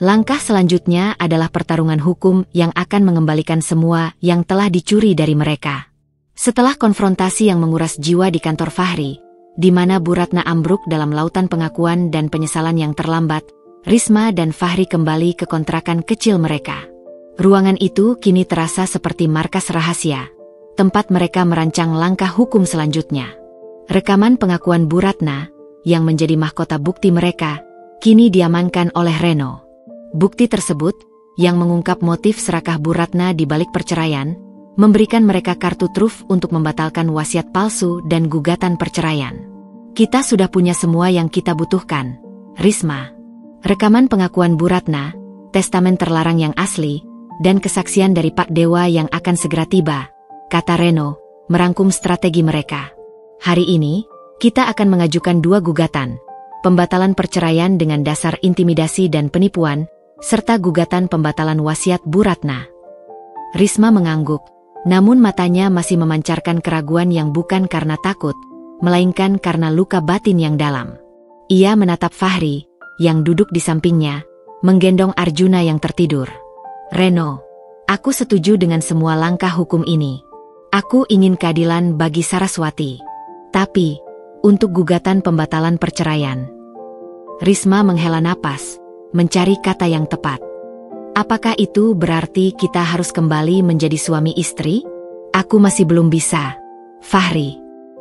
Langkah selanjutnya adalah pertarungan hukum yang akan mengembalikan semua yang telah dicuri dari mereka. Setelah konfrontasi yang menguras jiwa di kantor Fahri, di mana Bu Ratna ambruk dalam lautan pengakuan dan penyesalan yang terlambat, Risma dan Fahri kembali ke kontrakan kecil mereka. Ruangan itu kini terasa seperti markas rahasia, tempat mereka merancang langkah hukum selanjutnya. Rekaman pengakuan Bu Ratna, yang menjadi mahkota bukti mereka, kini diamankan oleh Reno. Bukti tersebut, yang mengungkap motif serakah Bu Ratna di balik perceraian, memberikan mereka kartu truf untuk membatalkan wasiat palsu dan gugatan perceraian. Kita sudah punya semua yang kita butuhkan, Risma. Rekaman pengakuan Bu Ratna, testamen terlarang yang asli, dan kesaksian dari Pak Dewa yang akan segera tiba, kata Reno, merangkum strategi mereka. Hari ini, kita akan mengajukan 2 gugatan, pembatalan perceraian dengan dasar intimidasi dan penipuan, serta gugatan pembatalan wasiat Bu Ratna. Risma mengangguk, namun matanya masih memancarkan keraguan yang bukan karena takut, melainkan karena luka batin yang dalam. Ia menatap Fahri, yang duduk di sampingnya, menggendong Arjuna yang tertidur. Reno, aku setuju dengan semua langkah hukum ini. Aku ingin keadilan bagi Saraswati. Tapi, untuk gugatan pembatalan perceraian. Risma menghela napas, mencari kata yang tepat. Apakah itu berarti kita harus kembali menjadi suami istri? Aku masih belum bisa, Fahri.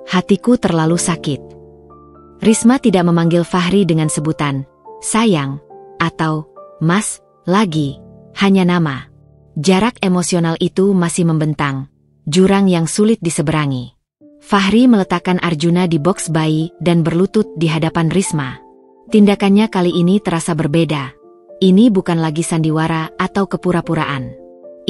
Hatiku terlalu sakit. Risma tidak memanggil Fahri dengan sebutan sayang atau mas lagi, hanya nama. Jarak emosional itu masih membentang, jurang yang sulit diseberangi. Fahri meletakkan Arjuna di boks bayi dan berlutut di hadapan Risma. Tindakannya kali ini terasa berbeda. Ini bukan lagi sandiwara atau kepura-puraan.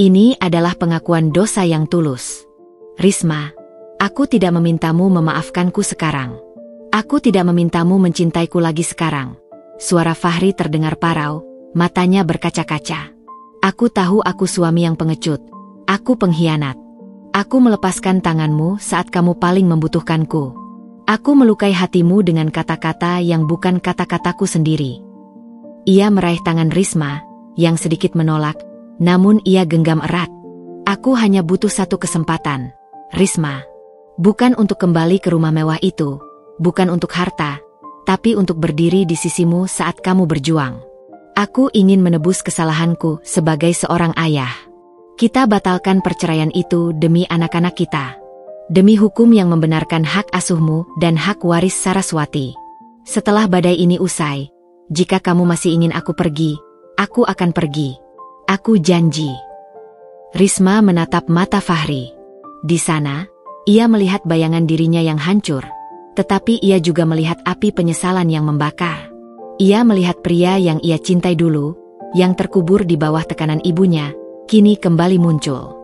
Ini adalah pengakuan dosa yang tulus. Risma, aku tidak memintamu memaafkanku sekarang. Aku tidak memintamu mencintaiku lagi sekarang. Suara Fahri terdengar parau, matanya berkaca-kaca. Aku tahu aku suami yang pengecut. Aku pengkhianat. Aku melepaskan tanganmu saat kamu paling membutuhkanku. Aku melukai hatimu dengan kata-kata yang bukan kata-kataku sendiri. Ia meraih tangan Risma, yang sedikit menolak, namun ia genggam erat. Aku hanya butuh satu kesempatan, Risma. Bukan untuk kembali ke rumah mewah itu, bukan untuk harta, tapi untuk berdiri di sisimu saat kamu berjuang. Aku ingin menebus kesalahanku sebagai seorang ayah. Kita batalkan perceraian itu demi anak-anak kita. Demi hukum yang membenarkan hak asuhmu dan hak waris Saraswati. Setelah badai ini usai, jika kamu masih ingin aku pergi, aku akan pergi. Aku janji. Risma menatap mata Fahri. Di sana, ia melihat bayangan dirinya yang hancur, tetapi ia juga melihat api penyesalan yang membakar. Ia melihat pria yang ia cintai dulu, yang terkubur di bawah tekanan ibunya, kini kembali muncul.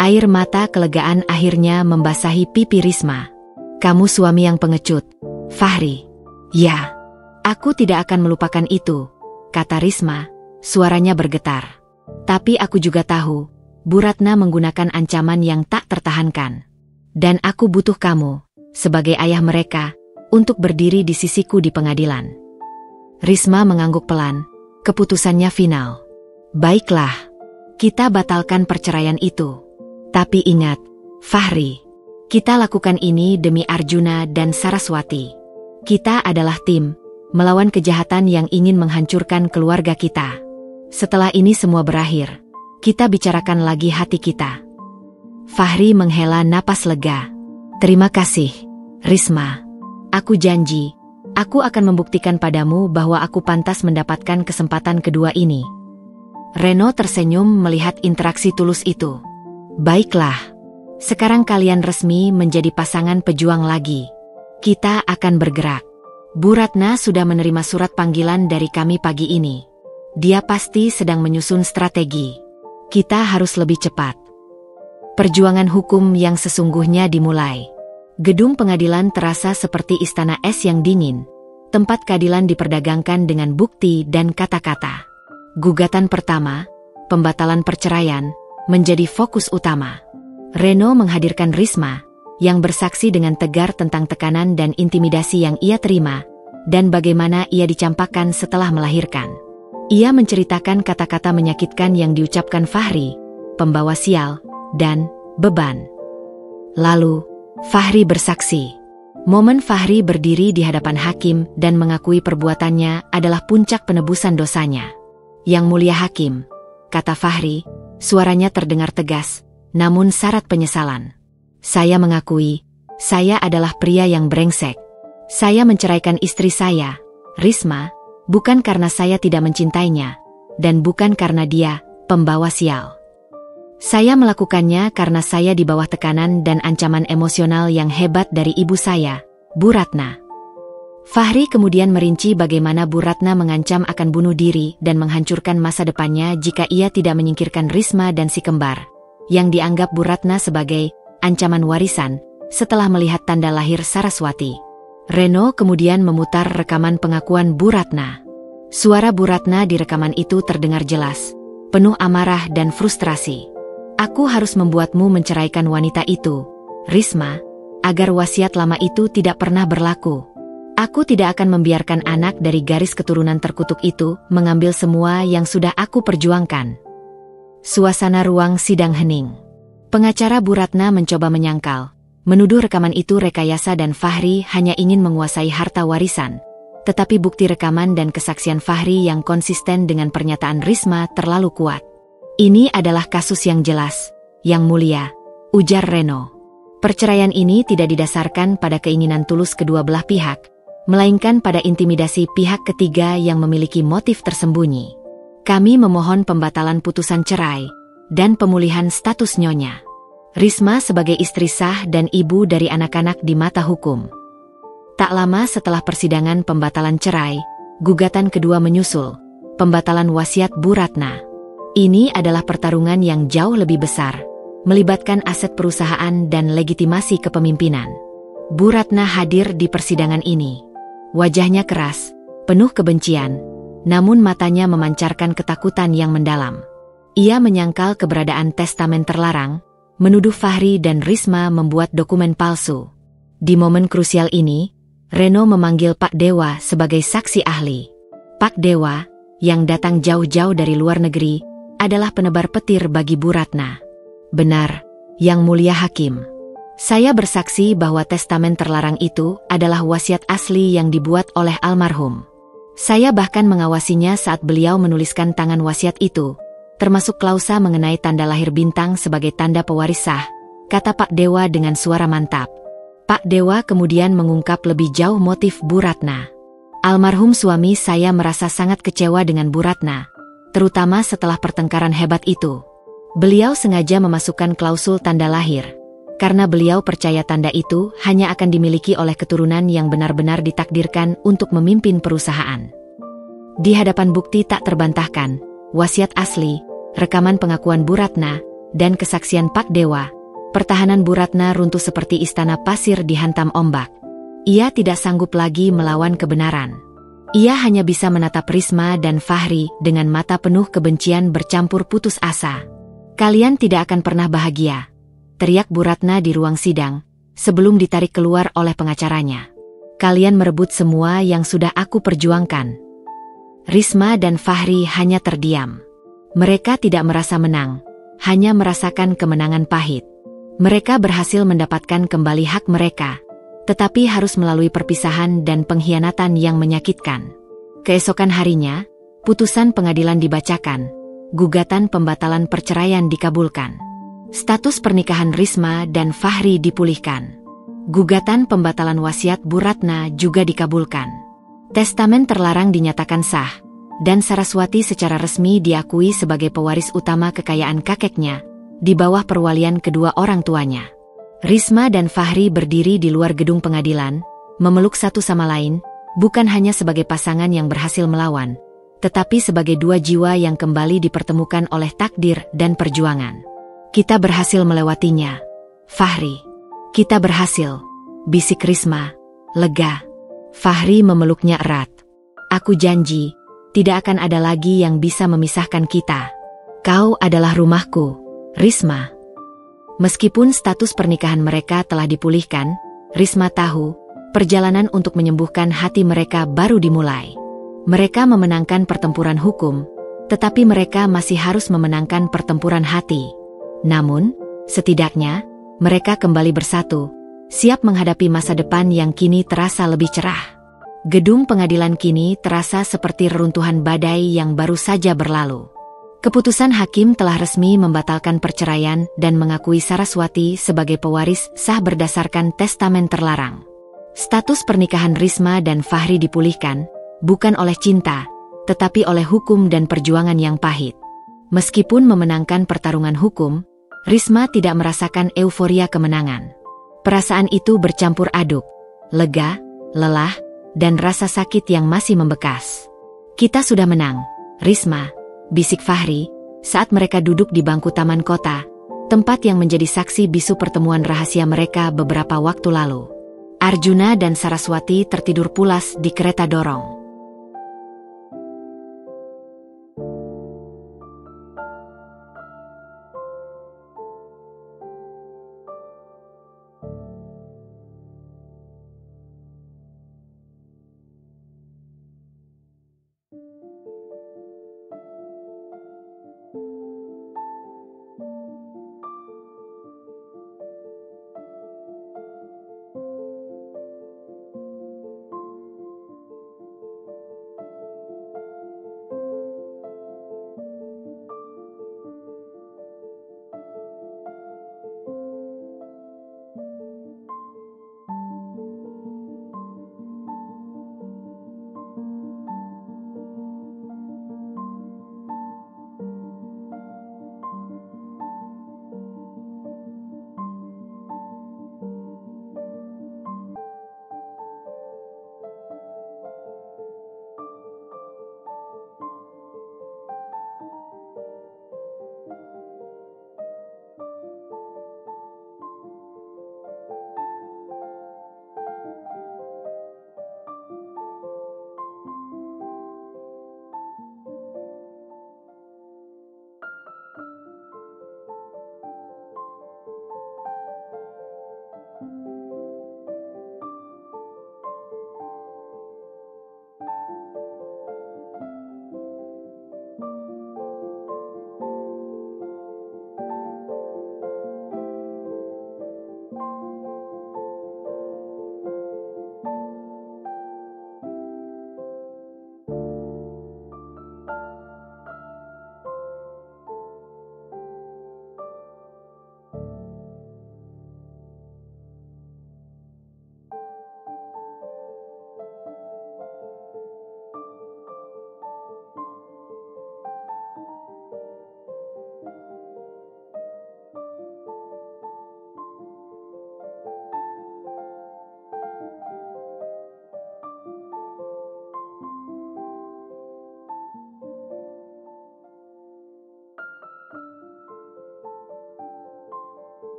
Air mata kelegaan akhirnya membasahi pipi Risma. Kamu suami yang pengecut, Fahri. Ya. Aku tidak akan melupakan itu, kata Risma, suaranya bergetar. Tapi aku juga tahu, Bu Ratna menggunakan ancaman yang tak tertahankan. Dan aku butuh kamu, sebagai ayah mereka, untuk berdiri di sisiku di pengadilan. Risma mengangguk pelan, keputusannya final. Baiklah, kita batalkan perceraian itu. Tapi ingat, Fahri, kita lakukan ini demi Arjuna dan Saraswati. Kita adalah tim, melawan kejahatan yang ingin menghancurkan keluarga kita. Setelah ini semua berakhir, kita bicarakan lagi hati kita. Fahri menghela napas lega. Terima kasih, Risma. Aku janji, aku akan membuktikan padamu bahwa aku pantas mendapatkan kesempatan kedua ini. Reno tersenyum melihat interaksi tulus itu. Baiklah, sekarang kalian resmi menjadi pasangan pejuang lagi. Kita akan bergerak. Bu Ratna sudah menerima surat panggilan dari kami pagi ini. Dia pasti sedang menyusun strategi. Kita harus lebih cepat. Perjuangan hukum yang sesungguhnya dimulai. Gedung pengadilan terasa seperti istana es yang dingin. Tempat keadilan diperdagangkan dengan bukti dan kata-kata. Gugatan pertama, pembatalan perceraian, menjadi fokus utama. Reno menghadirkan Risma, yang bersaksi dengan tegar tentang tekanan dan intimidasi yang ia terima, dan bagaimana ia dicampakkan setelah melahirkan. Ia menceritakan kata-kata menyakitkan yang diucapkan Fahri, pembawa sial, dan beban. Lalu, Fahri bersaksi. Momen Fahri berdiri di hadapan hakim dan mengakui perbuatannya adalah puncak penebusan dosanya. Yang mulia hakim, kata Fahri, suaranya terdengar tegas, namun syarat penyesalan. Saya mengakui, saya adalah pria yang brengsek. Saya menceraikan istri saya, Risma, bukan karena saya tidak mencintainya, dan bukan karena dia, pembawa sial. Saya melakukannya karena saya di bawah tekanan dan ancaman emosional yang hebat dari ibu saya, Bu Ratna. Fahri kemudian merinci bagaimana Bu Ratna mengancam akan bunuh diri dan menghancurkan masa depannya jika ia tidak menyingkirkan Risma dan si kembar, yang dianggap Bu Ratna sebagai ancaman warisan setelah melihat tanda lahir Saraswati. Reno kemudian memutar rekaman pengakuan Bu Ratna. Suara Bu Ratna di rekaman itu terdengar jelas, penuh amarah dan frustrasi. Aku harus membuatmu menceraikan wanita itu, Risma, agar wasiat lama itu tidak pernah berlaku. Aku tidak akan membiarkan anak dari garis keturunan terkutuk itu mengambil semua yang sudah aku perjuangkan. Suasana ruang sidang hening. Pengacara Bu Ratna mencoba menyangkal, menuduh rekaman itu rekayasa dan Fahri hanya ingin menguasai harta warisan. Tetapi bukti rekaman dan kesaksian Fahri yang konsisten dengan pernyataan Risma terlalu kuat. Ini adalah kasus yang jelas, yang mulia, ujar Reno. Perceraian ini tidak didasarkan pada keinginan tulus kedua belah pihak, melainkan pada intimidasi pihak ketiga yang memiliki motif tersembunyi. Kami memohon pembatalan putusan cerai dan pemulihan status nyonya Risma sebagai istri sah dan ibu dari anak-anak di mata hukum. Tak lama setelah persidangan pembatalan cerai, gugatan kedua menyusul, pembatalan wasiat Bu Ratna. Ini adalah pertarungan yang jauh lebih besar, melibatkan aset perusahaan dan legitimasi kepemimpinan. Bu Ratna hadir di persidangan ini. Wajahnya keras, penuh kebencian, namun matanya memancarkan ketakutan yang mendalam. Ia menyangkal keberadaan testamen terlarang, menuduh Fahri dan Risma membuat dokumen palsu. Di momen krusial ini, Reno memanggil Pak Dewa sebagai saksi ahli. Pak Dewa, yang datang jauh-jauh dari luar negeri, adalah penebar petir bagi Bu Ratna. Benar, Yang Mulia Hakim. Saya bersaksi bahwa testamen terlarang itu adalah wasiat asli yang dibuat oleh almarhum. Saya bahkan mengawasinya saat beliau menuliskan tangan wasiat itu, termasuk klausa mengenai tanda lahir bintang sebagai tanda pewaris sah, kata Pak Dewa dengan suara mantap. Pak Dewa kemudian mengungkap lebih jauh motif Bu Ratna. Almarhum suami saya merasa sangat kecewa dengan Bu Ratna, terutama setelah pertengkaran hebat itu. Beliau sengaja memasukkan klausul tanda lahir, karena beliau percaya tanda itu hanya akan dimiliki oleh keturunan yang benar-benar ditakdirkan untuk memimpin perusahaan. Di hadapan bukti tak terbantahkan, wasiat asli, rekaman pengakuan Bu Ratna, dan kesaksian Pak Dewa, pertahanan Bu Ratna runtuh seperti istana pasir dihantam ombak. Ia tidak sanggup lagi melawan kebenaran. Ia hanya bisa menatap Risma dan Fahri dengan mata penuh kebencian bercampur putus asa. Kalian tidak akan pernah bahagia, teriak Bu Ratna di ruang sidang, sebelum ditarik keluar oleh pengacaranya. Kalian merebut semua yang sudah aku perjuangkan. Risma dan Fahri hanya terdiam. Mereka tidak merasa menang, hanya merasakan kemenangan pahit. Mereka berhasil mendapatkan kembali hak mereka, tetapi harus melalui perpisahan dan pengkhianatan yang menyakitkan. Keesokan harinya, putusan pengadilan dibacakan, gugatan pembatalan perceraian dikabulkan. Status pernikahan Risma dan Fahri dipulihkan. Gugatan pembatalan wasiat Bu Ratna juga dikabulkan. Testamen terlarang dinyatakan sah, dan Saraswati secara resmi diakui sebagai pewaris utama kekayaan kakeknya, di bawah perwalian kedua orang tuanya. Risma dan Fahri berdiri di luar gedung pengadilan, memeluk satu sama lain, bukan hanya sebagai pasangan yang berhasil melawan, tetapi sebagai dua jiwa yang kembali dipertemukan oleh takdir dan perjuangan. Kita berhasil melewatinya, Fahri. Kita berhasil, bisik Risma, lega. Fahri memeluknya erat. Aku janji, tidak akan ada lagi yang bisa memisahkan kita. Kau adalah rumahku, Risma. Meskipun status pernikahan mereka telah dipulihkan, Risma tahu, perjalanan untuk menyembuhkan hati mereka baru dimulai. Mereka memenangkan pertempuran hukum, tetapi mereka masih harus memenangkan pertempuran hati. Namun, setidaknya, mereka kembali bersatu, siap menghadapi masa depan yang kini terasa lebih cerah. Gedung pengadilan kini terasa seperti reruntuhan badai yang baru saja berlalu. Keputusan hakim telah resmi membatalkan perceraian dan mengakui Saraswati sebagai pewaris sah berdasarkan testamen terlarang. Status pernikahan Risma dan Fahri dipulihkan, bukan oleh cinta, tetapi oleh hukum dan perjuangan yang pahit. Meskipun memenangkan pertarungan hukum, Risma tidak merasakan euforia kemenangan. Perasaan itu bercampur aduk, lega, lelah, dan rasa sakit yang masih membekas. "Kita sudah menang, Risma," bisik Fahri, saat mereka duduk di bangku taman kota, tempat yang menjadi saksi bisu pertemuan rahasia mereka beberapa waktu lalu. Arjuna dan Saraswati tertidur pulas di kereta dorong.